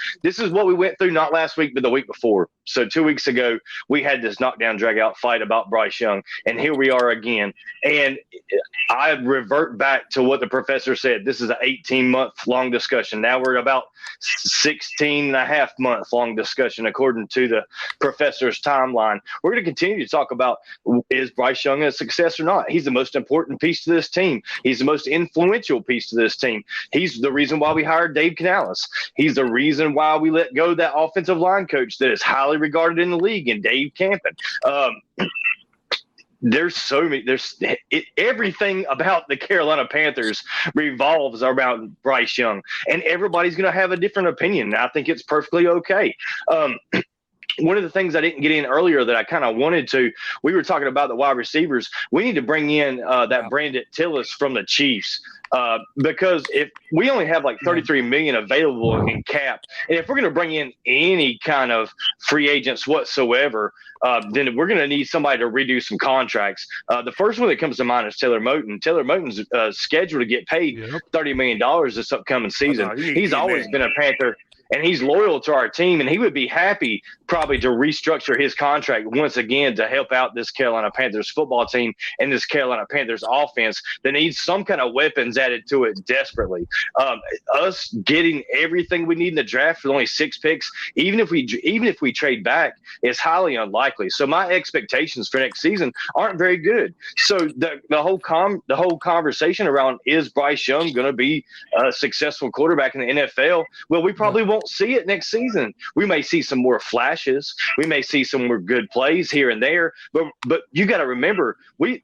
what we went through not last week, but the week before. So 2 weeks ago, we had this knockdown drag-out fight about Bryce Young, and here we are again. And I revert back to what the professor said. This is an 18-month-long discussion. Now we're at about 16.5-month-long discussion, according to the professor's timeline. We're going to continue to talk about, is Bryce Young a success or not? He's the most important piece to this team. He's the most influential piece to this team. He's the reason why we hired Dave Canales. He's the reason why we let go that offensive line coach that is highly regarded in the league, and Dave Campen. There's so many. Everything about the Carolina Panthers revolves around Bryce Young, and everybody's going to have a different opinion. I think it's perfectly okay. One of the things I didn't get in earlier that I kind of wanted to, we were talking about the wide receivers. We need to bring in that Brandon Tillis from the Chiefs. Because if we only have like $33 million available in cap, and if we're going to bring in any kind of free agents whatsoever, then we're going to need somebody to redo some contracts. The first one that comes to mind is Taylor Moton. Taylor Moton's scheduled to get paid $30 million this upcoming season. He's always been a Panther. And he's loyal to our team, and he would be happy probably to restructure his contract once again to help out this Carolina Panthers football team and this Carolina Panthers offense that needs some kind of weapons added to it desperately. Us getting everything we need in the draft with only 6 picks, even if we trade back, is highly unlikely. So my expectations for next season aren't very good. So the whole conversation around, is Bryce Young going to be a successful quarterback in the NFL? Well, we probably won't see it next season. We may see some more flashes. We may see some more good plays here and there. But you got to remember,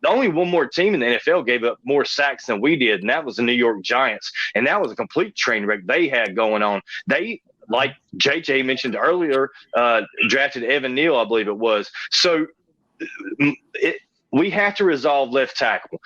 only one more team in the NFL gave up more sacks than we did, and that was the New York Giants. And that was a complete train wreck they had going on. They, like JJ mentioned earlier, drafted Evan Neal, I believe it was. So we have to resolve left tackle.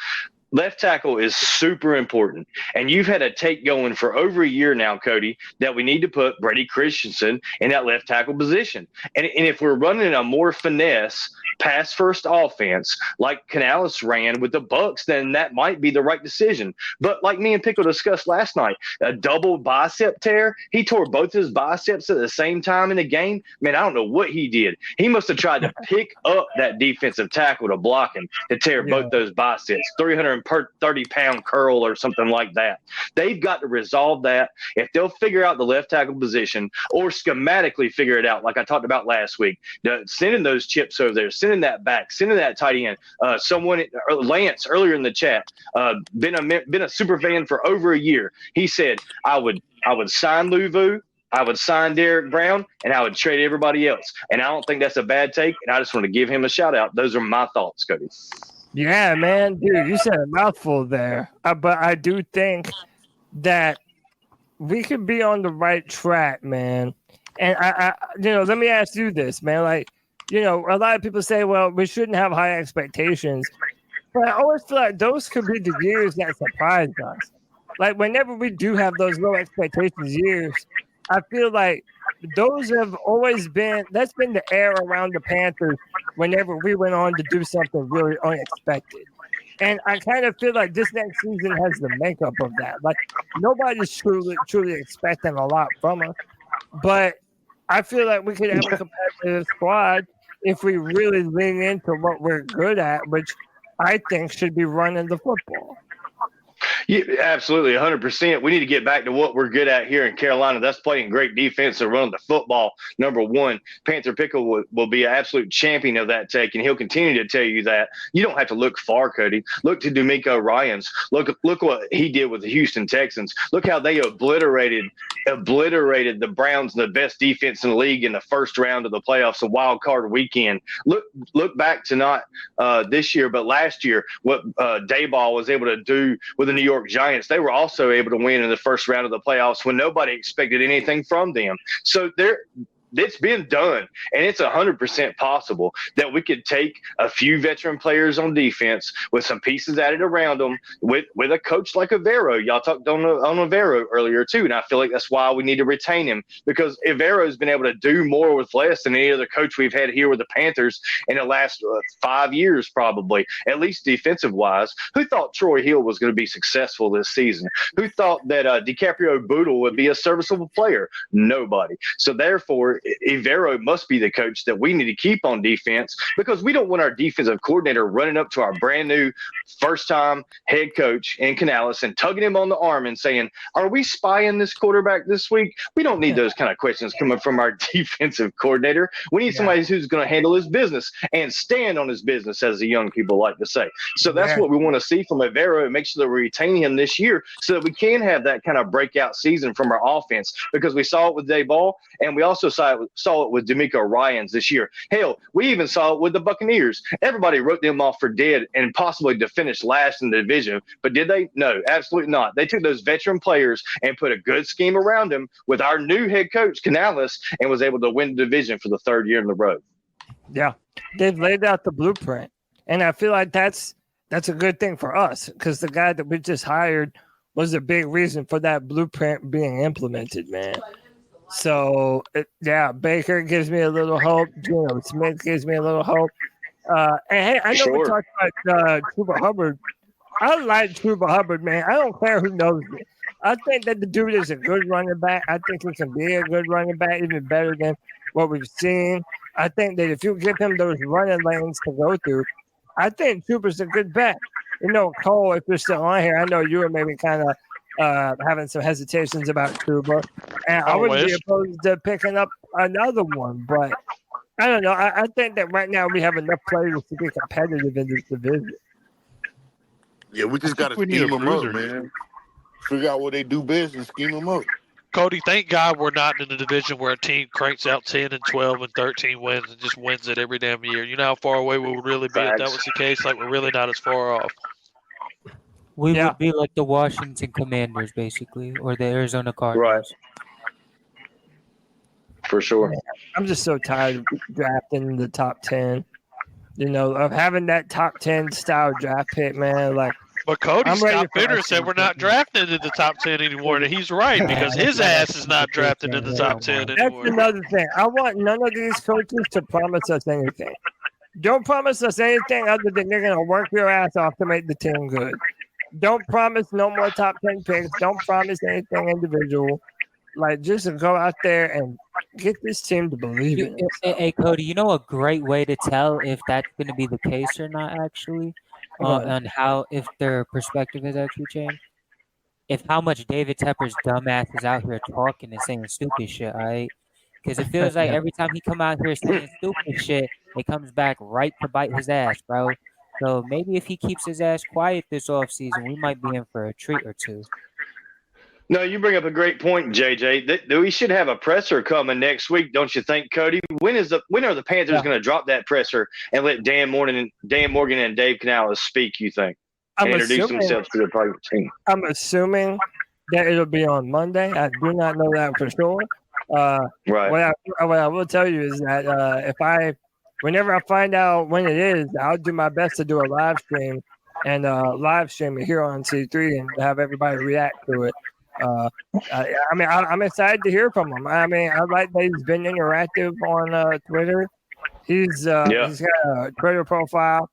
Left tackle is super important, and you've had a take going for over a year now, Cody, that we need to put Brady Christensen in that left tackle position. And if we're running a more finesse pass first offense like Canales ran with the Bucs, then that might be the right decision. But like me and Pickle discussed last night, a double bicep tear, he tore both his biceps at the same time in the game. Man, I don't know what he did. He must have tried to pick up that defensive tackle to block him to tear both those biceps. 330-pound curl or something like that. They've got to resolve that. If they'll figure out the left tackle position or schematically figure it out, like I talked about last week, sending those chips over there, sending that back, sending that tight end. Someone, Lance, earlier in the chat, been a super fan for over a year. He said, I would sign Luvu, I would sign Derek Brown, and I would trade everybody else. And I don't think that's a bad take, and I just want to give him a shout out. Those are my thoughts, Cody. Yeah, man, dude, you said a mouthful there. But I do think that we could be on the right track, man. And I let me ask you this, man. Like, a lot of people say, well, we shouldn't have high expectations. But I always feel like those could be the years that surprise us. Like, whenever we do have those low expectations years, I feel like those have always been, that's been the air around the Panthers whenever we went on to do something really unexpected. And I kind of feel like this next season has the makeup of that. Like, nobody's truly expecting a lot from us. But I feel like we could have a competitive squad if we really lean into what we're good at, which I think should be running the football. Yeah, absolutely, 100%. We need to get back to what we're good at here in Carolina. That's playing great defense and running the football, number one. Panther Pickle will be an absolute champion of that take, and he'll continue to tell you that. You don't have to look far, Cody. Look to D'Amico Ryans. Look what he did with the Houston Texans. Look how they obliterated the Browns, the best defense in the league, in the first round of the playoffs, a wild card weekend. Look back to not this year, but last year, what Dayball was able to do with the New York York Giants, they were also able to win in the first round of the playoffs when nobody expected anything from them. So it's been done, and it's 100% possible that we could take a few veteran players on defense with some pieces added around them with a coach like Evero. Y'all talked on Evero earlier too, and I feel like that's why we need to retain him, because Evero's been able to do more with less than any other coach we've had here with the Panthers in the last 5 years, probably, at least defensive-wise. Who thought Troy Hill was going to be successful this season? Who thought that DiCaprio Boodle would be a serviceable player? Nobody. So therefore, Evero must be the coach that we need to keep on defense, because we don't want our defensive coordinator running up to our brand new first-time head coach in Canales and tugging him on the arm and saying, "Are we spying this quarterback this week?" We don't need those kind of questions coming from our defensive coordinator. We need somebody who's going to handle his business and stand on his business, as the young people like to say. So that's what we want to see from Evero, and make sure that we retain him this year so that we can have that kind of breakout season from our offense, because we saw it with Dave Ball, and we also saw it with D'Amico Ryans this year. Hell, we even saw it with the Buccaneers. Everybody wrote them off for dead and possibly to finish last in the division. But did they? No, absolutely not. They took those veteran players and put a good scheme around them with our new head coach, Canales, and was able to win the division for the third year in a row. Yeah, they've laid out the blueprint. And I feel like that's a good thing for us, because the guy that we just hired was a big reason for that blueprint being implemented, man. So, Baker gives me a little hope. Geno Smith gives me a little hope. And hey, I know we talked about Chuba Hubbard. I like Chuba Hubbard, man. I don't care who knows me. I think that the dude is a good running back. I think he can be a good running back, even better than what we've seen. I think that if you give him those running lanes to go through, I think Chuba's a good bet. You know, Cole, if you're still on here, I know you were maybe kind of having some hesitations about Chuba, and I wouldn't be opposed to picking up another one, but I don't know. I think that right now we have enough players to be competitive in this division. Yeah, we just got to scheme them up, man. Figure out what they do best and scheme them up. Cody, thank God we're not in a division where a team cranks out 10 and 12 and 13 wins and just wins it every damn year. You know how far away we would really be if that was the case? Like, we're really not as far off. We would be like the Washington Commanders, basically, or the Arizona Cardinals. Right. For sure. I'm just so tired of drafting the top 10. You know, of having that top 10 style draft pick, man. Like, but Cody, Scott Bitter said we're not drafted in the top 10 anymore, and he's right, because his ass is not drafted in the top 10 anymore. That's another thing. I want none of these coaches to promise us anything. Don't promise us anything other than they're going to work your ass off to make the team good. Don't promise no more top 10 picks. Don't promise anything individual. Like, just go out there and get this team to believe in it. Hey, Cody, you know a great way to tell if that's going to be the case or not, actually, on how, if their perspective has actually changed? If how much David Tepper's dumbass is out here talking and saying stupid shit, all right? Because it feels like every time he come out here saying stupid shit, it comes back right to bite his ass, bro. So maybe if he keeps his ass quiet this offseason, we might be in for a treat or two. No, you bring up a great point, JJ. We should have a presser coming next week, don't you think, Cody? When are the Panthers going to drop that presser and let Dan Morgan and Dave Canales speak, you think? And introduce themselves to the private team. I'm assuming that it'll be on Monday. I do not know that for sure. Right. What I will tell you is that whenever I find out when it is, I'll do my best to do a live stream and live stream it here on C3 and have everybody react to it. I'm excited to hear from him. I mean, I like that he's been interactive on Twitter. He's got a Twitter profile.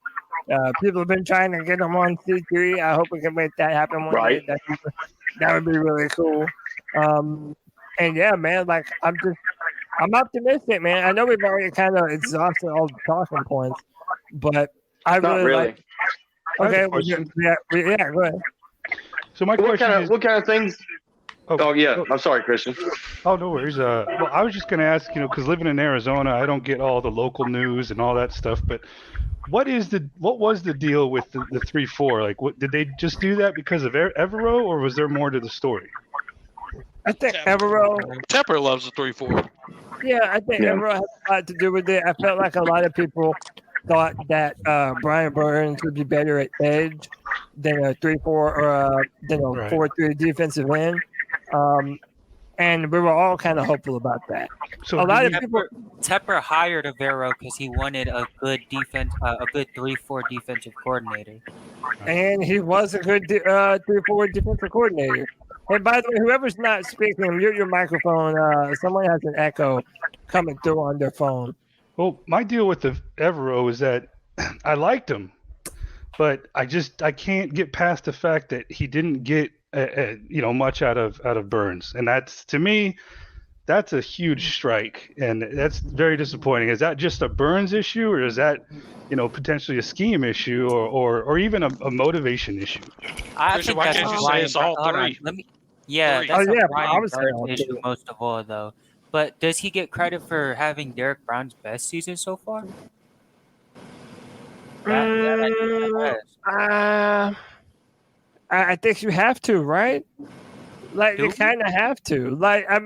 People have been trying to get him on C3. I hope we can make that happen one day. That would be really cool. And yeah, man, like I'm optimistic, man. I know we've already kind of exhausted all the talking points, but I really like. Okay, yeah, go ahead. So my question what kind of things? Oh yeah, I'm sorry, Christian. Oh, no worries. Well, I was just going to ask, because living in Arizona, I don't get all the local news and all that stuff. But what was the deal with the 3-4? Like, what did they just do that because of Evero, or was there more to the story? I think Evero. Tepper loves the 3-4. Yeah, I think Evero has a lot to do with it. I felt like a lot of people thought that Brian Burns would be better at edge than a 3-4 or than a 4-3 defensive end. And we were all kind of hopeful about that. So a lot of people. Tepper hired Evero because he wanted a good defense, a good 3-4 defensive coordinator. And he was a good 3-4 defensive coordinator. And by the way, whoever's not speaking, mute your microphone. Someone has an echo coming through on their phone. Well, my deal with the Evero is that I liked him, but I can't get past the fact that he didn't get much out of Burns, and that's, to me, that's a huge strike, and that's very disappointing. Is that just a Burns issue, or is that potentially a scheme issue, or even a motivation issue? I think that's a all three. That's a Brian Burns issue most of all, though. But does he get credit for having Derek Brown's best season so far? I think you have to, right? Like, you kind of have to. Like, I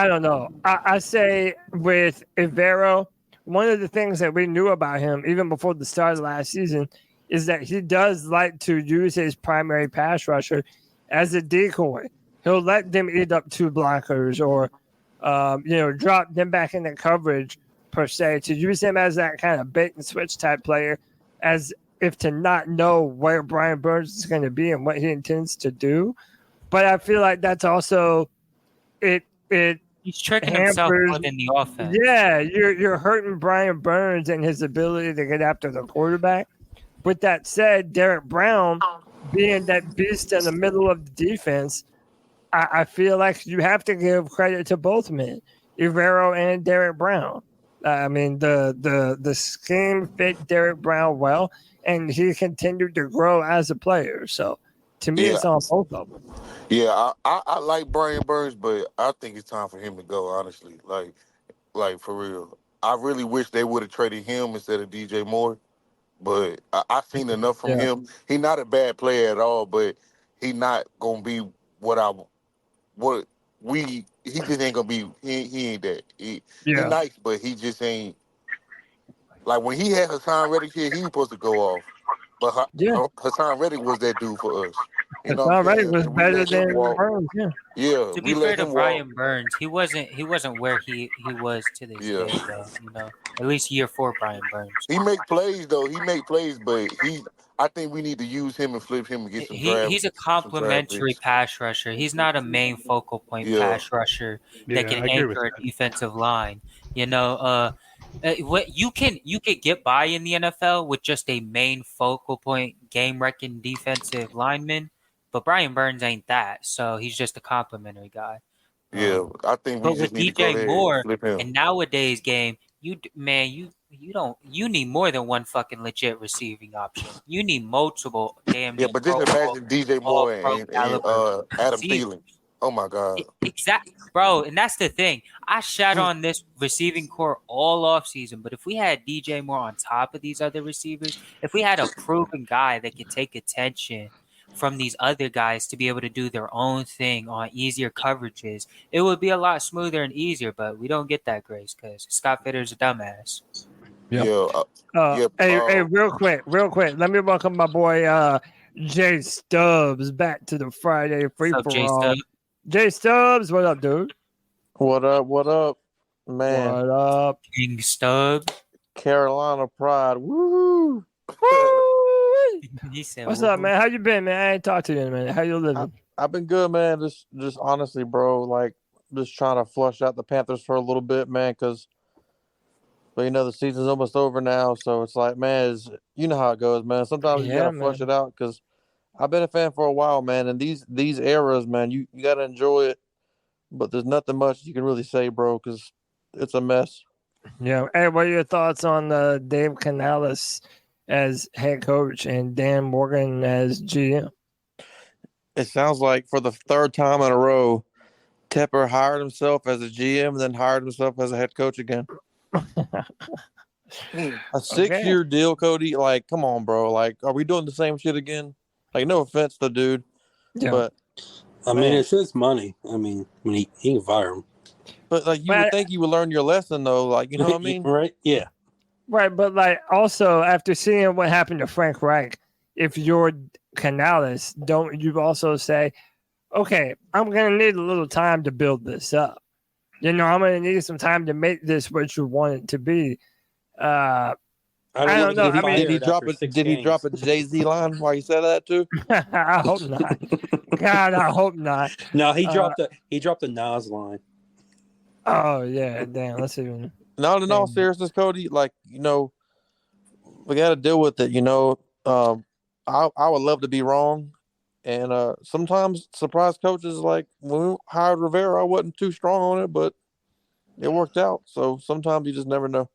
don't know. I say with Evero, one of the things that we knew about him, even before the start of last season, is that he does like to use his primary pass rusher as a decoy. He'll let them eat up two blockers or, drop them back into coverage, per se, to use him as that kind of bait and switch type player, as if to not know where Brian Burns is going to be and what he intends to do. But I feel like that's also it. He's tricking himself within the offense. Yeah, you're hurting Brian Burns and his ability to get after the quarterback. With that said, Derek Brown being that beast in the middle of the defense, I feel like you have to give credit to both men, Evero and Derek Brown. The scheme fit Derek Brown well, and he continued to grow as a player. So, to me, it's on both of them. Yeah, I like Brian Burns, but I think it's time for him to go, honestly. Like for real. I really wish they would have traded him instead of DJ Moore, but I've seen enough from him. He's not a bad player at all, but he's not going to be he just ain't going to be, he ain't that. He's nice, but he just ain't. Like, when he had Hassan Reddick here, he was supposed to go off. But Hassan Reddick was that dude for us. Hassan Reddick was better than Burns, Yeah. To be fair to Brian Burns, he wasn't where he was to this day, though, At least year 4 Brian Burns. He make plays, though. But I think we need to use him and flip him and get some draft. He's a complimentary pass rusher. He's not a main focal point pass rusher that can anchor a defensive line. What you can get by in the NFL with just a main focal point, game wrecking defensive lineman, but Brian Burns ain't that. So he's just a complimentary guy. Yeah, I think we just need DJ to Moore flip him. in nowadays game, you need more than one fucking legit receiving option. You need multiple damn. Yeah, but just imagine DJ Moore and Adam Thielen. Oh my God. Exactly, bro. And that's the thing. I shat on this receiving core all off season, but if we had DJ Moore on top of these other receivers, if we had a proven guy that could take attention from these other guys to be able to do their own thing on easier coverages, it would be a lot smoother and easier, but we don't get that grace because Scott Fitter's a dumbass. Hey, real quick. Let me welcome my boy Jay Stubbs back to the Friday Free For All. Jay Stubbs, what up, dude? What up, man? What up, King Stubbs? Carolina Pride, woo! What's up, man? How you been, man? I ain't talked to you in a minute. How you living? I've been good, man. Just honestly, bro, like just trying to flush out the Panthers for a little bit, man, because the season's almost over now, so it's like, man, you know how it goes, man. Sometimes you gotta flush it out because I've been a fan for a while, man, and these eras, man, you got to enjoy it, but there's nothing much you can really say, bro, because it's a mess. Yeah. Hey, what are your thoughts on Dave Canales as head coach and Dan Morgan as GM? It sounds like for the third time in a row, Tepper hired himself as a GM and then hired himself as a head coach again. A 6-year deal, Cody. Like, come on, bro. Like, are we doing the same shit again? Like, no offense to dude, but it's his money. When he can fire him. But like, you would think you would learn your lesson, though. Like, you know what I mean? Right? Yeah. Right, but like also after seeing what happened to Frank Reich, if you're Canales, don't you also say, okay, I'm gonna need a little time to build this up. I'm gonna need some time to make this what you want it to be. I don't know. Did he drop it? Did he drop a Jay-Z line while he said that too? I hope not. God, I hope not. No, he dropped the Nas line. Oh yeah, damn. Let's see. No, in all seriousness, Cody, like, we got to deal with it. I would love to be wrong. And sometimes surprise coaches, like when we hired Rivera, I wasn't too strong on it, but it worked out. So sometimes you just never know.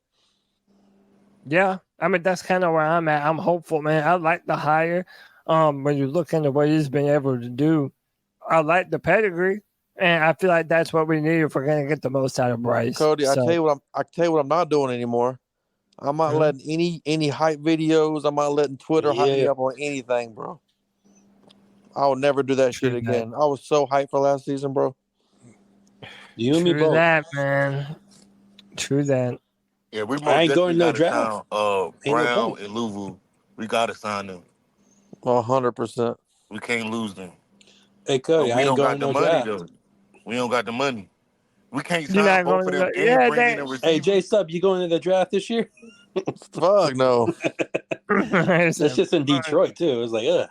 Yeah, I mean, that's kind of where I'm at. I'm hopeful, man. I like the hire. When you look into what he's been able to do, I like the pedigree. And I feel like that's what we need if we're gonna get the most out of Bryce. Cody, I tell you what I'm not doing anymore. I'm not letting any hype videos. I'm not letting Twitter hype me up on anything, bro. I will never do that shit again. I was so hyped for last season, bro. You and me True both. that, man. True that. Yeah, we I ain't going no gotta draft. sign, Ain't no Brown point. and Louvu. We gotta sign them. 100%. We can't lose them. Hey Cody, But I we ain't don't going got the no money draft. though. We don't got the money. We can't You're sign not both going of them to and yeah, bring in a receiver. Hey J Sub, you going to the draft this year? Fuck no. That's just in Detroit too. It was like,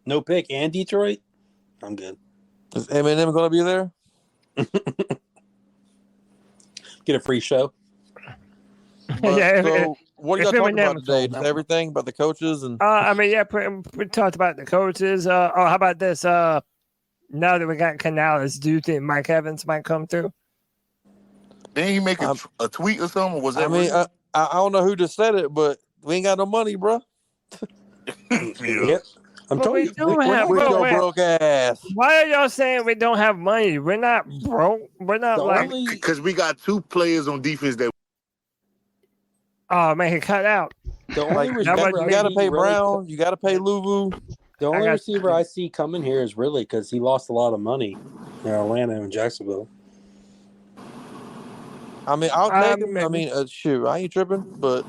no pick and Detroit. I'm good. Is Eminem going to be there? Get a free show. But, so what are y'all talking Eminem about today? Just everything about the coaches and. I mean, yeah, we talked about the coaches. How about this? Now that we got Canales, do you think Mike Evans might come through? Didn't he make a tweet or something? Or was that? I mean, I don't know who just said it, but we ain't got no money, bro. Yep. I'm But telling we you, do we're have not With gonna your win. broke ass. Why are y'all saying we don't have money? We're not broke. We're not like. Because we got two players on defense that. Oh man, he cut out. The only Like, you receiver got to I see pay really Brown. You got to pay Louvu. The only got- receiver I see coming here is really because he lost a lot of money in Atlanta and Jacksonville. I mean, I'll take him. I mean, shoot, I ain't tripping, but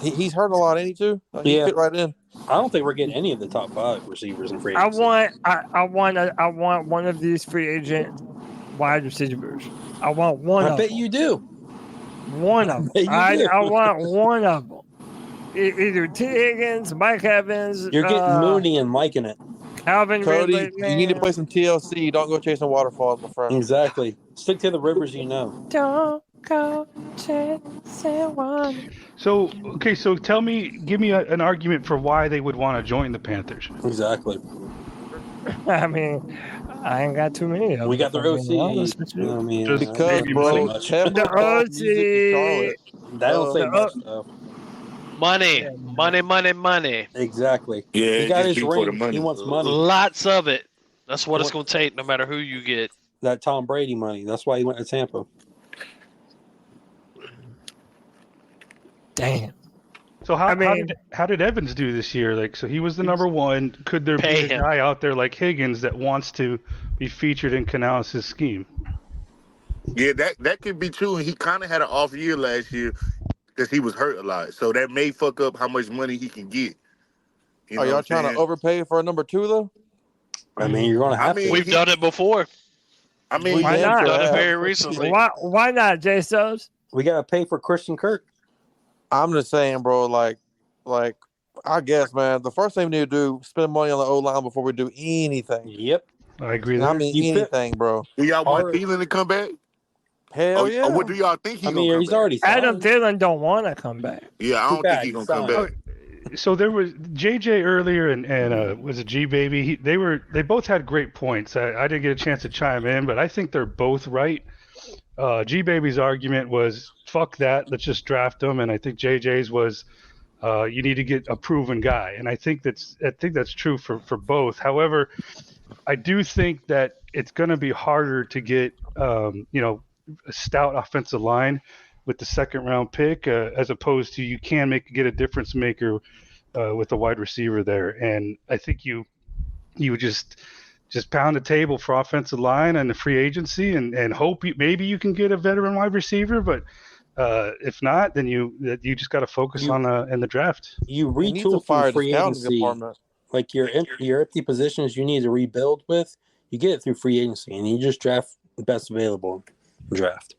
he's hurt a lot, ain't he, too? Like, he fit right in. I don't think we're getting any of the top 5 receivers in free I agency. want one of these free agent wide receivers. I want one. I of bet them. you do. One of them. bet you I do. want one of them. Either T. Higgins, Mike Evans. You're getting Mooney and liking it. Calvin Cody, Ridley. you need to play some TLC. Don't go chasing waterfalls, my friend. Exactly. Stick to the rivers you know. Don't go chasing one. So, okay, so give me an argument for why they would want to join the Panthers. Exactly. I mean, I ain't got too many of them. We got the if I'm being OC. honest with you. I mean, Just Because, maybe bro, money. Tepper The talk music to Charlotte. That don't say the much though. Money. Exactly. Yeah, He got just his be for the ring. money. He wants money. Lots of it. That's what it's going to take no matter who you get. That Tom Brady money. That's why he went to Tampa. Damn. So how did Evans do this year? Like, so he was the number one. Could there Pay be a him. guy out there like Higgins that wants to be featured in Canales' scheme? Yeah, that could be true. And he kind of had an off year last year because he was hurt a lot. So that may fuck up how much money he can get. You know Are y'all what I'm trying saying? to overpay for a number 2, though? I mean, you're gonna have to. We've done it before. I mean, We Why damn not? sure Done it have. very recently. Why not, J Subs? We gotta pay for Christian Kirk. I'm just saying, bro, like, I guess, man, the first thing we need to do, spend money on the O-line before we do anything. Yep. I agree. And I There. mean You fit- anything, bro. do y'all want Or- Thielen to come back? Hell yeah. Or what do y'all think he's I mean, gonna come he's back? already signed. Adam Thielen don't want to come back. Yeah, I don't think he's gonna come back. So there was JJ earlier and was it G Baby? They both had great points. I didn't get a chance to chime in, but I think they're both right. G Baby's argument was fuck that, let's just draft him, and I think JJ's was you need to get a proven guy, and I think that's true for both. However, I do think that it's going to be harder to get a stout offensive line with the second round pick as opposed to you can get a difference maker with a wide receiver there, and I think you would just pound the table for offensive line and the free agency and hope maybe you can get a veteran wide receiver, but If not, then you just got to focus on in the draft. You He needs to retool fire through the free scouting agency. department. Like your empty positions you need to rebuild with, you get it through free agency, and you just draft the best available draft.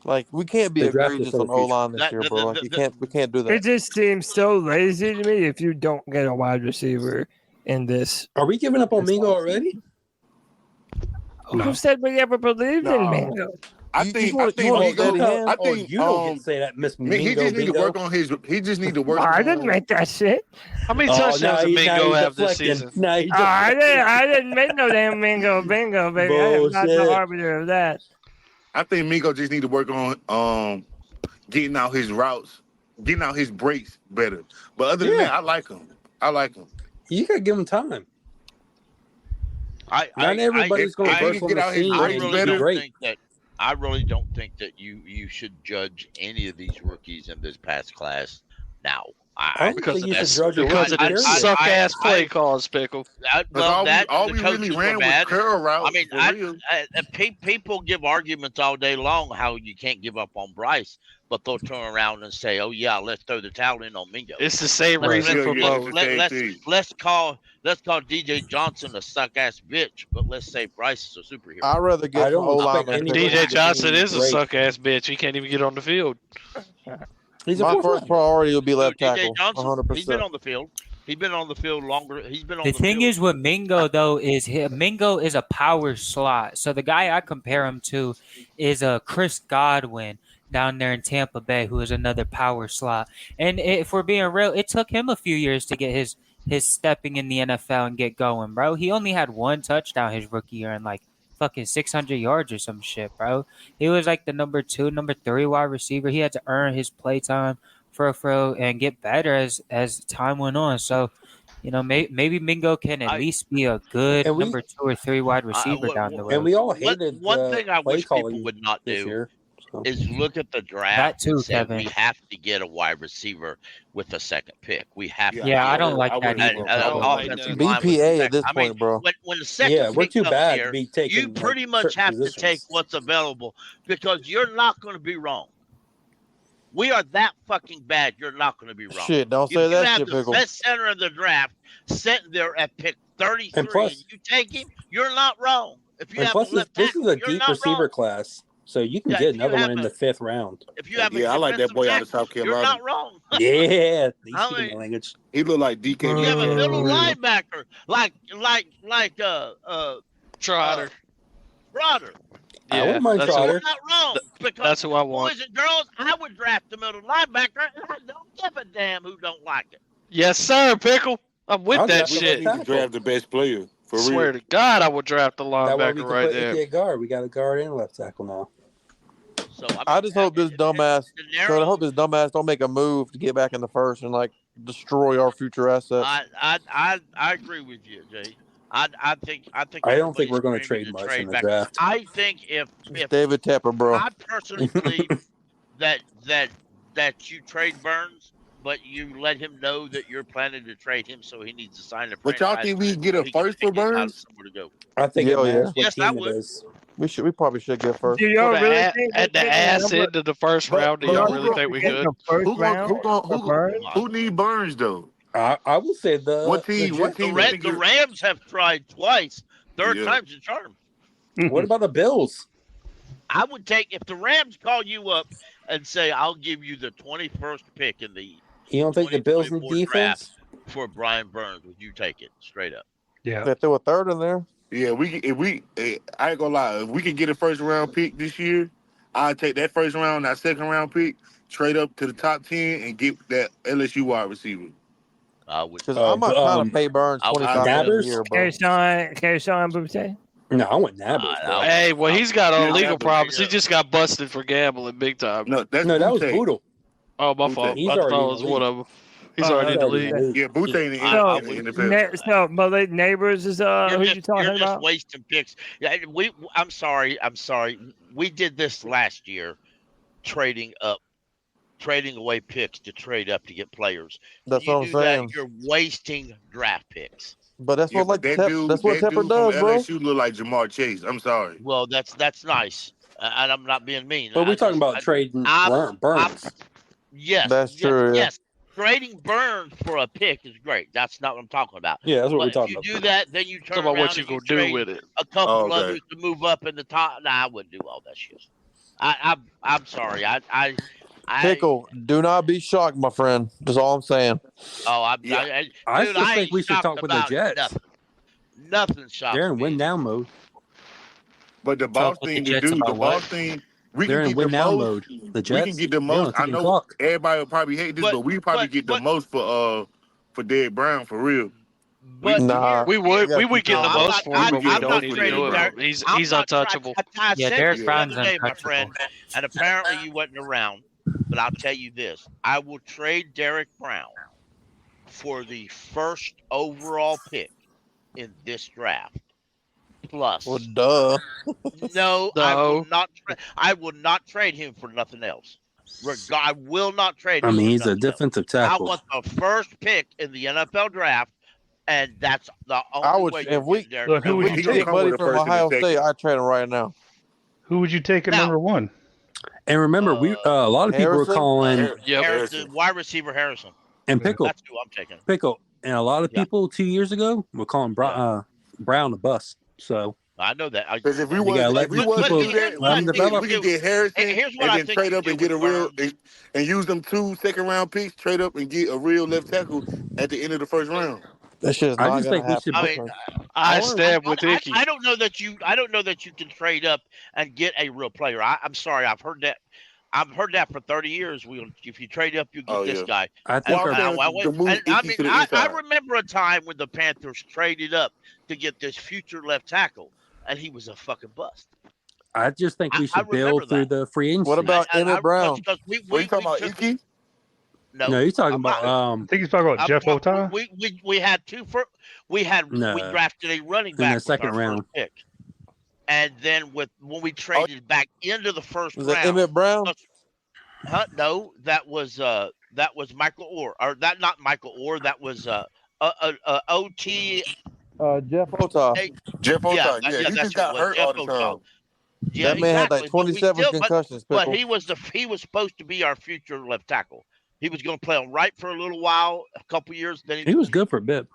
Like we can't be The draft is egregious for the on O line future. this year, bro. Like we can't do It that. just seems so lazy to me if you don't get a wide receiver in this. Are we giving up on Mingo already? Who said we ever believed in Mingo? I think you don't say that, Miss he Mingo. just need to Bingo. work on his. He just need to work. I on, didn't make that shit. How many touchdowns did Mingo have this season? I didn't make no damn Mingo bingo, baby. I am not the Bullshit. arbiter of that. I think Mingo just need to work on getting out his routes, getting out his breaks better. But other than that, I like him. You gotta give him time. Not everybody's gonna burst on the scene. I really don't think that you should judge any of these rookies in this past class now. Because of that suck ass play calls, Pickle. all we really ran was curl routes. I mean, people give arguments all day long how you can't give up on Bryce, but they'll turn around and say, "Oh yeah, let's throw the towel in on Mingo." It's the same reason for both. Let's call DJ Johnson a suck ass bitch, but let's say Bryce is a superhero. I'd rather get O line. DJ Johnson is a suck ass bitch. He can't even get on the field. My first priority will be left tackle. DJ Johnson, 100%. he's been on the field. He's been on the field longer. He's been on The the thing field. is with Mingo though is Mingo is a power slot. So the guy I compare him to is Chris Godwin down there in Tampa Bay, who is another power slot. And if we're being real, it took him a few years to get his stepping in the NFL and get going, bro. He only had one touchdown his rookie year and like fucking 600 yards or some shit, bro. He was like the number 2, number 3 wide receiver. He had to earn his play time for and get better as time went on. So, you know, maybe Mingo can at least be a good number 2 or 3 wide receiver down the road. And we all hated one thing I wish people calling would not this do year, so. is look at the draft That too, and say Kevin. we have to get a wide receiver with the second pick. We have to. Yeah, I don't like that either. Offensive line with the BPA at second. this I mean, point, bro. when the second we're pick too comes bad here, to be taking, you pretty much certain have to positions. take what's available because you're not going to be wrong. We are that fucking bad. You're not going to be wrong. Shit, don't If say you that have shit, the Pickle. best center in the draft sitting there at pick 33, And plus- and you take him, you're not wrong. If you And have plus, a left this is tackle, a you're deep not receiver wrong. class, so you can Yeah, get if you another have one in the 5th round. If you have a Yeah, I like that defensive boy out of tackle, South you're Carolina. not wrong. Yeah, they I speak mean, my language. He look like DK. You have a middle Mm. linebacker like Trotter. Trotter. I wouldn't mind that's Trotter. You're not wrong. Because That's who I want. boys and girls, I would draft the middle linebacker, and I don't give a damn who don't like it. Yes, sir, Pickle. I'm with I'll that draft shit. him. You draft the best player for real. Swear to God, I would draft the That way we linebacker can right put there. Icky at guard. We got a guard and left tackle now. So I just hope this dumbass. So I hope this dumbass don't make a move to get back in the first and like destroy our future assets. I agree with you, Jay. I think I don't think everybody's we're going to screaming trade to much in the back. draft. I think if David Tepper, bro. I personally believe that you trade Burns, but you let him know that you're planning to trade him, so he needs to sign a But y'all franchise think we tag get so a he can first for figure out Burns? somewhere to go. I think Hell it matters yeah. what Yes, I team it would. is. We probably should get first. Do y'all But really at, think at the we're ass getting end of the first round, do but y'all who really gon- think we in good? the first Who round for Burns? who need Burns though? I will say the What team? the What Jets- team? The Rams have tried twice. Third Yeah. time's a charm. What about the Bills? I would take if the Rams call you up and say, "I'll give you the 21st pick in the You don't think the Bills need 2024 draft defense? for Brian Burns." Would you take it straight up? Yeah. They threw a third in there. Yeah, I ain't gonna lie. If we can get a first round pick this year, I'll take that first round, that second round pick, trade up to the top 10 and get that LSU wide receiver. I would. Because I'm not trying to pay Burns I- 25 million a Nabbers? year, bro. Keyshawn Boutte? No, I want Nabbers. bro. Hey, well, he's got Yeah, illegal that's problems. He big. just got busted for gambling big time. No, that's No, that was Boutte. Boodle. Oh, my Boutte. fault. He's I thought already it was in the one league. of them. He's Oh, already in the already league. in the league. Yeah, Boutte ain't in the So Malik Neighbors is who you talking You're just about? wasting picks. Yeah, I'm sorry. We did this last year, trading away picks to trade up to get players. That's You what I'm do that, saying. you're wasting draft picks. But that's Yeah, what but Tepper that dude does, from bro. LSU look like Jamar Chase. I'm sorry. Well, that's nice. and I'm not being mean. But we're talking about trading Burns. Yes, That's true. Yeah. Yes, trading Burns for a pick is great. That's not what I'm talking about. Yeah, that's what we're But talking if you about. do that, then you turn Talking about around what you and gonna trade do with it. a couple Oh, okay. others to move up in the top. Nah, I wouldn't do all that shit. I'm sorry. I Pickle, do not be shocked, my friend. That's all I'm saying. Oh, I dude, still I think ain't we should shocked talk with the about Jets. Nothing shocks They're in me. win now mode. But the boss with the thing to Jets do, the about boss what? thing, we They're can in get the win now most. mode. The We Jets. can get the they most. don't I take know clock. everybody will probably hate this, but we probably get the most for Dave Brown for real. But Nah, We would get No, the I'm most not- for him, but we I'm don't not need to trading do it. Derek- He's I'm he's not tra- untouchable. I Yeah, said Derek this the Brown's other day, my untouchable. friend, and apparently you wasn't around. But I'll tell you this: I will trade Derek Brown for the first overall pick in this draft. Plus, well, duh. no, I will not. I will not trade him for nothing else. I will not trade him. I mean, for he's a nothing else. defensive I tackle. want the first pick in the NFL draft, and that's the only I would way. if we Look, who would if you we take? take Buddy from Ohio State, I'd trade him right now. Who would you take at number one? And remember, a lot of people were Harrison? calling Harrison, wide receiver Harrison. and Pickle. That's who I'm taking. Pickle, and a lot of people 2 years ago were calling Brown a bust. So I know that. Because if we You want gotta let to these do people that, let them develop. we can get Harrison Here's what and I then think trade you up and do get a with real and use them 2 second-round picks, trade up and get a real left tackle at the end of the first round. That shit's I not just gonna think we happen. should. I mean, I stab with Icky. I don't know that you. I don't know that you can trade up and get a real player. I'm sorry. I've heard that. I've heard that for 30 years. If you trade up, you get this guy. I think I remember a time when the Panthers traded up to get this future left tackle, and he was a fucking bust. I just think we I should build through the free agency. What about Emmett Brown? Because Are you talking about Icky? No, you're talking about I think he's talking about Jeff Ota. We had we drafted a running back in the with second our round. first pick. And then when we traded back into the first Was round, that Emmett Brown? No, that was Michael Orr, or that not Michael Orr. That was OT. Jeff Ota. Jeff Ota, he that's just got who it was, hurt all Jeff the time. Yeah, That man had like exactly. But we 27 still- concussions. But Pickle. he was supposed to be our future left tackle. He was going to play on right for a little while, a couple years. Then He was good for a bit.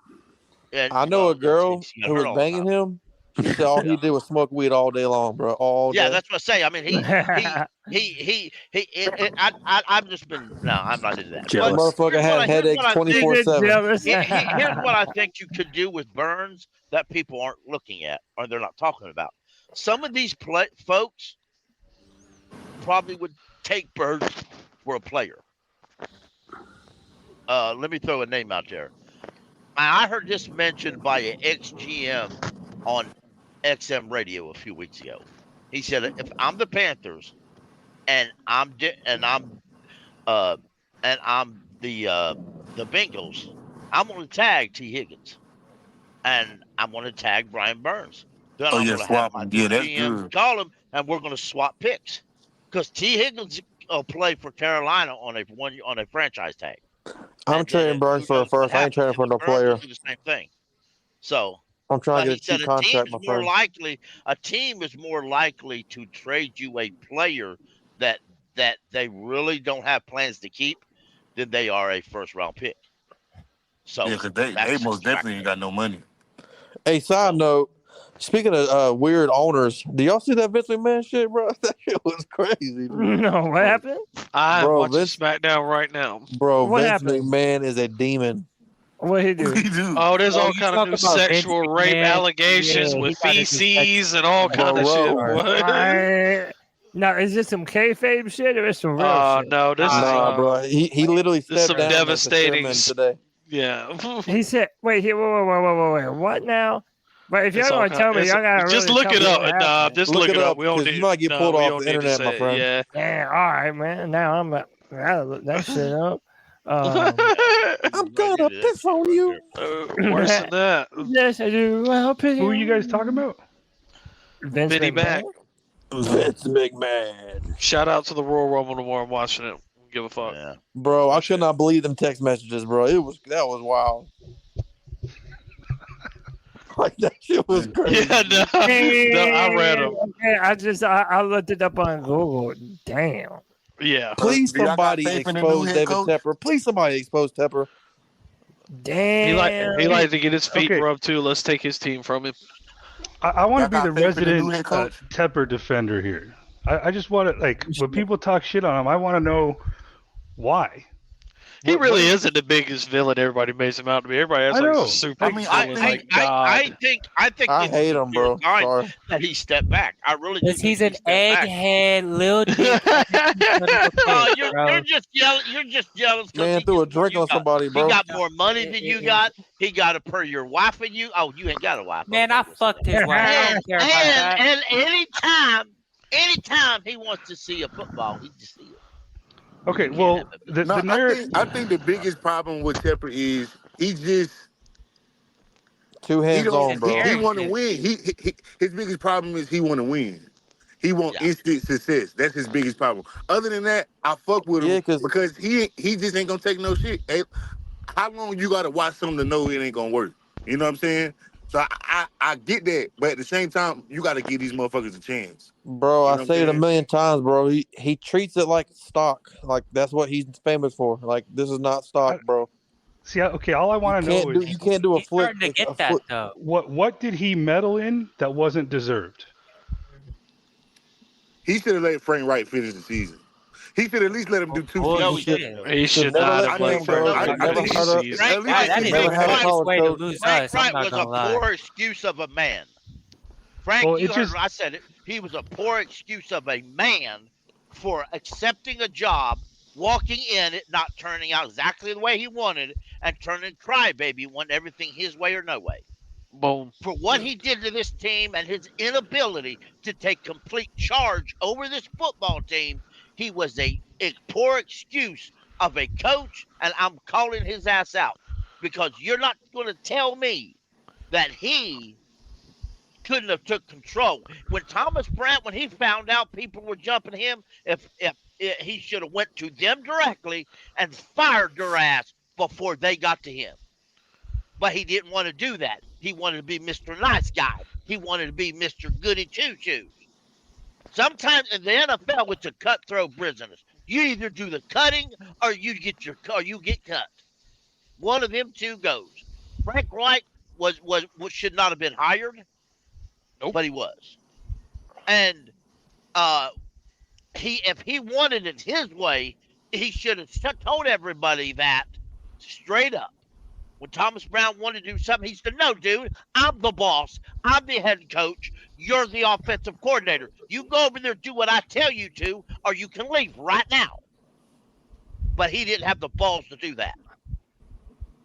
And, I know a girl he got who hurt was all the banging him. She said all he did was smoke weed all day long, bro. All Yeah, day. that's what I say. I mean, I've just been I'm not into that. That Jealous. motherfucker had headaches 24/7. Here's what I think you could do with Burns that people aren't looking at or they're not talking about. Some of these folks probably would take Burns for a player. Let me throw a name out there. I heard this mentioned by an ex-GM on XM radio a few weeks ago. He said, "If I'm the Panthers, and I'm the Bengals, I'm going to tag T. Higgins, and I'm going to tag Brian Burns. Then I'm going to have my GM call him, and we're going to swap picks because T. Higgins will play for Carolina on a franchise tag. I'm trading Burns for a first. I ain't trading for no player. Do the same thing. So." I'm trying to But get a cheap contract, my friend. A team is more likely to trade you a player that they really don't have plans to keep than they are a first round pick. So Yeah, because they most definitely ain't got no money. Hey, side note. Speaking of weird owners, do y'all see that Vince McMahon shit, bro? That shit was crazy. Dude. No, what happened? I'm Bro, watching Vince- SmackDown right now. Bro, What Vince happened? McMahon is a demon. What he do? Oh, there's all you kind of talk new about Vince sexual rape McMahon. allegations Yeah, with he got his feces and all kind of Bro, shit. bro. What? Now, is this some kayfabe shit or is some real Oh shit? no, this is Nah, bro. He literally this is stepped some down devastating as the chairman today. yeah. He said, wait, wait, what now? But if y'all It's all gonna tell me, it's- y'all gotta just really look tell it me up. what Nah, happened. just Look look it it up, up. We don't 'cause need. you might get no, pulled we off don't the need to internet, my say it. friend. Yeah. Damn, all right, man. Now I gotta look that shit up. I'm gonna piss on you. Worse than that. Yes, I do. Well, Who are you guys talking about? Vince Vinny McMahon? Mac. Vince McMahon. Shout out to the Royal Rumble tomorrow. I'm watching it. Don't give a fuck. Yeah. Bro, I could not believe them text messages, bro. That was wild. Like that shit was crazy. Yeah, no, I read them. I looked it up on Google. Damn. Yeah. Please Do y'all got somebody faith in the new expose head David coach? Tepper. Please somebody expose Tepper. Damn. He likes to get his feet Okay. rubbed too. Let's take his team from him. I want to Y'all be got the faith in the new resident head coach? Tepper defender here. I just want to, like, when people talk shit on him, I want to know why. He really isn't the biggest villain everybody makes him out to be. Everybody else I like know. a super I mean, villain, like God. I think I this hate is a him, bro. clear sign Sorry. that he stepped back. I really do. Because he's think an he stepped back. egghead, little dick. Oh, you're just jealous. You're just jealous because Man he threw a gets more drink you on got. somebody, He bro. got more money than you got. He got a per your wife and you. Oh, you ain't got a wife. Man, I fucked his wife. I don't care about that. And anytime he wants to see a football, he just see it. Okay, well, No, I think the biggest problem with Tepper is he just Two he hands don't on, bro. he want to win. His biggest problem is he want to win. He want instant success. That's his biggest problem. Other than that, I fuck with him because he just ain't gonna take no shit. Hey, how long you gotta watch something to know it ain't gonna work? You know what I'm saying? So I get that, but at the same time, you gotta give these motherfuckers a chance. Bro, You know I say it a what I'm million times, bro. He treats it like stock. Like that's what he's famous for. Like this is not stock, bro. See, okay, all I want to know is you can't do a flip. starting to get that though. What did he meddle in that wasn't deserved? He should have let Frank Wright finish the season. He should at least let him do two No, seasons. He should not have let Frank Wright finish the season. Frank Wright, that is the quickest way to lose Frank us. I'm Wright not was gonna a lie. poor excuse of a man. Frank, Well, you it heard just- what I said it. He was a poor excuse of a man for accepting a job, walking in it, not turning out exactly the way he wanted, and turning crybaby, wanting everything his way or no way. Boom. For what he did to this team and his inability to take complete charge over this football team, he was a poor excuse of a coach, and I'm calling his ass out because you're not going to tell me that he couldn't have took control. When Thomas Brandt, when he found out people were jumping him, if he should have went to them directly and fired their ass before they got to him. But he didn't want to do that. He wanted to be Mr. Nice Guy. He wanted to be Mr. Goody Two Shoes. Sometimes in the NFL, it's a cutthroat business. You either do the cutting or you get cut. One of them two goes. Frank Wright was should not have been hired, but he was. And if he wanted it his way, he should have told everybody that straight up. When Thomas Brown wanted to do something, he said, "No, dude, I'm the boss. I'm the head coach. You're the offensive coordinator. You go over there, do what I tell you to, or you can leave right now." But he didn't have the balls to do that.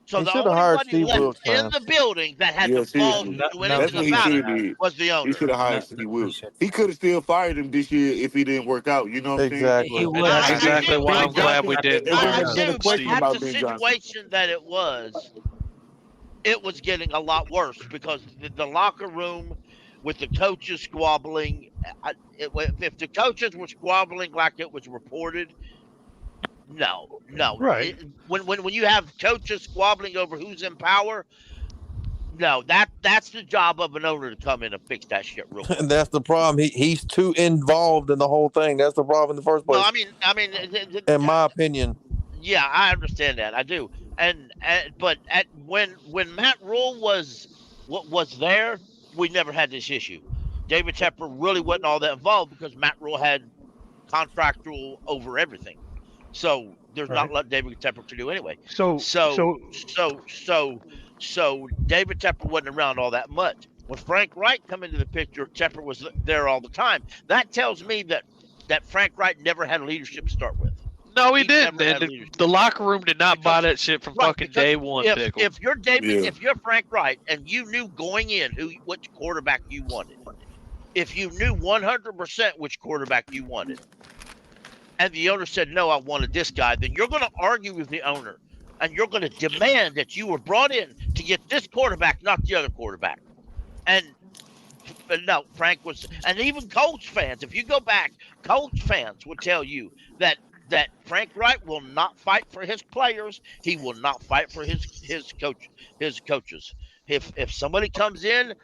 So He the should have only hired one Steve left Wilkes, in man. the building that had the balls to do That's anything what he about should it have did. was the owner. He should have hired Steve Wilkes. He could have still fired him this year if he didn't work out. You know what I'm saying? Exactly. He would. That's exactly why I'm glad we did. It wouldn't have been a But question that's about the Ben Johnson. situation that it was getting a lot worse because the locker room with the coaches squabbling, if the coaches were squabbling like it was reported, no. Right. When you have coaches squabbling over who's in power, no, that's the job of an owner to come in and fix that shit real quick. And that's the problem. He's too involved in the whole thing. That's the problem in the first place. No, I mean, in my opinion. Yeah, I understand that. I do. But when Matt Rule was there, we never had this issue. David Tepper really wasn't all that involved because Matt Rule had contractual over everything. So there's not a lot David Tepper to do anyway. So David Tepper wasn't around all that much. When Frank Wright come into the picture, Tepper was there all the time. That tells me that Frank Wright never had leadership to start with. No, he never didn't. had And leadership. the locker room did not buy that shit from fucking day one, Pickle. If you're if you're Frank Wright and you knew going in which quarterback you wanted, if you knew 100% which quarterback you wanted, and the owner said, "No, I wanted this guy," then you're going to argue with the owner, and you're going to demand that you were brought in to get this quarterback, not the other quarterback. And no, Frank was, and even Colts fans, if you go back, Colts fans would tell you that that Frank Wright will not fight for his players. He will not fight for his coaches. If somebody comes in,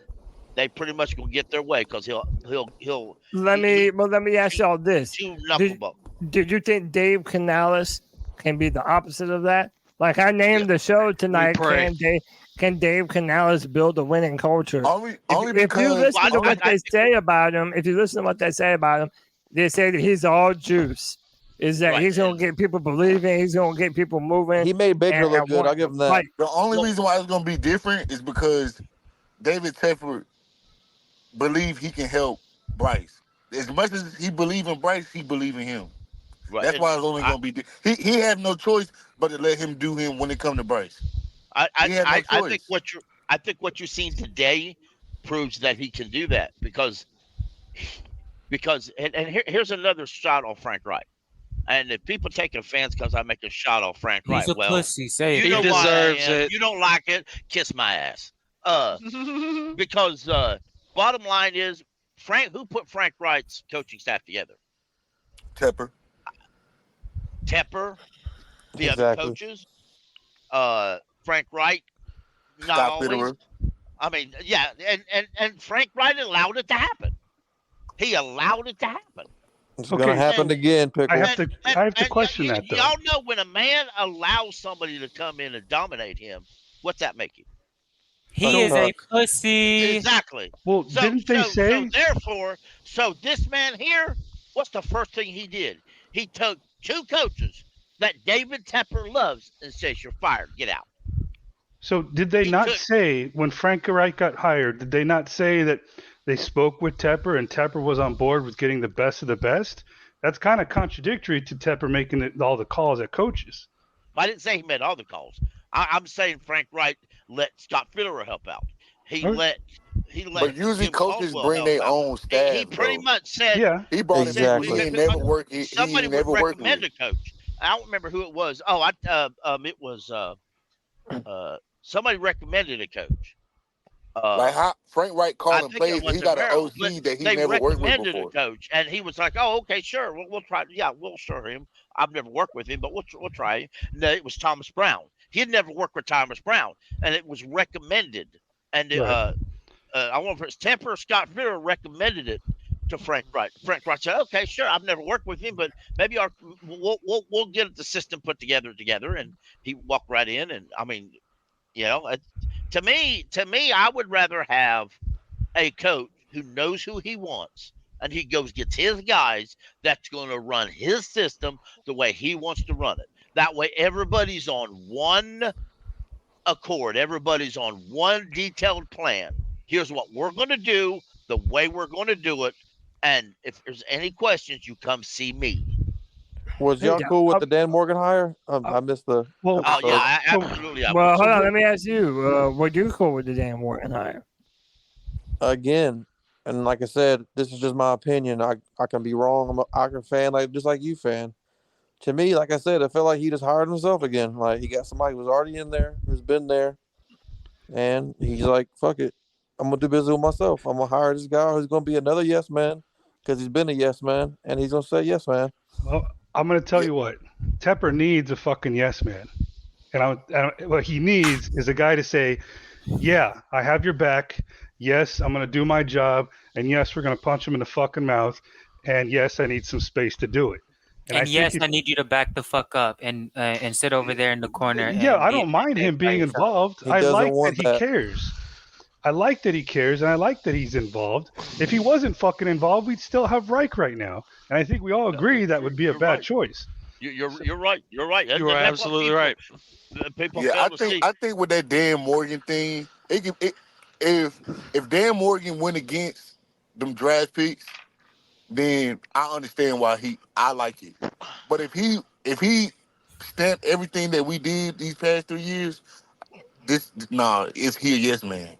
they pretty much gonna get their way because he'll. Let me ask y'all this: did you think Dave Canales can be the opposite of that? Like I named the show tonight. Can Dave Canales build a winning culture? If you listen to what they say about him, they say that he's all juice. Is that he's gonna get people believing? He's gonna get people moving. He made Baker look good. I'll give him that. Right. The only reason why it's gonna be different is because David Tepper believe he can help Bryce. As much as he believe in Bryce, he believe in him. Right. That's why it's only gonna be. He have no choice but to let him do him when it come to Bryce. I think what you've seen today proves that he can do that because here's another shot on Frank Wright. And if people take offense because I make a shot on Frank Wright, He's a pussy. Say it. You know He deserves why I am. it. You don't like it, kiss my ass. Because bottom line is, who put Frank Wright's coaching staff together? Tepper, the other coaches, Frank Wright, not Scott always. Fitterer. I mean, yeah, and Frank Wright allowed it to happen. He allowed it to happen. It's going to happen again, Pickle. I have to question that, though. Y'all know when a man allows somebody to come in and dominate him, what's that make you? He is a pussy. Exactly. Well, didn't they say? So this man here, what's the first thing he did? He took two coaches that David Tepper loves and says, "You're fired. Get out." So did they not say when Frank Wright got hired? Did they not say that they spoke with Tepper and Tepper was on board with getting the best of the best? That's kind of contradictory to Tepper making all the calls at coaches. I didn't say he made all the calls. I'm saying Frank Wright let Scott Fitterer help out. He let. But usually Jim coaches Caldwell bring help their out. own staff. He pretty much said. Yeah. He brought him in. He ain't never worked. Somebody would recommend a coach. I don't remember who it was. Oh, it was somebody recommended a coach. Like how Frank Wright called him plays. He got an OC that he never worked with before. A coach, and he was like, "Oh, okay, sure, we'll try. Yeah, we'll show him. I've never worked with him, but we'll try him." No, it was Thomas Brown. He had never worked with Thomas Brown, and it was recommended. And I wonder if it's Tepper or Scott Fitterer recommended it to Frank Wright. Frank Wright said, "Okay, sure, I've never worked with him, but maybe we'll get the system put together." And he walked right in, and I mean, to me, I would rather have a coach who knows who he wants, and he gets his guys that's going to run his system the way he wants to run it. That way, everybody's on one accord. Everybody's on one detailed plan. Here's what we're going to do, the way we're going to do it, and if there's any questions, you come see me. Was y'all cool with the Dan Morgan hire? I missed the. Absolutely. Well, hold on. Let me ask you. Were you cool with the Dan Morgan hire? Again, and like I said, this is just my opinion. I can be wrong. I'm an Iker fan, just like you fan. To me, like I said, I felt like he just hired himself again. Like he got somebody who was already in there, who's been there, and he's like, "Fuck it, I'm gonna do business with myself. I'm gonna hire this guy who's gonna be another yes man because he's been a yes man, and he's gonna say yes man." Well, I'm going to tell you what. Tepper needs a fucking yes man. And what he needs is a guy to say, yeah, I have your back. Yes, I'm going to do my job. And yes, we're going to punch him in the fucking mouth. And yes, I need some space to do it. And yes, I need you to back the fuck up and sit over there in the corner. Yeah, I don't mind him being involved. I like that he cares. I like that he cares, and I like that he's involved. If he wasn't fucking involved, we'd still have Reich right now. And I think we all agree that would be a bad choice. You're right. You're right. You are absolutely right. I think with that Dan Morgan thing, if Dan Morgan went against them draft picks, then I understand why I like it. But if he stamped everything that we did these past 3 years, it's he a yes man.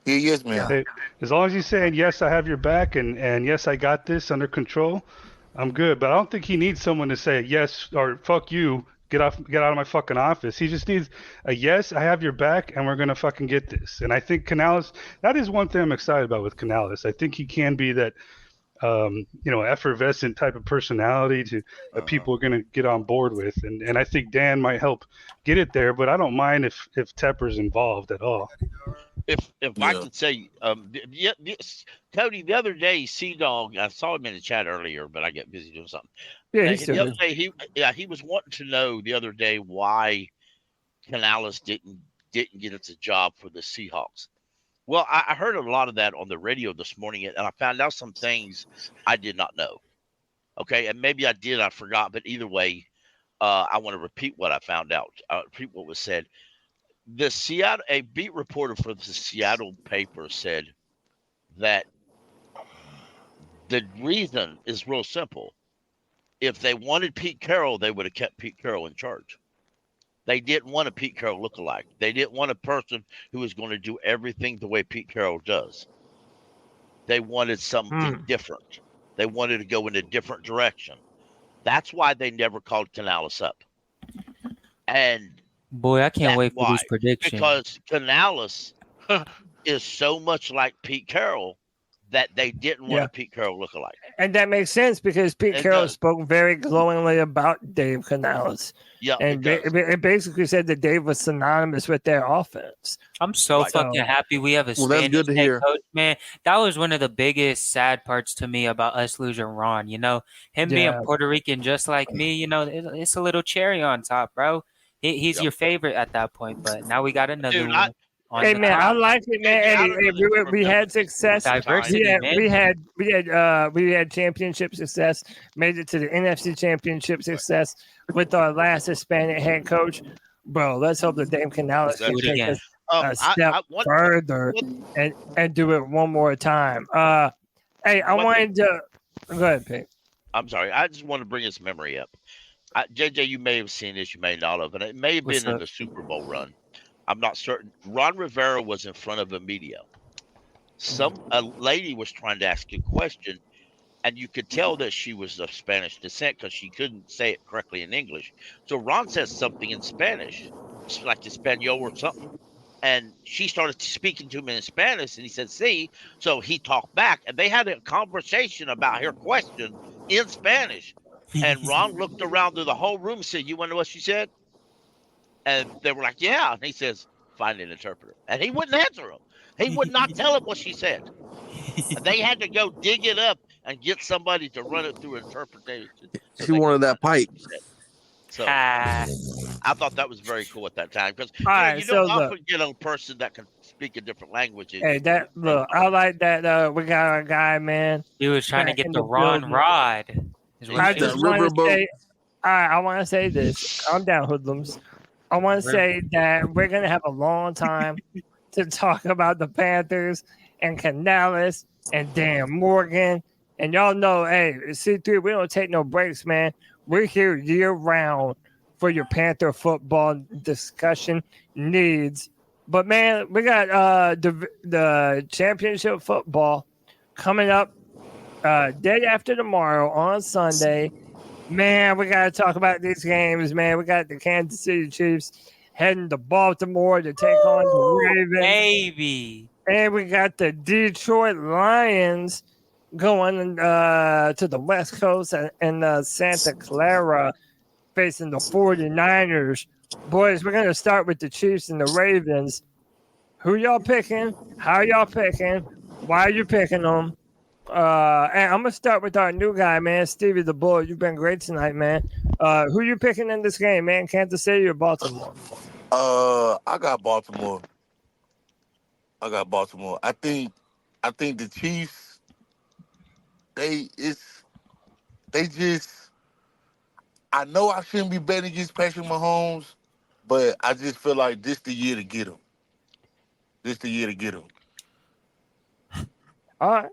He a yes man. Hey, as long as he's saying yes, I have your back, and yes, I got this under control, I'm good. But I don't think he needs someone to say yes or fuck you, get out of my fucking office. He just needs a yes, I have your back, and we're gonna fucking get this. And I think Canales, that is one thing I'm excited about with Canales. I think he can be that effervescent type of personality that people are going to get on board with. And I think Dan might help get it there, but I don't mind if Tepper's involved at all. If I could say, Cody, the other day, Sea-Dog, I saw him in the chat earlier, but I get busy doing something. Yeah, The other day, he was wanting to know the other day why Canales didn't get us a job for the Seahawks. Well, I heard a lot of that on the radio this morning, and I found out some things I did not know. Okay, and maybe I did, I forgot, but either way, I want to repeat what I found out. Repeat what was said. A beat reporter for the Seattle paper said that the reason is real simple. If they wanted Pete Carroll, they would have kept Pete Carroll in charge. They didn't want a Pete Carroll lookalike. They didn't want a person who was going to do everything the way Pete Carroll does. They wanted something different. They wanted to go in a different direction. That's why they never called Canales up. And boy, I can't wait for these predictions. Because Canales is so much like Pete Carroll that they didn't want a Pete Carroll lookalike. And that makes sense because Pete Carroll spoke very glowingly about Dave Canales. Yeah, and it basically said that Dave was synonymous with their offense. I'm so fucking happy we have a Spanish head coach, man. That was one of the biggest sad parts to me about us losing Ron. Him being Puerto Rican just like me, it's a little cherry on top, bro. He's your favorite at that point, but now we got another one. Hey man, I like it, man. We had success. Diversity, man. We had championship success. Made it to the NFC championship success with our last Hispanic head coach. Bro, let's hope that Dave Canales can take us a step further and do it one more time. Hey, I wanted to go ahead, Pete. I'm sorry. I just want to bring this memory up. JJ, you may have seen this, you may not have, and it may have been in the Super Bowl run. I'm not certain. Ron Rivera was in front of the media. A lady was trying to ask a question, and you could tell that she was of Spanish descent because she couldn't say it correctly in English. So Ron says something in Spanish, like Espanol or something, and she started speaking to him in Spanish, and he said, "See." So he talked back, and they had a conversation about her question in Spanish. And Ron looked around to the whole room and said, "You want to know what she said?" And they were like, "Yeah." And he says, "Find an interpreter." And he wouldn't answer him. He would not tell him what she said. And they had to go dig it up and get somebody to run it through interpretation. She wanted that pipe. So I thought that was very cool at that time because you so don't often get a person that can speak a different language. Hey, I like that. We got our guy, man. He was trying to get the Ron Rod. I just want to say, I want to say this. Calm down, hoodlums. I want to say that we're going to have a long time to talk about the Panthers and Canales and Dan Morgan. And y'all know, hey, C3, we don't take no breaks, man. We're here year round for your Panther football discussion needs. But, man, we got the championship football coming up day after tomorrow on Sunday. Man, we got to talk about these games, man. We got the Kansas City Chiefs heading to Baltimore to take on the Ravens. Baby. And we got the Detroit Lions going to the West Coast and Santa Clara facing the 49ers. Boys, we're going to start with the Chiefs and the Ravens. Who y'all picking? How y'all picking? Why are you picking them? And I'm gonna start with our new guy, man, Stevie the Bull. You've been great tonight, man. Who you picking in this game, man? Kansas City or Baltimore? I got Baltimore. I think the Chiefs. They just. I know I shouldn't be betting against Patrick Mahomes, but I just feel like this the year to get him. All right.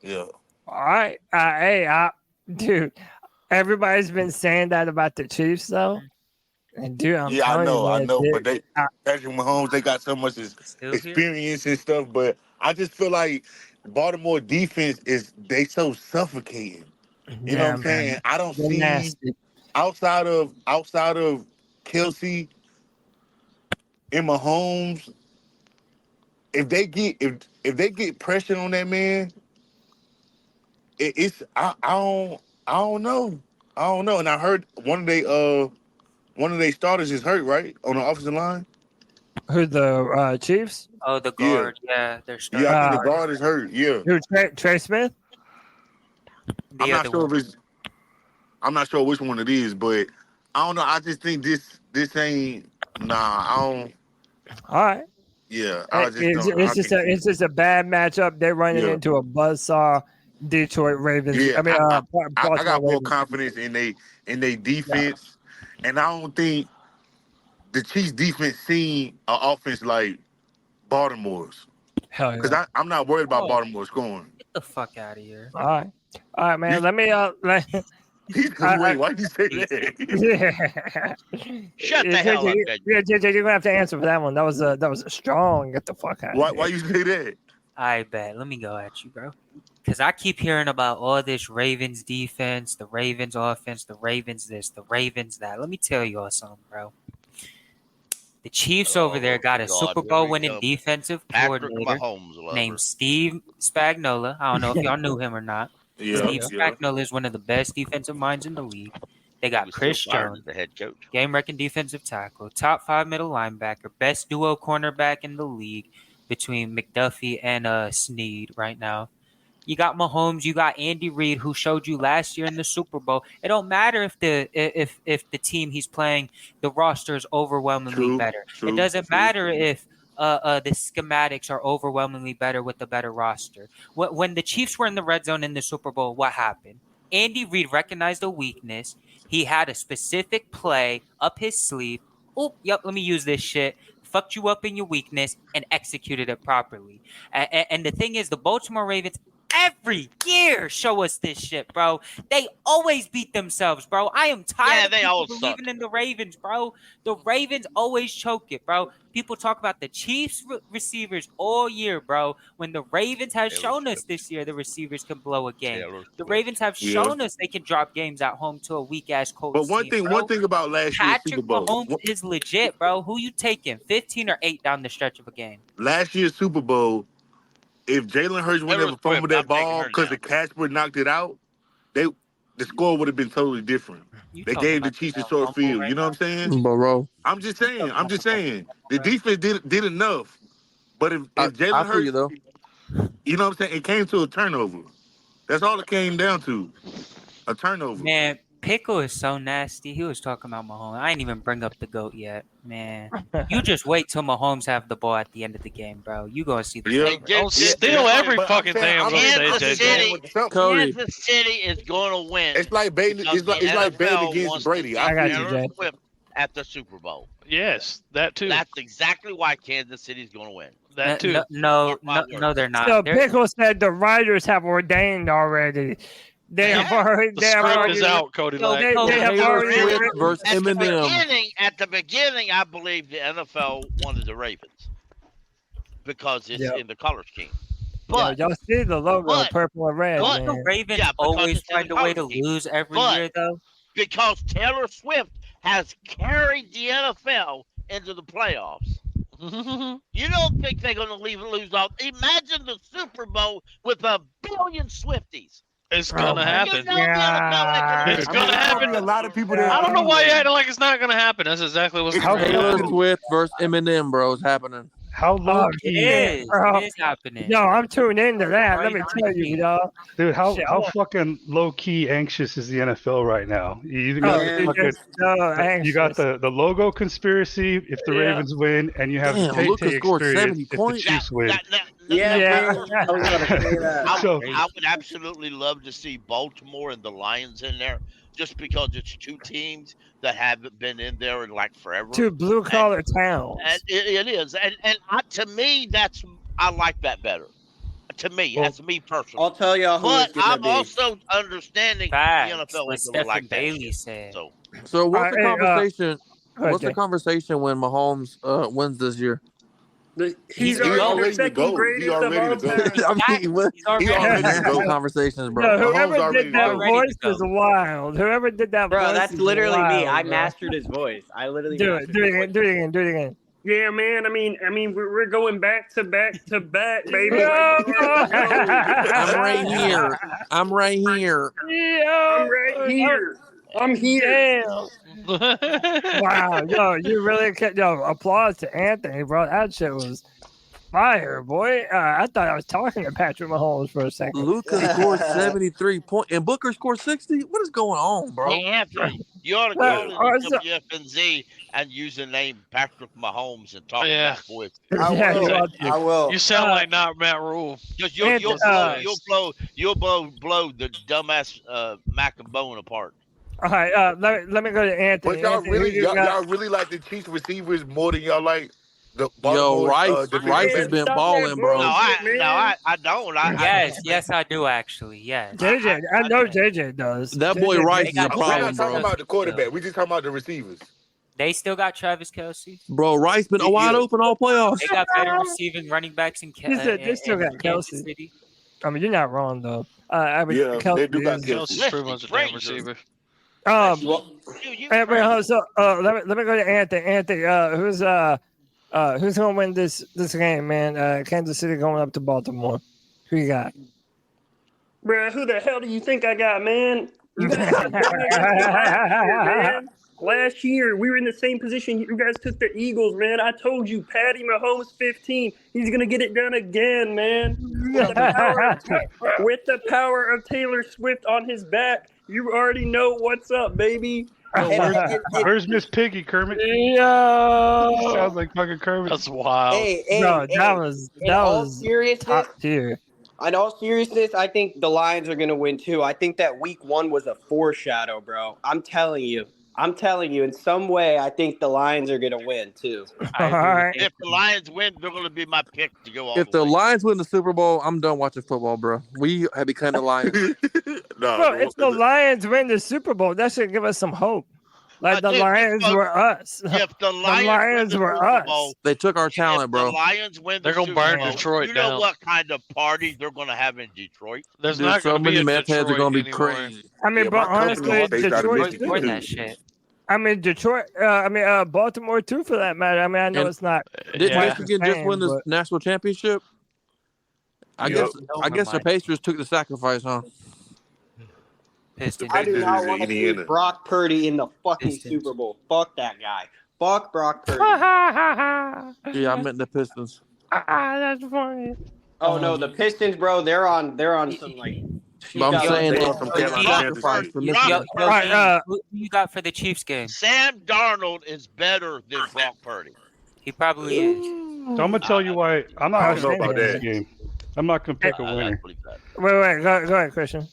Yeah. All right. Dude, everybody's been saying that about the Chiefs, though. And dude, I know, but Patrick Mahomes, they got so much experience and stuff. But I just feel like Baltimore defense they so suffocating. You know what I'm saying? I don't see outside of Kelsey and Mahomes. If they get pressure on that man, I don't know. And I heard one of their starters is hurt, right, on the offensive line. Who, the Chiefs? Oh, the guard. Yeah, they're starting. Yeah, I think the guard is hurt. Yeah. Who, Trey Smith? I'm not sure which one it is, but I don't know. I just think this ain't. Nah, I don't. All right. Yeah, I just don't. It's just a bad matchup. They're running into a buzzsaw Detroit Ravens. Yeah, I mean, I got more confidence in they defense, and I don't think the Chiefs defense seen an offense like Baltimore's. Hell yeah. Because I'm not worried about Baltimore scoring. Get the fuck out of here. All right, man. Let me wait, why you say that? Shut the hell up, Dave. Yeah, JJ, you're gonna have to answer for that one. That was a strong. Get the fuck out. Why you say that? I bet. Let me go at you, bro. Because I keep hearing about all this Ravens defense, the Ravens offense, the Ravens this, the Ravens that. Let me tell you all something, bro. The Chiefs over there got a Super Bowl winning defensive coordinator named Steve Spagnuolo. I don't know if y'all knew him or not. Steve Spagnuolo is one of the best defensive minds in the league. They got Chris Jones, the head coach, game-wrecking defensive tackle, top 5 middle linebacker, best duo cornerback in the league between McDuffie and Snead right now. You got Mahomes, you got Andy Reid, who showed you last year in the Super Bowl. It don't matter if the team he's playing, the roster is overwhelmingly better. It doesn't matter if the schematics are overwhelmingly better with the better roster. When the Chiefs were in the red zone in the Super Bowl, what happened? Andy Reid recognized a weakness. He had a specific play up his sleeve. Oh, yep, let me use this shit. Fucked you up in your weakness and executed it properly. And the thing is, the Baltimore Ravens every year show us this shit, bro. They always beat themselves, bro. I am tired of people believing in the Ravens, bro. The Ravens always choke it, bro. People talk about the Chiefs receivers all year, bro. When the Ravens have shown us this year the receivers can blow a game. The Ravens have shown us they can drop games at home to a weak-ass Colts But one team, thing about last year's Super Bowl. Mahomes is legit, bro. Who you taking, 15 or 8 down the stretch of a game? Last year's Super Bowl, if Jalen Hurts would never fumbled that ball because the Casper knocked it out, the score would have been totally different. They gave the Chiefs a short field. You know what I'm saying? Bro. I'm just saying. The defense did enough. But if Jalen Hurts, you know what I'm saying? It came to a turnover. That's all it came down to. A turnover. Man, Pickle is so nasty. He was talking about Mahomes. I ain't even bring up the GOAT yet, man. You just wait till Mahomes have the ball at the end of the game, bro. You gonna see the steal every fucking thing I'm gonna say, JJ. Kansas City is going to win. It's like betting. It's like betting against Brady. I got you, Jay. At the Super Bowl. Yes, that too. That's exactly why Kansas City is going to win. That too. No, they're not. So Pickle said the writers have ordained already. They have already. The script is out, Cody. They have already versus Eminem. At the beginning, I believe the NFL wanted the Ravens because it's in the color scheme. But y'all see the logo, purple and red. But the Ravens always find a way to lose every year, though. Because Taylor Swift has carried the NFL into the playoffs. You don't think they're going to lose off? Imagine the Super Bowl with 1 billion Swifties. It's gonna happen. It's gonna happen. A lot of people. I don't know why you acting like it's not gonna happen. That's exactly what's Taylor happening. Swift versus Eminem, bro, is happening. How low key It is happening. No, I'm tuned into that. Let me tell you, dog. Dude, how fucking low key anxious is the NFL right now? You got the logo conspircy if the Ravens win, and you have the Tay experience if the Chiefs win. I would absolutely love to see Baltimore and the Lions in there, just because it's two teams that haven't been in there in like forever. Two blue collar towns. And it is, and to me, I like that better. To me, that's me personally. I'll tell y'all who but it's gonna I'm be. also understanding Facts. the NFL What is going to like Stephen Bailey that. said. So what's the Hey, conversation? What's okay. the conversation when Mahomes wins this year? He's already to go. He already to go. I mean, what? He's already Go conversations, bro. No, whoever Mahomes did that already voice go. is wild. Whoever did that voice Bro, that's is literally me. wild, I bro. mastered his voice. I literally Do mastered it his voice. again. Yeah, man. I mean, we're going back to back, baby. I'm right here. I'm right here. I'm right here. I'm here. Damn. Wow, yo, you really can't. Yo, applause to Anthony, bro. That shit was fire, boy. I thought I was talking to Patrick Mahomes for a second. Luka scored 73 points and Booker scored 60. What is going on, bro? Hey, Anthony, you ought to go to the WFNZ and use the name Patrick Mahomes and talk about boys. I will. You sound like not Matt Rule. Because you'll blow the dumbass Mac and Bone apart. All right, let me go to Anthony. But y'all Anthony, y'all really like the Chiefs receivers more than y'all like the Yo, Baltimore, Rice has been balling, bro. I don't. Yes, I do actually. Yes. JJ, I know JJ does. That boy Rice is a We're problem, not talking bro. about the quarterback. We just talking about the receivers. They still got Travis Kelce. Bro, Rice been wide open all playoffs. They got better receiving running backs in They still got Kansas Kelce. City. I mean, you're not wrong though. I mean, Yeah, they do got Kelce's pretty much a damn receiver. let me go to Anthony. Anthony, who's gonna win this game, man? Kansas City going up to Baltimore. Who you got? Bruh, who the hell do you think I got, man? You guys man. Last year, we were in the same position. You guys took the Eagles, man. I told you, Patty Mahomes 15. He's going to get it done again, man. With the power of Taylor Swift on his back, you already know what's up, baby. Where's Miss Piggy, Kermit? Yo. Sounds like fucking Kermit. That's wild. That was top tier. In all seriousness, I think the Lions are going to win too. I think that week 1 was a foreshadow, bro. I'm telling you, in some way, I think the Lions are going to win too. If the Lions win, they're going to be my pick to go all If the Lions win the Super Bowl, I'm done watching football, bro. We have become the Lions. Bro, if the Lions win the Super Bowl, that should give us some hope. Like the Lions were us. If the Lions were us. They took our talent, bro. The Lions win the They're gonna Super burn Bowl, Detroit you know down. what kind of party they're going to have in Detroit? There's Dude, not so going to be many a meth heads are going to be Detroit crazy. I mean, but honestly, Detroit More that shit. I mean, Detroit. Baltimore too, for that matter. I mean, I know it's not. Did Michigan just win the national championship? I guess the Pacers took the sacrifice, huh? I do not want to see Brock Purdy in the fucking Super Bowl. Fuck that guy. Fuck Brock Purdy. Yeah, I meant the Pistons. That's funny. Oh no, the Pistons, bro. They're on some like. But I'm saying who you got for the Chiefs game? Sam Darnold is better than Brock Purdy. He probably is. So I'm gonna tell you why I'm not going to pick this game. I'm not going to pick a winner. Wait, go ahead, Christian.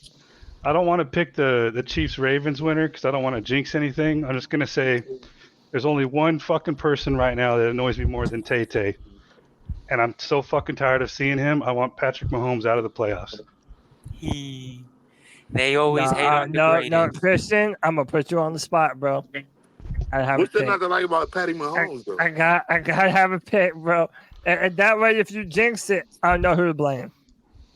I don't want to pick the Chiefs Ravens winner because I don't want to jinx anything. I'm just gonna say there's only one fucking person right now that annoys me more than Tay-Tay, and I'm so fucking tired of seeing him. I want Patrick Mahomes out of the playoffs. They always hate on No, Christian, I'm gonna put you on the spot, bro. I have What's a there pick. not to like about Patty Mahomes, though? I gotta have a pick, bro. And that way, if you jinx it, I know who to blame.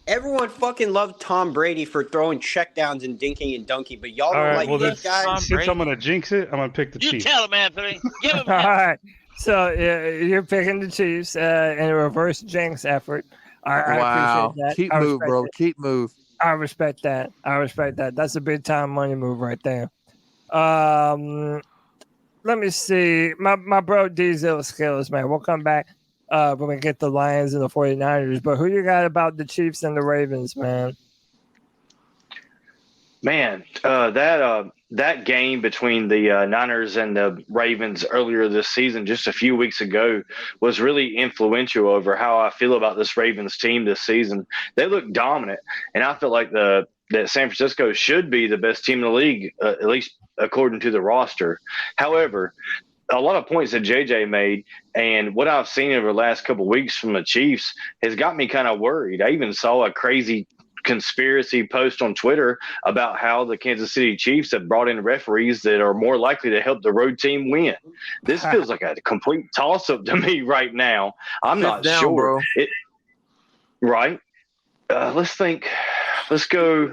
Everyone fucking loved Tom Brady for throwing checkdowns and dinking and dunking, but y'all don't like this guy. Since I'm gonna jinx it, I'm gonna pick the Chiefs. You tell him, Anthony. Give him. All right. So you're picking the Chiefs in a reverse jinx effort. I appreciate that. Cheap move, bro. Cheap move. I respect that. That's a big time money move right there. Let me see. My bro Diesel skills, man. We'll come back when we get the Lions and the 49ers. But who you got about the Chiefs and the Ravens, man? Man, that game between the Niners and the Ravens earlier this season, just a few weeks ago, was really influential over how I feel about this Ravens team this season. They look dominant, and I feel like that San Francisco should be the best team in the league, at least according to the roster. However, a lot of points that JJ made and what I've seen over the last couple of weeks from the Chiefs has got me kind of worried. I even saw a crazy conspiracy post on Twitter about how the Kansas City Chiefs have brought in referees that are more likely to help the road team win. This feels like a complete toss-up to me right now. I'm not sure. Bro. Right? Let's think. Let's go.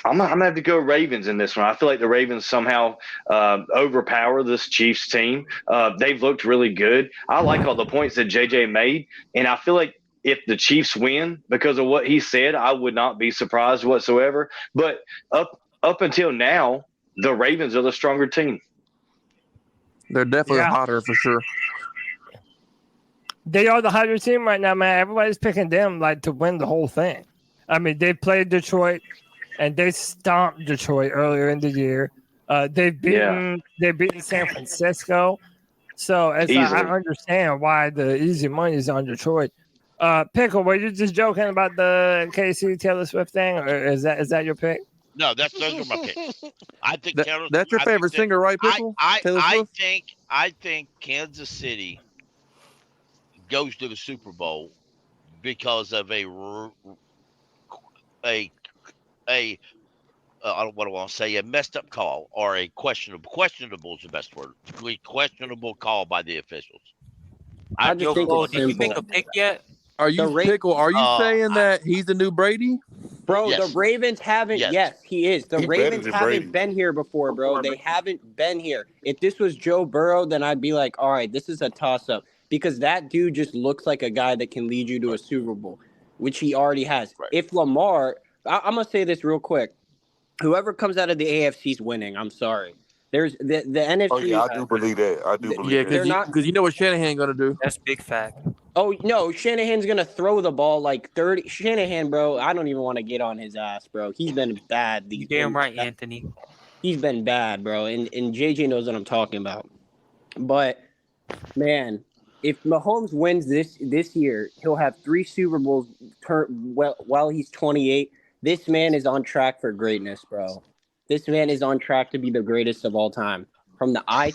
I'm gonna have to go Ravens in this one. I feel like the Ravens somehow overpower this Chiefs team. They've looked really good. I like all the points that JJ made, and I feel like if the Chiefs win because of what he said, I would not be surprised whatsoever. But up until now, the Ravens are the stronger team. They're definitely hotter for sure. They are the hotter team right now, man. Everybody's picking them like to win the whole thing. I mean, they played Detroit. And they stomped Detroit earlier in the year. They've beaten San Francisco. So I understand why the easy money is on Detroit. Pickle, were you just joking about the KC Taylor Swift thing, or is that your pick? No, those are my picks. I think that's your favorite singer, right, Pickle? I think Kansas City goes to the Super Bowl because of I don't want to say a messed up call or a questionable is the best word. A questionable call by the officials. I just think did you make a pick yet? Are you Pickle? Are you saying that he's the new Brady? Bro, Yes. the Ravens haven't. Yes, he is. The Ravens haven't been here before, bro. They haven't been here. If this was Joe Burrow, then I'd be like, all right, this is a toss-up. Because that dude just looks like a guy that can lead you to a Super Bowl, which he already has. Right. If Lamar, I'm going to say this real quick. Whoever comes out of the AFC is winning. I'm sorry. There's the NFC. Oh, yeah, I do believe that. I do believe that. Because you know what Shanahan going to do. That's big fact. Oh, no, Shanahan's going to throw the ball like 30. Shanahan, bro, I don't even want to get on his ass, bro. He's been bad. You're damn right, Anthony. He's been bad, bro. And JJ knows what I'm talking about. But, man, if Mahomes wins this year, he'll have 3 Super Bowls while he's 28. This man is on track for greatness, bro. This man is on track to be the greatest of all time. From the eye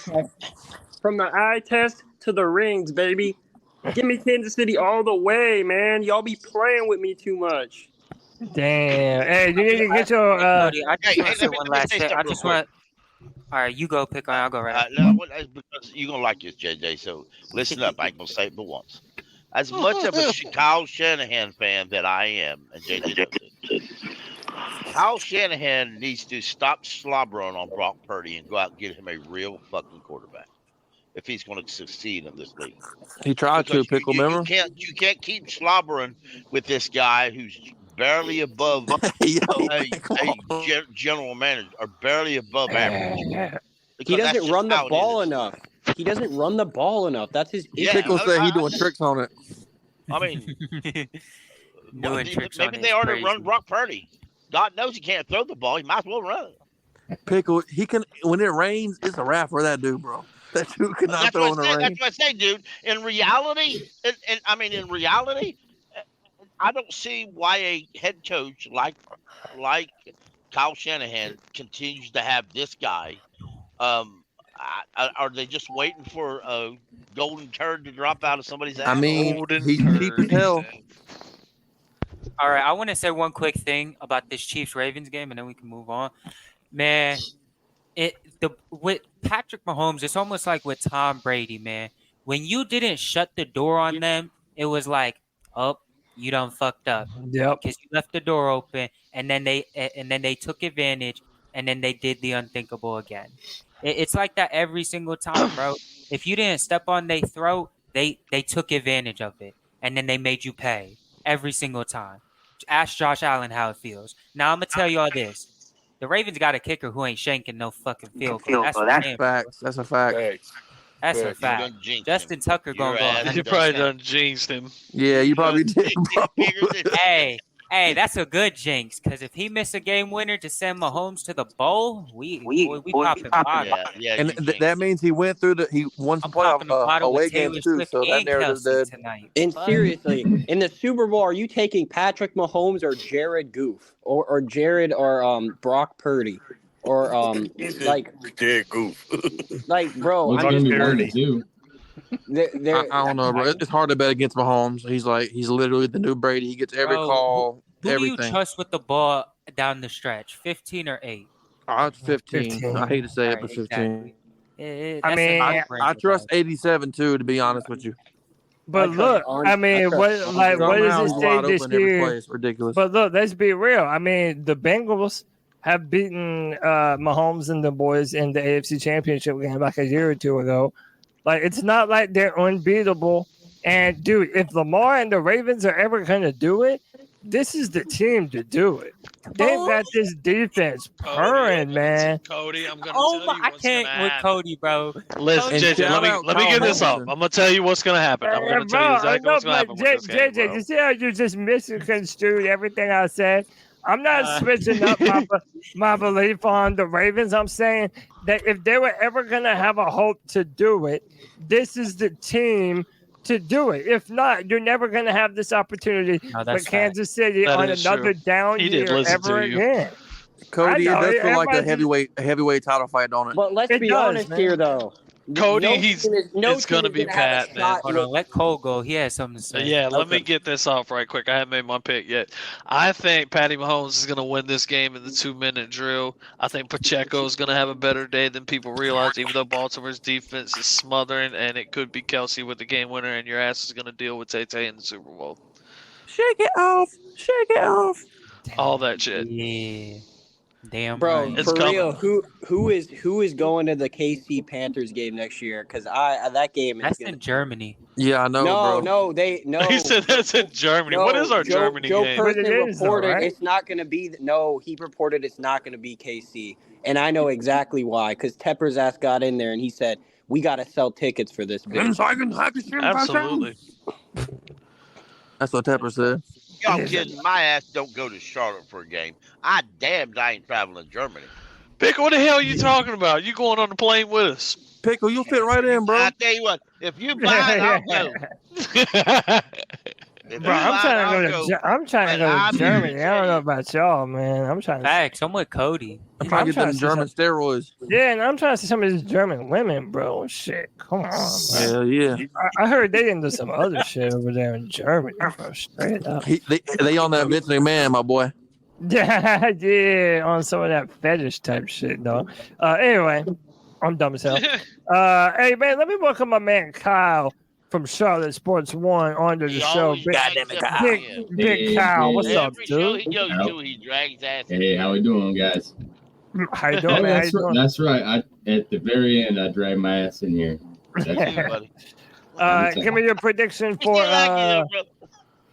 test to the rings, baby. Give me Kansas City all the way, man. Y'all be playing with me too much. Damn. Hey, you need to get your. Cody, I just want to say one last thing. I just want. All right, you go, Pick on. I'll go right. Because you're gonna like this, JJ. So listen up. I ain't gonna say it but once. As much of a Kyle Shanahan fan that I am, and JJ knows it, Kyle Shanahan needs to stop slobbering on Brock Purdy and go out and get him a real fucking quarterback if he's going to succeed in this league. He tried to, Pickle, remember? You can't keep slobbering with this guy who's barely above a general manager or barely above average. He doesn't run the ball enough. He doesn't run the ball enough. That's his issue. Pickle said he's doing tricks on it. I mean, maybe they ought to run Brock Purdy. God knows he can't throw the ball. He might as well run it. Pickle, he can. When it rains, it's a wrap for that dude, bro. That dude cannot throw in the rain. That's what I say, dude. In reality, I don't see why a head coach like Kyle Shanahan continues to have this guy. Are they just waiting for a golden turd to drop out of somebody's ass? I mean, he's cheap as hell. All right, I want to say one quick thing about this Chiefs-Ravens game, and then we can move on. Man, with Patrick Mahomes, it's almost like with Tom Brady, man. When you didn't shut the door on them, it was like, oh, you done fucked up. Yep. Because you left the door open, and then they took advantage, and then they did the unthinkable again. It's like that every single time, bro. If you didn't step on their throat, they took advantage of it, and then they made you pay every single time. Ask Josh Allen how it feels. Now I'm gonna tell y'all this: the Ravens got a kicker who ain't shanking no fucking field goal. That's facts. That's a fact. That's a fact. Justin Tucker gonna go. You probably done jinxed him. Yeah, you probably did, bro. Hey, that's a good jinx. Because if he missed a game winner to send Mahomes to the bowl, we popping bottom. Yeah, and that means he won some playoff away games too. So that narrative's dead. And seriously, in the Super Bowl, are you taking Patrick Mahomes or Jared Goff or Jared or Brock Purdy? Or Jared Goof. Like, bro, I don't know, bro. It's hard to bet against Mahomes. He's literally the new Brady. He gets every call, everything. Who do you trust with the ball down the stretch? 15 or 8? It's 15. I hate to say it, but 15. Exactly. I trust 87 too, to be honest with you. But look, what does it say this year? It's ridiculous. But look, let's be real. I mean, the Bengals have beaten Mahomes and the boys in the AFC Championship game like a year or two ago. Like, it's not like they're unbeatable. And, dude, if Lamar and the Ravens are ever going to do it, this is the team to do it. They've got this defense purring, man. Cody, I'm gonna Oh tell my! you I what's can't gonna with happen. Cody, bro. Listen, Cody- JJ, let me get this off. I'm gonna tell you what's gonna happen. I'm gonna tell you exactly what's gonna happen with this game, JJ, bro. you see how you just misconstrued everything I said? I'm not switching up my belief on the Ravens. I'm saying that if they were ever going to have a hope to do it, this is the team to do it. If not, you're never going to have this opportunity with Kansas City That on is another true. down He year did listen ever to you. again. Cody, it I know, does feel like a everybody- heavyweight title fight, don't it? But let's It be does, honest man. here, though. Cody, no he's team is, no it's team gonna is be gonna have a Pat, man. shot Hold on, let Cole go. He has something to say. Yeah, let me get this off right quick. I haven't made my pick yet. I think Patty Mahomes is going to win this game in the 2-minute drill. I think Pacheco is going to have a better day than people realize, even though Baltimore's defense is smothering, and it could be Kelsey with the game winner, and your ass is going to deal with Tay in the Super Bowl. Shake it off. Shake it off. All that shit. Yeah. Damn Bro, right. It's for coming. real, who is going to the KC Panthers game next year? Because that game is That's gonna. in Germany. Yeah, I know, bro. No. He said that's in Germany. What is our Germany Joe game? Person But it is, though, reported right? it's not going to be. No, he reported it's not going to be KC, and I know exactly why. Because Tepper's ass got in there and he said we got to sell tickets for this bitch. Absolutely. That's what Tepper said. Y'all kidding? My ass don't go to Charlotte for a game. I ain't traveling to Germany. Pickle, what the hell are you talking about? You going on the plane with us? Pickle, you'll fit right in, bro. I tell you what, if you buy it, I'll go. If Bro, you I'm buy it, trying I'll to go. go to Germany. I don't know about y'all, man. I'm trying to. Facts. I'm with Cody. I'm trying to get them German steroids. Yeah, and I'm trying to see some of these German women, bro. Shit, come on, bro. Hell yeah. I heard they into some other shit over there in Germany, bro. Straight up. They on that Vince McMahon, my boy. Yeah, yeah, on some of that fetish type shit, though. Anyway, I'm dumb as hell. Hey, man, let me welcome my man Kyle from Charlotte Sports One onto the show. Big Kyle, what's up, Every show dude? he goes to, he drags ass. Hey, how we doing, guys? How you doing, man? How you That's, doing? that's right. At the very end, I dragged my ass in here. Give me your prediction for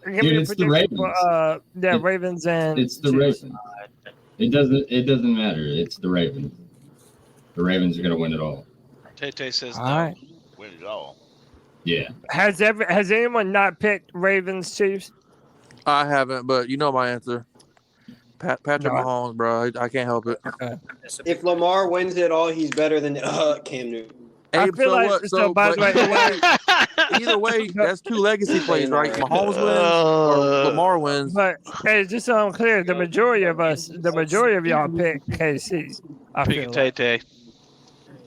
give me Dude, your it's the prediction Ravens. for Ravens and It's the Chiefs. Ravens. It doesn't matter. It's the Ravens. The Ravens are gonna win it all. Tay says All right. Win it all. Yeah. Has anyone not picked Ravens Chiefs? I haven't, but you know my answer. Patrick Mahomes, bro. I can't help it. If Lamar wins it all, he's better than Cam Newton. Hey, I feel like by the way, either way, that's two legacy plays, right? Mahomes wins or Lamar wins. But hey, just so I'm clear, the majority of y'all pick KC. I feel Picking Tay.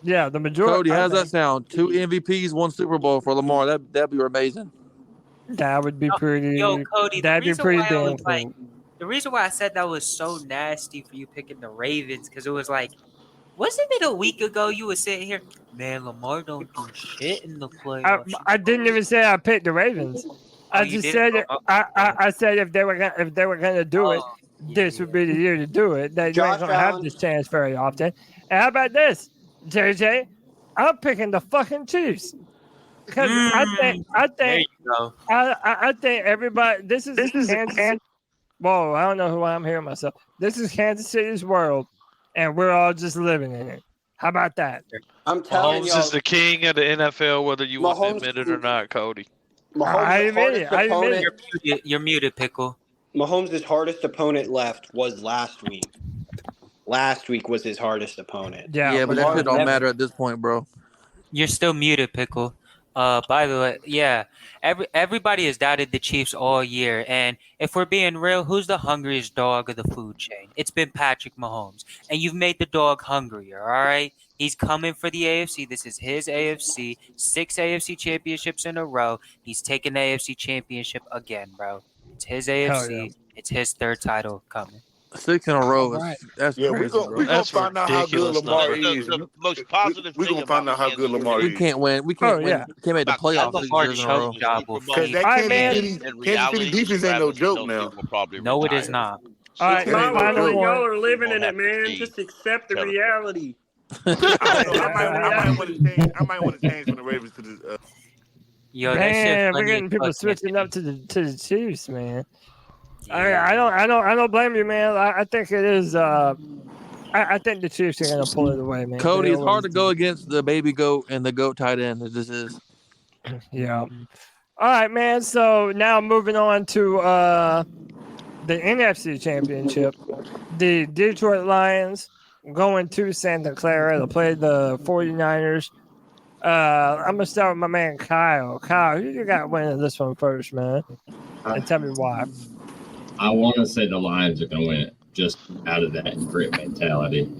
Yeah, the majority. Cody, how's that sound? 2 MVPs, 1 Super Bowl for Lamar. That'd be amazing. That would be pretty. Yo, Cody, that'd be pretty damn cool. The reason why I said that was so nasty for you picking the Ravens, because it was like, wasn't it a week ago you were sitting here, man, Lamar don't do shit in the playoffs. I didn't even say I picked the Ravens. I you just didn't? said I said if they were gonna do it, this would be the year to do it. That you ain't gonna have this chance very often. And how about this, JJ? I'm picking the fucking Chiefs. Because I think everybody. This is Kansas. Whoa, I don't know who I'm hearing myself. This is Kansas City's world, and we're all just living in it. How about that? I'm telling Mahomes is the king of the NFL, whether you want to admit it or not, Cody. I admit it. You're muted, Pickle. Mahomes' hardest opponent left was last week. Last week was his hardest opponent. Yeah, but that shit don't matter at this point, bro. You're still muted, Pickle. By the way, yeah, everybody has doubted the Chiefs all year, and if we're being real, who's the hungriest dog of the food chain? It's been Patrick Mahomes, and you've made the dog hungrier. All right, he's coming for the AFC. This is his AFC. 6 AFC championships in a row. He's taking the AFC championship again, bro. It's his AFC. Yeah. It's his 3rd title coming. 6 in a row. That's Yeah, crazy, bro. we're gonna find out how good Lamar is. The most positive We're gonna find out how good Lamar We is. can't win. We can't win. We can't make the playoffs 6 years in a row. Because that Kansas City defense ain't no joke now. No, it is not. All right, Finally, one. y'all are living in it, man. Just accept the reality. I might want to change from the Ravens to the. Yo, Man, we're getting people switching up to the Chiefs, man. I don't blame you, man. I think it is. I think the Chiefs are gonna pull it away, man. Cody, it's hard to go against the baby goat and the goat tight end. It just is. Yeah. All right, man. So now moving on to the NFC Championship, the Detroit Lions going to Santa Clara to play the 49ers. I'm gonna start with my man Kyle. Kyle, who you got winning this one first, man? And tell me why. I want to say the Lions are going to win it, just out of that grit mentality.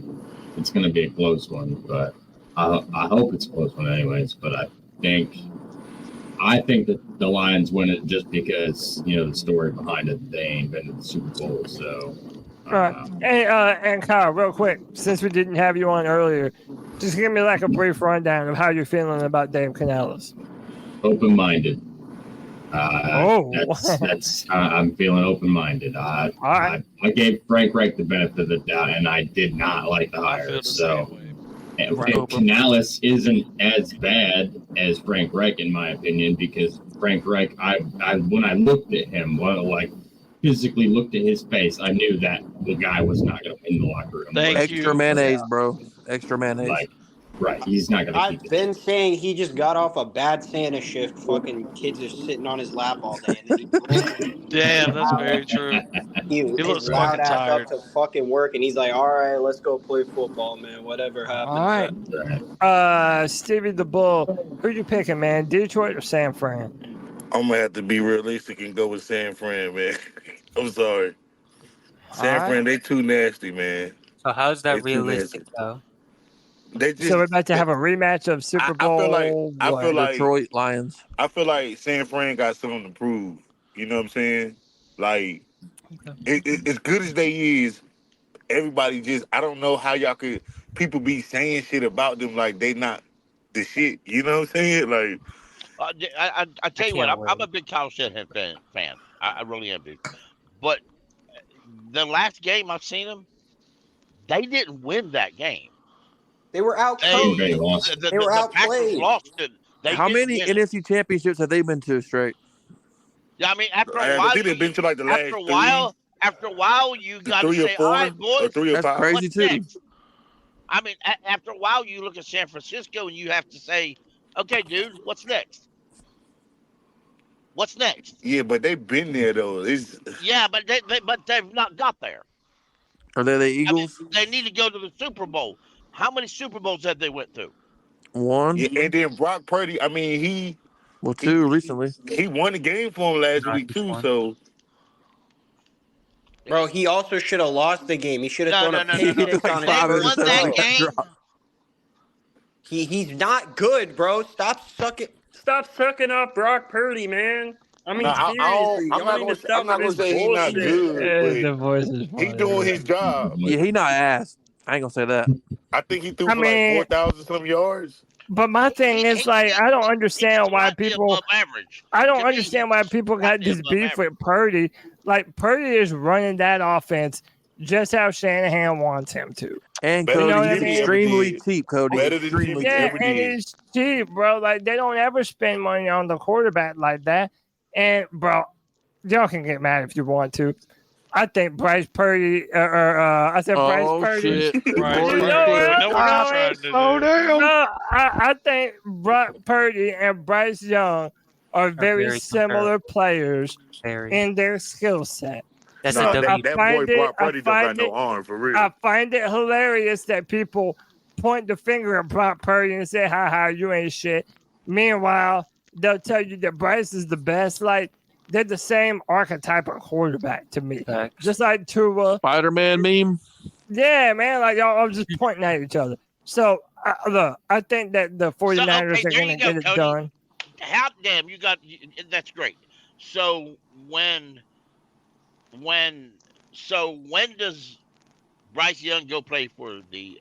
It's going to be a close one, but I hope it's a close one anyways. But I think that the Lions win it just because, the story behind it, they ain't been to the Super Bowl. So, All right. And Kyle, real quick, since we didn't have you on earlier, just give me like a brief rundown of how you're feeling about Dave Canales. open-minded. I'm feeling open-minded. I gave Frank Reich the benefit of the doubt, and I did not like the hire. So, Canales isn't as bad as Frank Reich, in my opinion, because Frank Reich, when I looked at him, physically looked at his face, I knew that the guy was not going to win the locker room. Extra mayonnaise, bro. Extra mayonnaise. Right, he's not going to keep I've been saying he just got off a bad Santa shift. Fucking kids are sitting on his lap all day. And then Damn, that's very true. He looks loud fucking ass tired. up to fucking work, and he's like, "All right, let's go play football, man. Whatever happens." All right. Stevie the Bull, who you picking, man? Detroit or San Fran? I'm gonna have to be realistic and go with San Fran, man. I'm sorry. San Fran, they too nasty, man. So how's that realistic, though? So we're about to have a rematch of Super Bowl. I feel like Detroit Lions. I feel like San Fran got something to prove. You know what I'm saying? Like, as good as they is, everybody I don't know how people be saying shit about them like they not the shit. You know what I'm saying? Like, I tell you what, I'm a big Kyle Shanahan fan. I really am, dude. But the last game I've seen them, they didn't win that game. They were outcoached. They were outplayed. Lost it. How many NFC championships have they been to straight? Yeah, I mean, after a while, they've been to like the last after a while, you got to say, "All right, boys, that's crazy too." Next? I mean, after a while, you look at San Francisco and you have to say, "Okay, dude, what's next? What's next?" Yeah, but they've been there though. Yeah, but they've not got there. Are they the Eagles? I mean, they need to go to the Super Bowl. How many Super Bowls have they went through? One. Yeah, and then Brock Purdy, I mean, two recently. He won the game for him last week too, so. Bro, he also should have lost the game. He should have thrown a pick six on his first won that game. He's not good, bro. Stop sucking up Brock Purdy, man. I mean, seriously, I'm not gonna say he's not good. The voice is he's doing his job. Yeah, he not ass. I ain't gonna say that. I think he threw for like 4,000 some yards. But my thing is, like, I don't understand why people. I don't understand why people got this beef with Purdy. Like, Purdy is running that offense just how Shanahan wants him to. And Cody, he's extremely cheap, Cody. Better than Jimmy and he's cheap, bro. Like, they don't ever spend money on the quarterback like that. And, bro, y'all can get mad if you want to. I think Bryce Purdy, I said Bryce Purdy. Shit. I think Brock Purdy and Bryce Young are very similar players in their skill set. That boy Brock Purdy don't got no arm, for real. I find it hilarious that people point the finger at Brock Purdy and say, ha, you ain't shit. Meanwhile, they'll tell you that Bryce is the best. Like, they're the same archetype of quarterback to me. Just like Tua. Spider-Man meme? Yeah, man. Like, y'all are just pointing at each other. So, look, I think that the 49ers are going to get it done. How damn you got that's great. So when does Bryce Young go play for the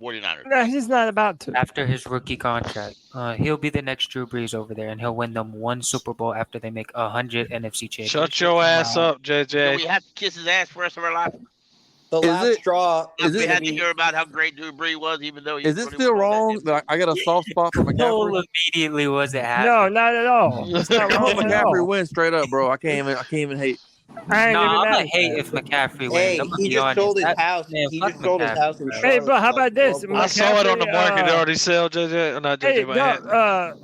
49ers. No, he's not about to. After his rookie contract, he'll be the next Drew Brees over there, and he'll win them one Super Bowl after they make 100 NFC championships. Shut your ass up, Do JJ. we have to kiss his ass for the rest of our life? The last straw. We had to hear about how great Drew Brees was, even though he Is it still wrong that I got a soft spot for McCaffrey? Immediately was it No, happening? not at all. It's not wrong at McCaffrey all. wins straight up, bro. I can't even hate. I ain't No, even I'm mad gonna at hate that. if McCaffrey wins. Hey, I'm gonna he be just honest. sold his That- house. man, He fuck just sold his McCaffrey, house in bro. Hey, bro, how about this? I saw it on the market. They McCaffrey, already sell JJ. Not JJ, Hey, but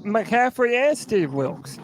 McCaffrey and Steve Wilkes.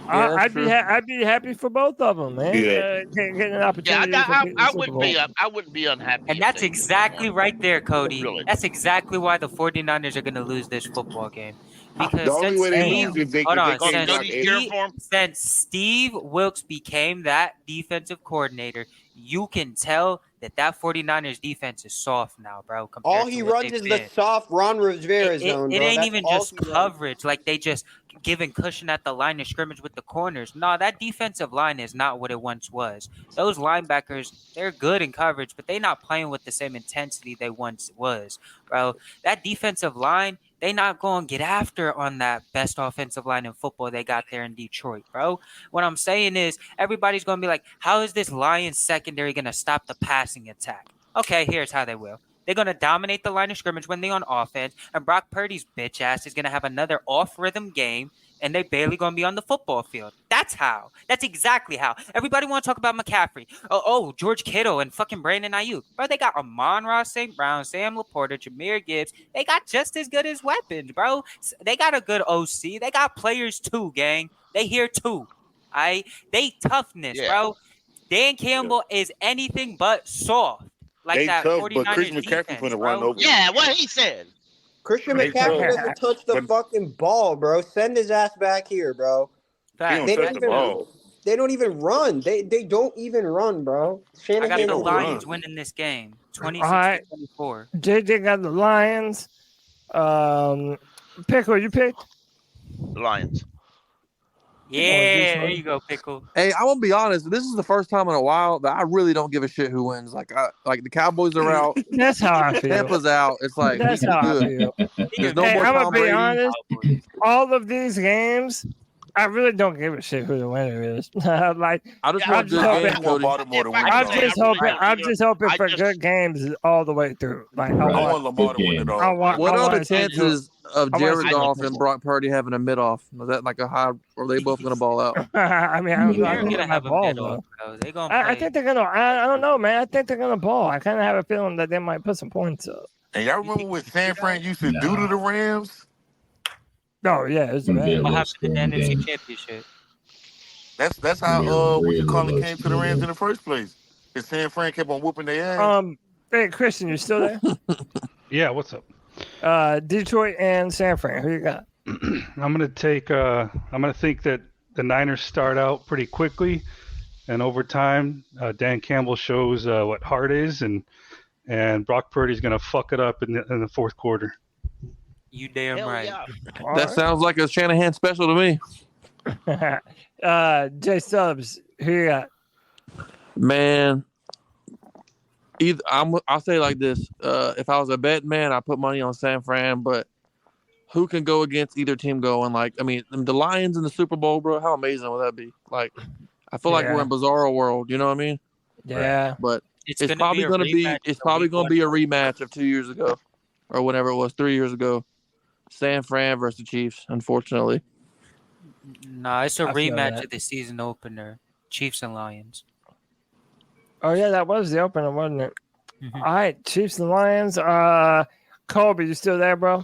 Yeah, I'd be I'd be happy for both of them, man. Yeah. Getting an Yeah, opportunity. for beating the I Super wouldn't Bowl. be I wouldn't be unhappy. And if that's they exactly right there, Cody. Really. That's exactly why the 49ers are going to lose this football game. Because The only since way they Steve, lose is they hold on, can't since knock since Steve Wilkes became that defensive coordinator, you can tell that 49ers defense is soft now, bro. compared All to he what runs they've is the been. soft Ron Rivera zone, It bro. ain't That's even all just he runs. coverage. Like they just giving cushion at the line of scrimmage with the corners. No, that defensive line is not what it once was. Those linebackers, they're good in coverage, but they're not playing with the same intensity they once was, bro. That defensive line, they not going to get after on that best offensive line in football they got there in Detroit, bro. What I'm saying is everybody's going to be like, how is this Lions secondary going to stop the passing attack? Okay, here's how they will. They're going to dominate the line of scrimmage when they're on offense, and Brock Purdy's bitch ass is going to have another off-rhythm game, and they barely going to be on the football field. That's how. That's exactly how. Everybody want to talk about McCaffrey. Oh, George Kittle and fucking Brandon Ayuk. Bro, they got Amon-Ra St. Brown, Sam Laporta, Jahmyr Gibbs. They got just as good as weapons, bro. They got a good OC. They got players too, gang. They here too. They toughness, bro. Dan Campbell is anything but soft. Like They that tough, 49ers but Christian McCaffrey defense, finna bro. run over. Yeah, what he said. Christian They McCaffrey tough. doesn't touch the fucking ball, bro. Send his ass back here, bro. don't They touch don't the even. ball. They don't even run. They don't even run, bro. I got Shanahan the don't Lions run. winning this game, 26-24. All right. JJ got the Lions. Pickle, you picked? The Lions. Yeah, there you go, Pickle. Hey, I'm gonna be honest. This is the first time in a while that I really don't give a shit who wins. Like the Cowboys are out. That's how I feel. Tampa's out. It's like That's we how I good. feel. There's no Hey, more I'm Tom gonna be Brady. honest. All of these games, I really don't give a shit who the winner is. Like, I just I'm want just good hoping. games, Cody. Baltimore to win. I'm though. just hoping. I'm just hoping for good games all the way through. Like, I want Lamar to win it all. What are the see chances of I wanna Jared see Goff good and Brock Purdy having a mid off? Was that like a high? Or are they both gonna ball out? I mean, I don't know. I They're think gonna they're have gonna a ball mid though. off, bro. They're gonna I play. think they're gonna. I don't know, man. I think they're gonna ball. I kind of have a feeling that they might put some points up. And y'all remember what San Fran used to do to the Rams? Oh yeah, it's Gonna be a bad. What low happened in the scoring NFC game. Championship? That's how Real, what you real call low it came to the scoring Rams game. in the first place. Because San Fran kept on whooping their ass. Hey Christian, you still there? Yeah, what's up? Detroit and San Fran. Who you got? I'm gonna take. I'm gonna think that the Niners start out pretty quickly, and over time, Dan Campbell shows what heart is, and Brock Purdy's gonna fuck it up in the fourth quarter. You damn right. That sounds like a Shanahan special to me. J Stubbs, who you got? Man, I'll say it like this: if I was a bet man, I put money on San Fran. But who can go against either team going? Like, I mean, the Lions in the Super Bowl, bro. How amazing would that be? Like, I feel like we're in bizarro world. You know what I mean? Yeah. But It's it's gonna probably be a going to be rematch it's of probably week going to one. be a rematch of 2 years ago, or whatever it was, 3 years ago. San Fran versus the Chiefs. Unfortunately. Nah, it's a I feel rematch that. of the season opener. Chiefs and Lions. Oh yeah, that was the opener, wasn't it? Mhm. All right, Chiefs and Lions. Colby, you still there, bro?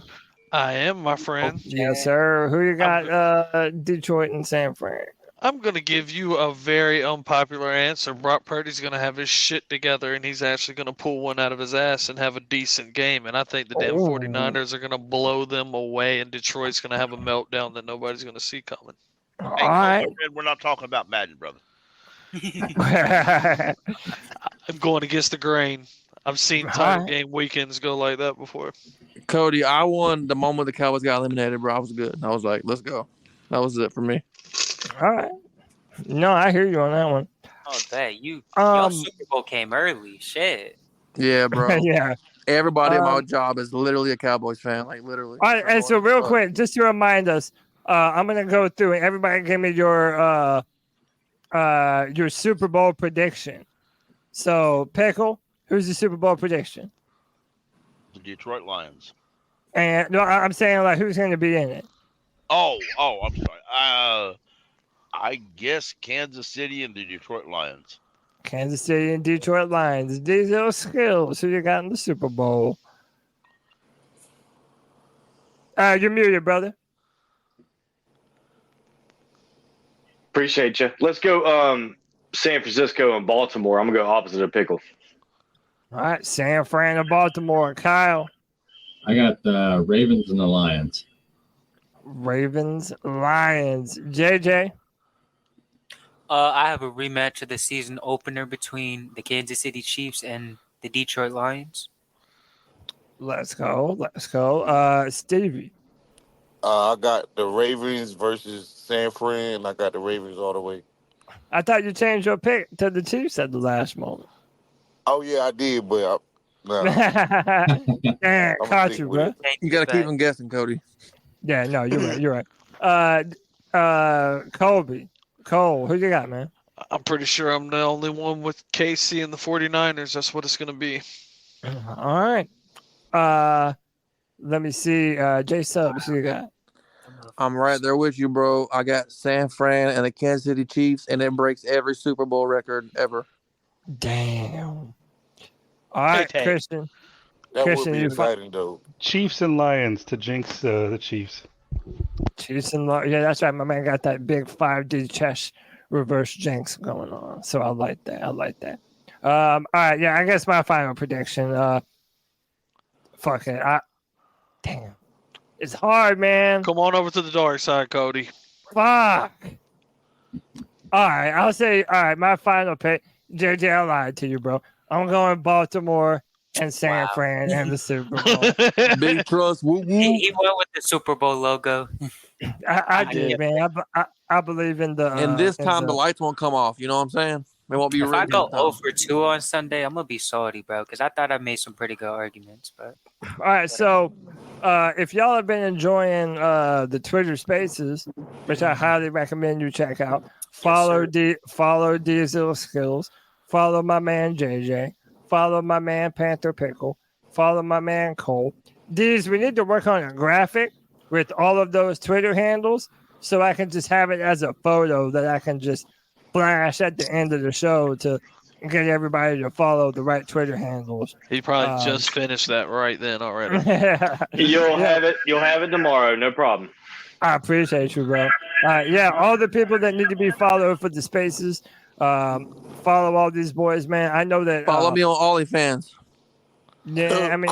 I am, my friend. Yes, sir. Who you got? Detroit and San Fran. I'm going to give you a very unpopular answer. Brock Purdy's going to have his shit together, and he's actually going to pull one out of his ass and have a decent game. And I think the damn 49ers are going to blow them away, and Detroit's going to have a meltdown that nobody's going to see coming. Hey, All right. we're not talking about Madden, brother. I'm going against the grain. I've seen title Alright. game weekends go like that before. Cody, I won the moment the Cowboys got eliminated, bro. I was good. I was like, let's go. That was it for me. All right. No, I hear you on that one. Oh, that your Um, Super Bowl came early. Shit. Yeah, bro. Yeah. Everybody in my job is literally a Cowboys fan, like literally. All right, and so real quick, just to remind us, I'm gonna go through and everybody give me your Super Bowl prediction. So Pickle, who's the Super Bowl prediction? The Detroit Lions. And no, I'm saying like who's going to be in it? Oh, I'm sorry. I guess Kansas City and the Detroit Lions. Kansas City and Detroit Lions. These are skills. Who you got in the Super Bowl? You're muted, brother. Appreciate you. Let's go San Francisco and Baltimore. I'm going to go opposite of Pickle. All right, San Fran and Baltimore. Kyle. I got the Ravens and the Lions. Ravens, Lions. JJ. I have a rematch of the season opener between the Kansas City Chiefs and the Detroit Lions. Let's go. Stevie. I got the Ravens versus San Fran. I got the Ravens all the way. I thought you changed your pick to the Chiefs at the last moment. Oh, yeah, I did, but Damn, caught you, bro. You got to keep them guessing, Cody. Yeah, no, you're right. Colby. Cole, who you got, man? I'm pretty sure I'm the only one with KC and the 49ers. That's what it's going to be. All right. Let me see. J Subs, who you got? I'm right there with you, bro. I got San Fran and the Kansas City Chiefs, and it breaks every Super Bowl record ever. Damn. All right, Christian. That Christian, would be you exciting, though. Chiefs and Lions to jinx the Chiefs. Chiefs and Lions. Yeah, that's right. My man got that big 5D chess reverse jinx going on. So I like that. All right. Yeah, I guess my final prediction. Fuck it. Damn. It's hard, man. Come on over to the dark side, Cody. Fuck. All right. I'll say, all right, my final pick. JJ, I lied to you, bro. I'm going Baltimore and San Fran and the Super Bowl. Big trust. Woo, woo. He went with the Super Bowl logo. I did, man. I believe in the. And this time the lights won't come off. You know what I'm saying? It won't be. If I go 0 for 2 on Sunday, I'm gonna be salty, bro, because I thought I made some pretty good arguments. But all right, so if y'all have been enjoying the Twitter Spaces, which I highly recommend you check out, follow Diesel Skills, follow my man JJ, follow my man Panther Pickle, follow my man Cole. We need to work on a graphic with all of those Twitter handles, so I can just have it as a photo that I can just flash at the end of the show to get everybody to follow the right Twitter handles. He probably just finished that right then already. You'll have it tomorrow, no problem. I appreciate you, bro. Yeah, all the people that need to be followed for the Spaces, follow all these boys, man. I know that. Follow me on OnlyFans. Yeah, I mean,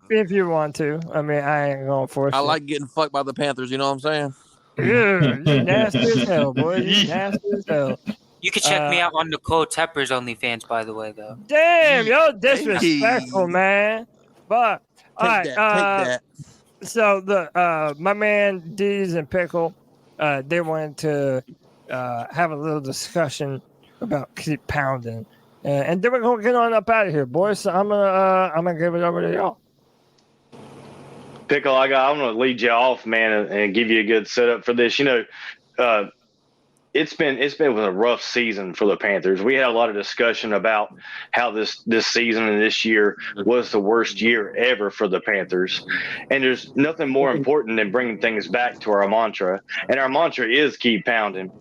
if you want to, I mean, I ain't gonna force you. I like getting fucked by the Panthers. You know what I'm saying? Yeah, you nasty as hell, boy. You nasty as hell. you can check me out on Nicole Tepper's OnlyFans, by the way, though. Damn, you're disrespectful, man. But all right, take that. So my man Deez and Pickle, they wanted to have a little discussion about keep pounding, and then we're gonna get on up out of here, boys. So I'm gonna give it over to y'all. Pickle, I'm going to lead you off, man, and give you a good setup for this. You know, it's been a rough season for the Panthers. We had a lot of discussion about how this season and this year was the worst year ever for the Panthers. And there's nothing more important than bringing things back to our mantra. And our mantra is keep pounding.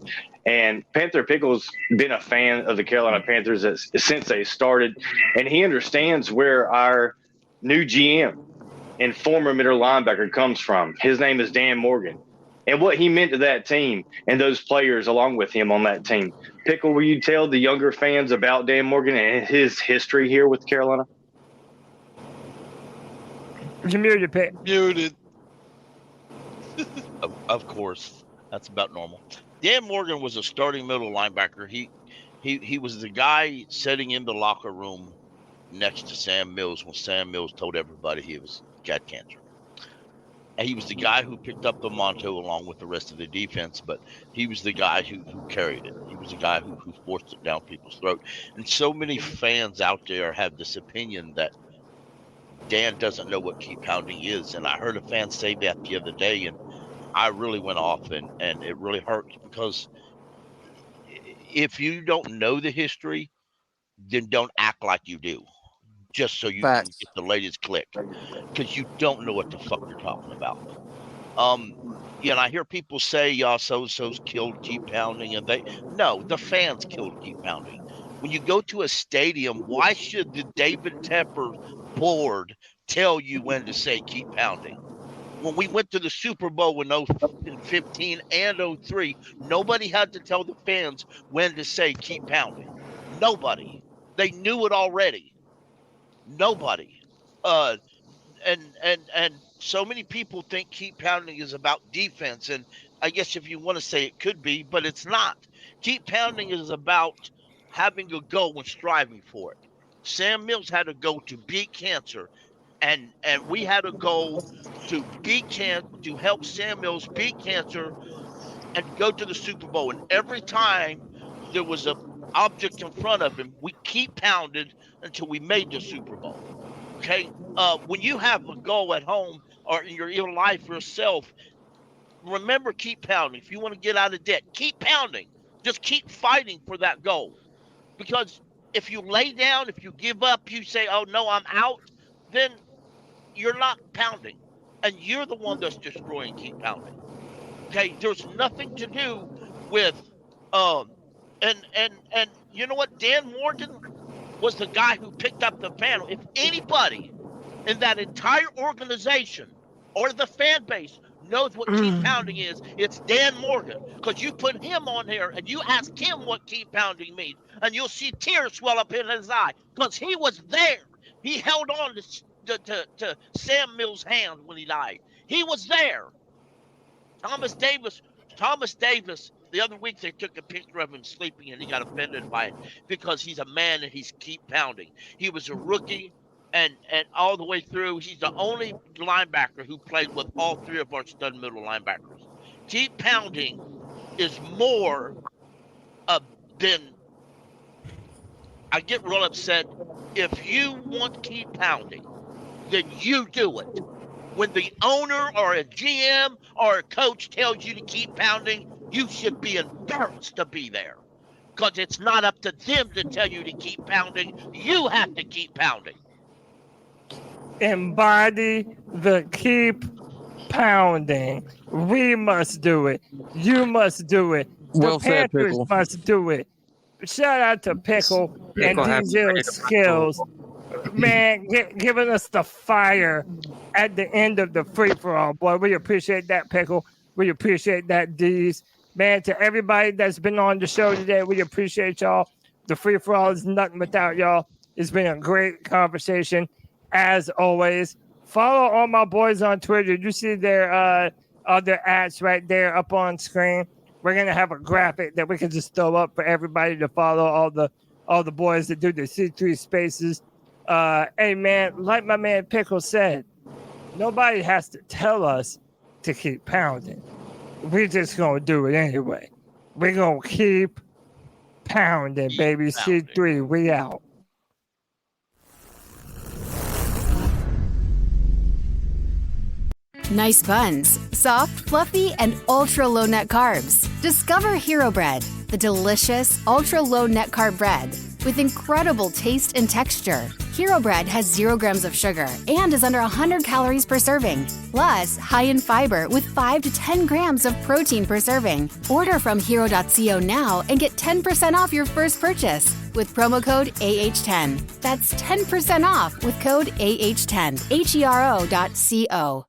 And Panther Pickle's been a fan of the Carolina Panthers since they started. And he understands where our new GM and former middle linebacker comes from. His name is Dan Morgan, and what he meant to that team and those players along with him on that team. Pickle, will you tell the younger fans about Dan Morgan and his history here with Carolina? You muted, Pick. Muted. Of course, that's about normal. Dan Morgan was a starting middle linebacker. He was the guy sitting in the locker room next to Sam Mills when Sam Mills told everybody he got cancer. And he was the guy who picked up the manto along with the rest of the defense, but he was the guy who carried it. He was the guy who forced it down people's throat. And so many fans out there have this opinion that Dan doesn't know what keep pounding is. And I heard a fan say that the other day, and I really went off, and it really hurts, because if you don't know the history, then don't act like you do, just so you can get the latest click, because you don't know what the fuck you're talking about. Yeah, and I hear people say, y'all so-and-so's killed keep pounding, and the fans killed keep pounding. When you go to a stadium, why should the David Tepper board tell you when to say keep pounding? When we went to the Super Bowl in 15 and 03, nobody had to tell the fans when to say keep pounding. Nobody. They knew it already. Nobody. And so many people think keep pounding is about defense, and I guess if you want to say it could be, but it's not. Keep pounding is about having a goal and striving for it. Sam Mills had a goal to beat cancer, and we had a goal to to help Sam Mills beat cancer and go to the Super Bowl. And every time there was an object in front of him, we keep pounded until we made the Super Bowl. Okay, when you have a goal at home or in your life yourself, remember, keep pounding. If you want to get out of debt, keep pounding. Just keep fighting for that goal. Because if you lay down, if you give up, you say, oh, no, I'm out, then you're not pounding. And you're the one that's destroying keep pounding. Okay, there's nothing to do with, and you know what, Dan Morgan was the guy who picked up the panel. If anybody in that entire organization or the fan base knows what keep pounding is, it's Dan Morgan. Because you put him on here and you ask him what keep pounding means, and you'll see tears swell up in his eye, because he was there. He held on to Sam Mills' hand when he died. He was there. Thomas Davis, the other week they took a picture of him sleeping, and he got offended by it because he's a man and he's keep pounding. He was a rookie, and all the way through, he's the only linebacker who played with all three of our stud middle linebackers. Keep pounding is more than, I get real upset. If you want keep pounding, then you do it. When the owner or a GM or a coach tells you to keep pounding, you should be embarrassed to be there, because it's not up to them to tell you to keep pounding. You have to keep pounding. Embody the keep pounding. We must do it. You must do it. Well the said, Panthers Pickle. must do it. Shout out to Pickle and Diesel Skills. Man, giving us the fire at the end of the free-for-all, boy. We appreciate that, Pickle. We appreciate that, D's. Man, to everybody that's been on the show today, we appreciate y'all. The free-for-all is nothing without y'all. It's been a great conversation, as always. Follow all my boys on Twitter. You see their ads right there up on screen. We're going to have a graphic that we can just throw up for everybody to follow, all the boys that do the C3 spaces. Hey, man, like my man Pickle said, nobody has to tell us to keep pounding. We're just going to do it anyway. We're going to keep pounding, baby. C3, we out. Nice buns, soft, fluffy, and ultra low net carbs. Discover Hero Bread, the delicious ultra low net carb bread with incredible taste and texture. Hero Bread has 0 grams of sugar and is under 100 calories per serving. Plus, high in fiber with 5 to 10 grams of protein per serving. Order from hero.co now and get 10% off your first purchase with promo code AH10. That's 10% off with code AH10. HERO.co.